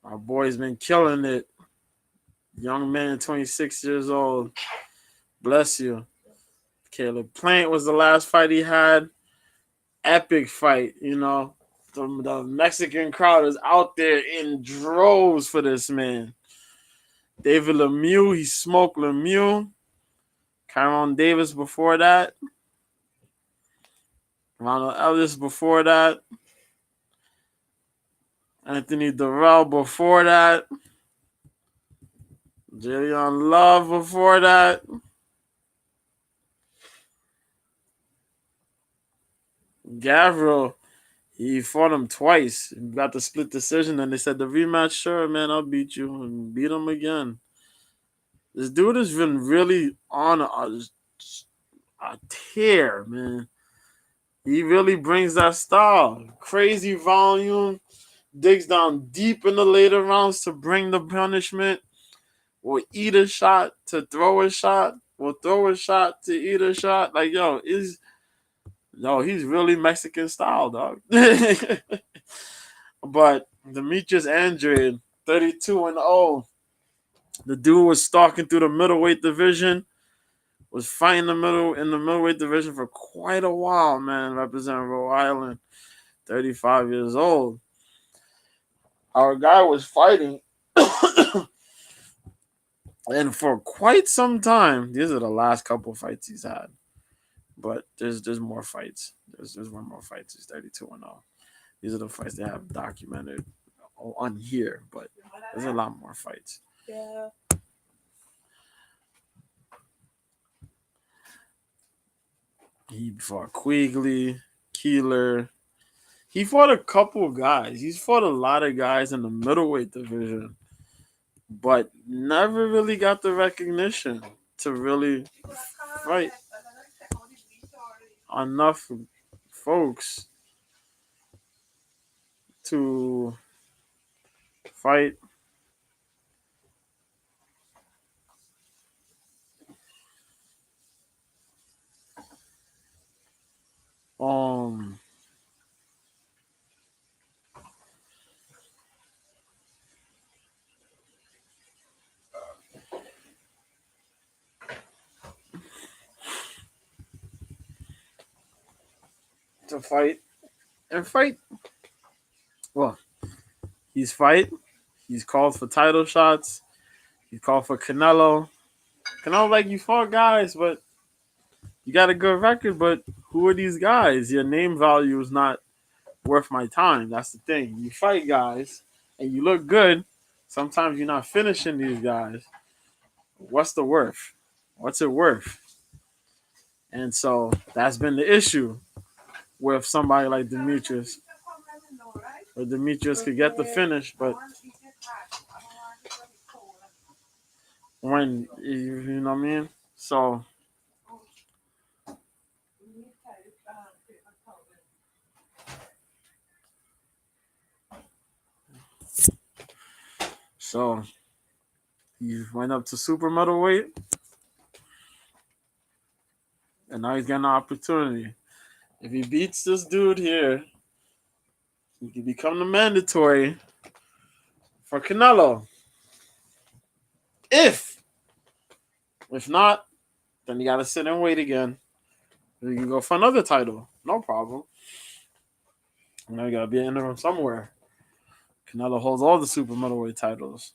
Our boy's been killing it. Young man, 26 years old. Bless you. Caleb Plant was the last fight he had. Epic fight, you know. The Mexican crowd is out there in droves for this man. David Lemieux, he smoked Lemieux. Kyron Davis before that. Ronald Ellis before that. Anthony Durrell before that. Jillian Love before that. Gavril, he fought him twice. Got the split decision, and they said the rematch, sure, man, I'll beat you. And beat him again. This dude has been really on a tear, man. He really brings that style. Crazy volume. Digs down deep in the later rounds to bring the punishment. Will eat a shot to throw a shot. Will throw a shot to eat a shot. Like, he's really Mexican style, dog. But Demetrius Andrade, 32-0. The dude was stalking through the middleweight division. Was fighting in the middleweight division for quite a while, man. Representing Rhode Island, 35 years old. Our guy was fighting, and for quite some time, these are the last couple fights he's had. But there's more fights. There's one more fights. He's 32-0. These are the fights they have documented on here, but there's a lot more fights. Yeah. He fought Quigley, Keeler. He fought a couple of guys. He's fought a lot of guys in the middleweight division, but never really got the recognition to really fight enough folks to fight um to fight and fight. Well, he's fight. He's called for title shots. He called for Canelo. Canelo, like, you fought guys, but you got a good record. But who are these guys? Your name value is not worth my time. That's the thing. You fight guys and you look good. Sometimes you're not finishing these guys. What's the worth? What's it worth? And so that's been the issue with somebody like Demetrius. Where Demetrius could get the finish, but when you know what I mean? So he went up to super middleweight, and now he's getting an opportunity. If he beats this dude here, he can become the mandatory for Canelo. If not, then you gotta sit and wait again. You can go for another title, no problem. Now you gotta be an interim somewhere. Canelo holds all the super middleweight titles.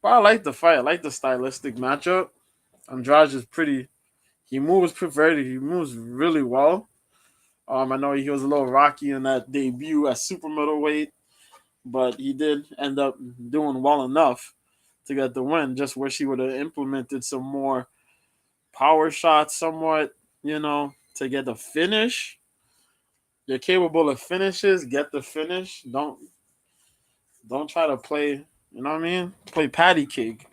But I like the fight. I like the stylistic matchup. Andrade is pretty. He moves really well. I know he was a little rocky in that debut at super middleweight, but he did end up doing well enough to get the win. Just wish he would have implemented some more power shots somewhat, to get the finish. You're capable of finishes. Get the finish. Don't try to play, you know what I mean? Play patty cake.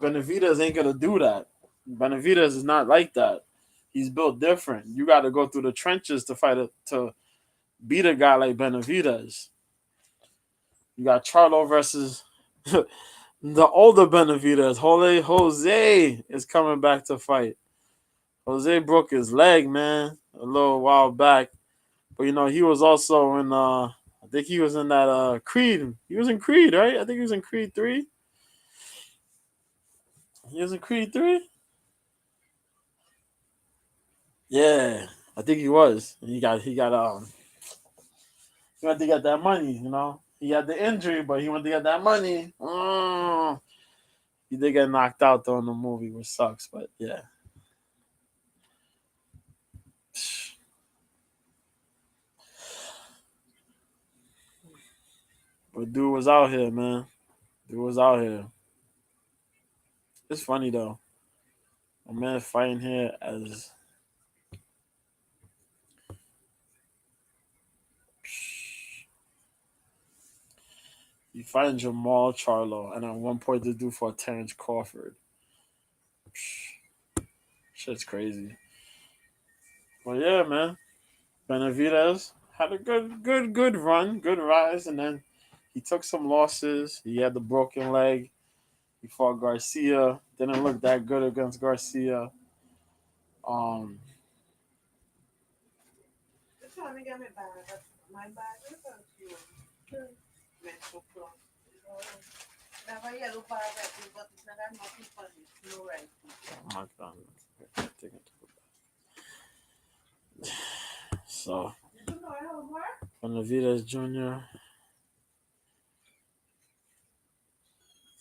Benavidez ain't gonna do that. Benavidez is not like that. He's built different. You got to go through the trenches to to beat a guy like Benavidez. You got Charlo versus the older Benavidez. Jose is coming back to fight. Jose broke his leg, man, a little while back. But he was also in I think he was in that Creed. He was in Creed, right? I think he was in Creed 3. He was in Creed 3? Yeah. I think he was. He went to get that money. He had the injury, but he went to get that money. He did get knocked out though in the movie, which sucks, but yeah. But dude was out here, man. Dude was out here. It's funny though. A man fighting here as you fighting Jamal Charlo, and at one point this dude for Terrence Crawford. Shit's crazy. But yeah, man. Benavidez had a good run, good rise, and then he took some losses. He had the broken leg. He fought Garcia. Didn't look that good against Garcia. Um, Just trying to get me bag. My bag is on you. Metro Plus. Never yellow bag, but it's not nothing for this. No right. oh my God. So, Did you know I have more? Benavidez Jr.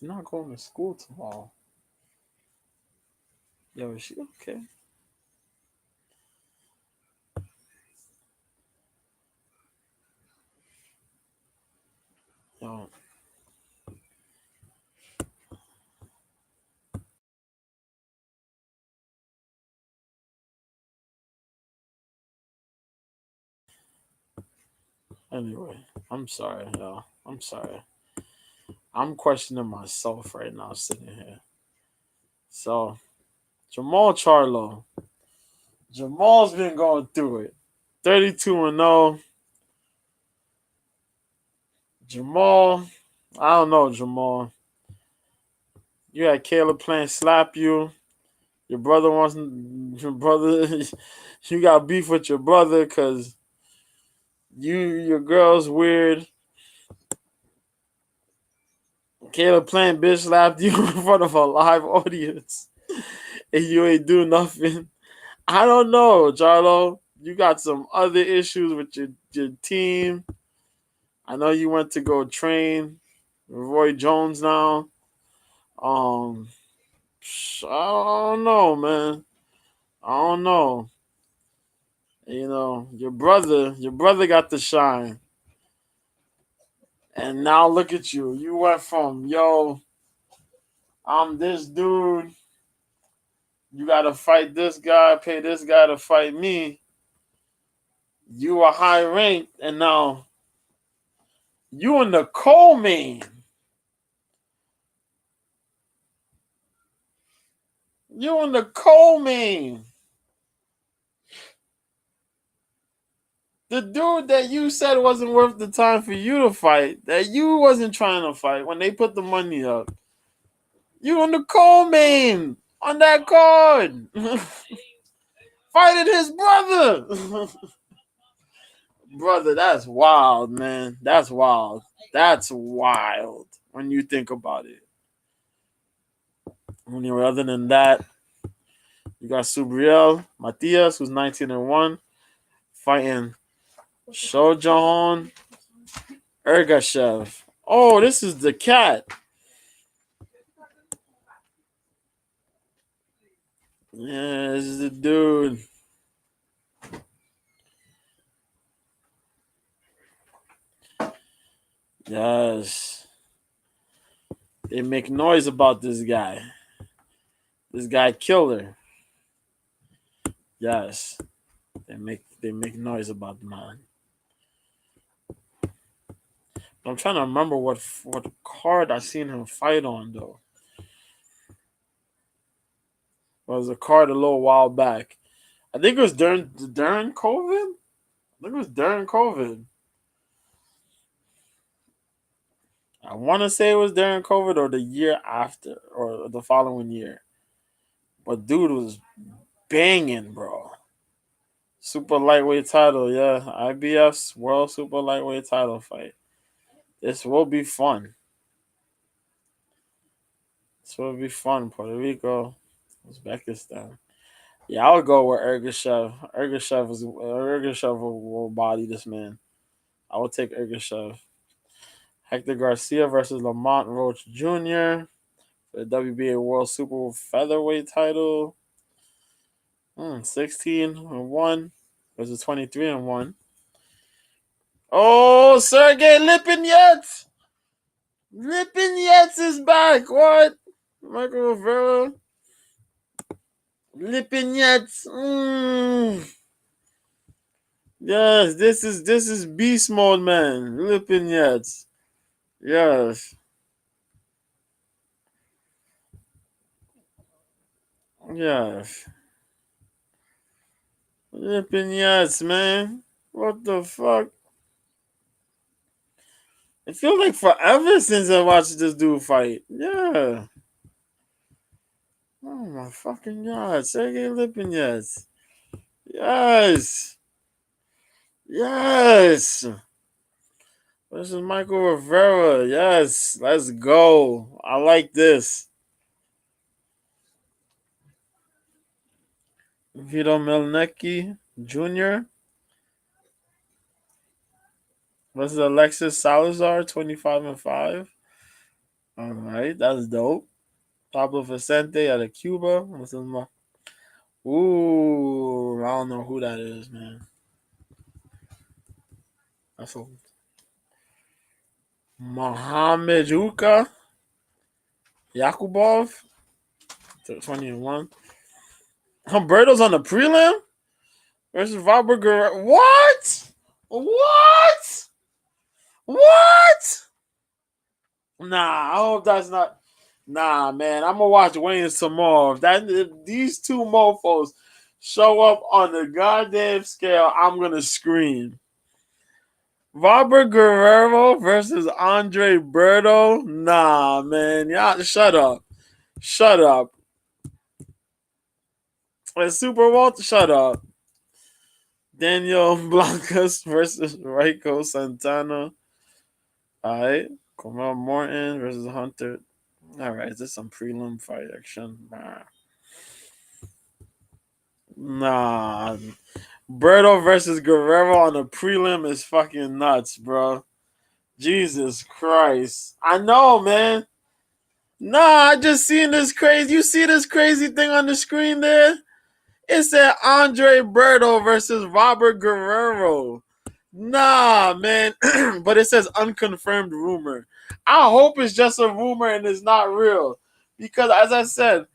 He's not going to school tomorrow. Yo, is she okay? Yo. Anyway, I'm sorry, yo. I'm sorry. I'm questioning myself right now sitting here. So, Jamal Charlo. Jamal's been going through it. 32-0. Jamal, I don't know, Jamal. You had Caleb playing slap you. Your brother wants your brother. You got beef with your brother because your girl's weird. Caleb playing bitch slapped you in front of a live audience, and you ain't do nothing. I don't know, Charlo. You got some other issues with your team. I know you went to go train with Roy Jones now. Um, I don't know, man. I don't know. Your brother got the shine. And now look at you. You went from, yo, I'm this dude. You got to fight this guy, pay this guy to fight me. You are high ranked, and now you in the coal main. You in the coal main. The dude that you said wasn't worth the time for you to fight, that you wasn't trying to fight when they put the money up. You in the coal main on that card. Fighting his brother. Brother, that's wild, man. That's wild. That's wild when you think about it. Anyway, other than that, you got Subriel Matias, who's 19-1, fighting Shojan Ergashev. Oh, this is the cat. Yeah, this is the dude. Yes. They make noise about this guy. This guy killer. Yes. They make noise about the man. I'm trying to remember what card I seen him fight on though. Was a card a little while back. I think it was during COVID. I think it was during COVID. I want to say it was during COVID or the year after or the following year. But dude was banging, bro. Super lightweight title, yeah. IBF's World Super Lightweight title fight. This will be fun. This will be fun. Puerto Rico, Uzbekistan. Yeah, I would go with Ergashev. Ergashev will body this man. I will take Ergashev. Hector Garcia versus Lamont Roach Jr. for the WBA World Super Featherweight title. 16-1 versus 23-1. Oh, Sergey Lipinets! Lipinets is back. What? Michael Rivera. Lipinets. Yes, this is beast mode, man. Lipinets. Yes. Yes. Lipinets, man. What the fuck? It feels like forever since I watched this dude fight. Yeah. Oh my fucking god. Sergey Lipinets. Yes. Yes. This is Michael Rivera. Yes. Let's go. I like this. Vito Melnicki Jr. versus Alexis Salazar, 25-5. All right, that's dope. Pablo Vicente out of Cuba. Ooh, I don't know who that is, man. That's a Mohamed Uka Yakubov, 20-1. Humberto's on the prelim versus Robert Guerrero. What? What? What? Nah, I hope that's not. Nah, man, I'm gonna watch Wayne some more. If these two mofos show up on the goddamn scale, I'm gonna scream. Robert Guerrero versus Andre Berto. Nah, man, y'all shut up. Shut up. And Super Walter, shut up. Daniel Blancas versus Raiko Santana. All right. Kamal Morton versus Hunter. All right, is this some prelim fight action? Nah. Berto versus Guerrero on the prelim is fucking nuts, bro. Jesus Christ. I know, man. Nah, I just seen this crazy. You see this crazy thing on the screen there? It said Andre Berto versus Robert Guerrero. Nah, man. But it says unconfirmed rumor. I hope it's just a rumor and it's not real. Because as I said,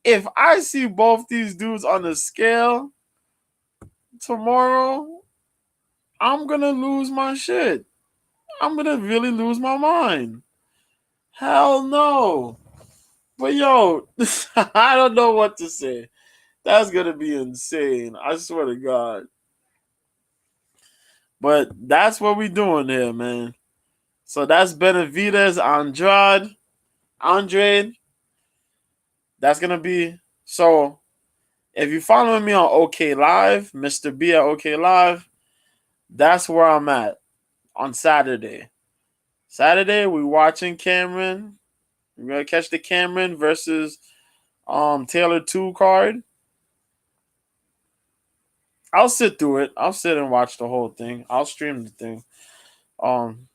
if I see both these dudes on the scale tomorrow, I'm gonna lose my shit. I'm gonna really lose my mind. Hell no. But yo, I don't know what to say. That's gonna be insane. I swear to God. But that's what we doing here, man. So that's Benavidez, Andrade. That's gonna be so. If you following me on OK Live, Mr. B at OK Live, that's where I'm at on Saturday. Saturday, we watching Cameron. We're gonna catch the Cameron versus Taylor 2 card. I'll sit through it. I'll sit and watch the whole thing. I'll stream the thing. Um,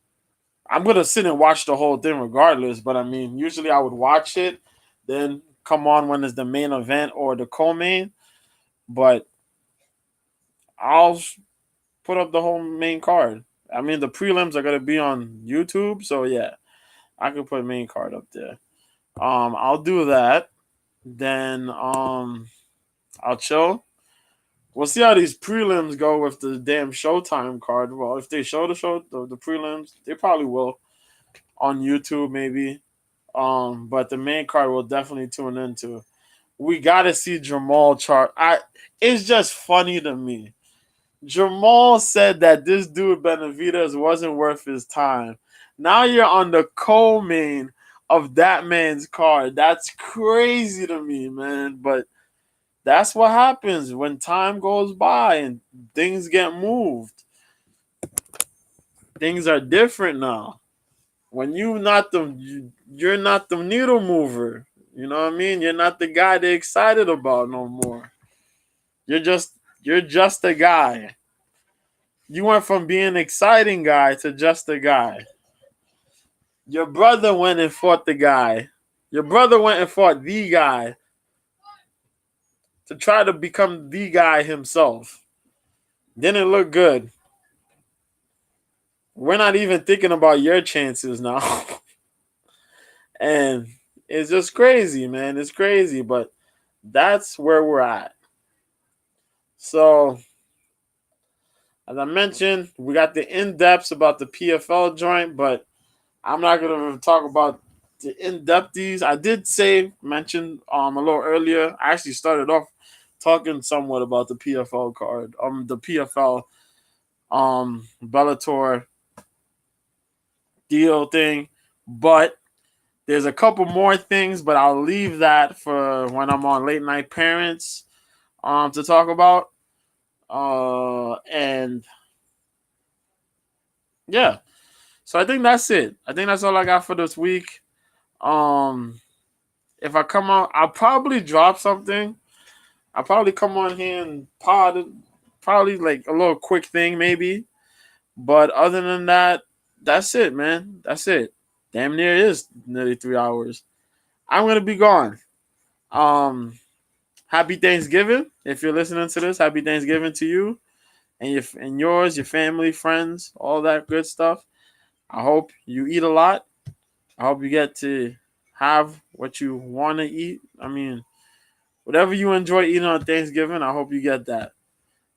I'm gonna sit and watch the whole thing regardless. But I mean, usually I would watch it, then come on when it's the main event or the co-main. But I'll put up the whole main card. I mean, the prelims are gonna be on YouTube, so yeah, I could put main card up there. I'll do that. Then I'll chill. We'll see how these prelims go with the damn Showtime card. Well, if they show the prelims, they probably will on YouTube maybe. But the main card will definitely tune into. we gotta see Jamal Char. It's just funny to me. Jamal said that this dude Benavidez wasn't worth his time. Now you're on the co-main of that man's card. That's crazy to me, man. But that's what happens when time goes by and things get moved. Things are different now. When you're not the needle mover. You know what I mean? You're not the guy they're excited about no more. You're just a guy. You went from being an exciting guy to just a guy. Your brother went and fought the guy. Your brother went and fought the guy to try to become the guy himself. Didn't look good. We're not even thinking about your chances now. And it's just crazy, man. It's crazy, but that's where we're at. So, as I mentioned, we got the in-depths about the PFL joint, but I'm not going to talk about the in-depthies. I did mention a little earlier. I actually started off talking somewhat about the PFL card, the PFL Bellator deal thing, but there's a couple more things, but I'll leave that for when I'm on Late Night Parents to talk about. And yeah, so I think that's it. I think that's all I got for this week. If I come on, I'll probably drop something. I'll probably come on here and probably like a little quick thing maybe. But other than that, that's it, man. That's it. Damn near is nearly 3 hours. I'm gonna be gone. Happy Thanksgiving. If you're listening to this, happy Thanksgiving to you and yours, your family, friends, all that good stuff. I hope you eat a lot. I hope you get to have what you want to eat. I mean, whatever you enjoy eating on Thanksgiving, I hope you get that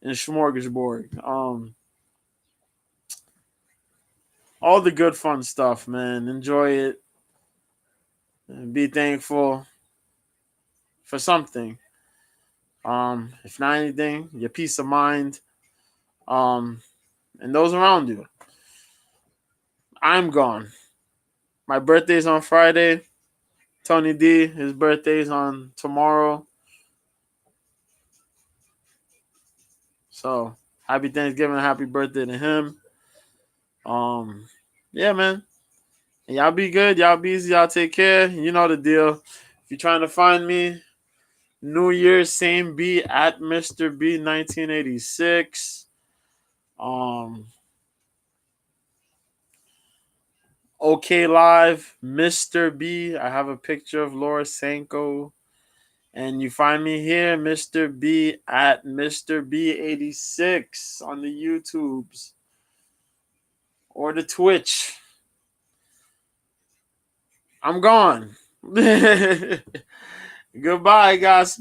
in smorgasbord. All the good fun stuff, man. Enjoy it and be thankful for something. If not anything, your peace of mind, and those around you. I'm gone. My birthday's on Friday. Tony D, his birthday's on tomorrow. So happy Thanksgiving, happy birthday to him. Yeah, man. And y'all be good, y'all be easy, y'all take care. You know the deal. If you're trying to find me, New Year's same B at Mr. B 1986. Okay Live, Mr. B. I have a picture of Laura Sanko. And you find me here, Mr. B at Mr. B86 on the YouTubes or the Twitch. I'm gone. Goodbye, guys.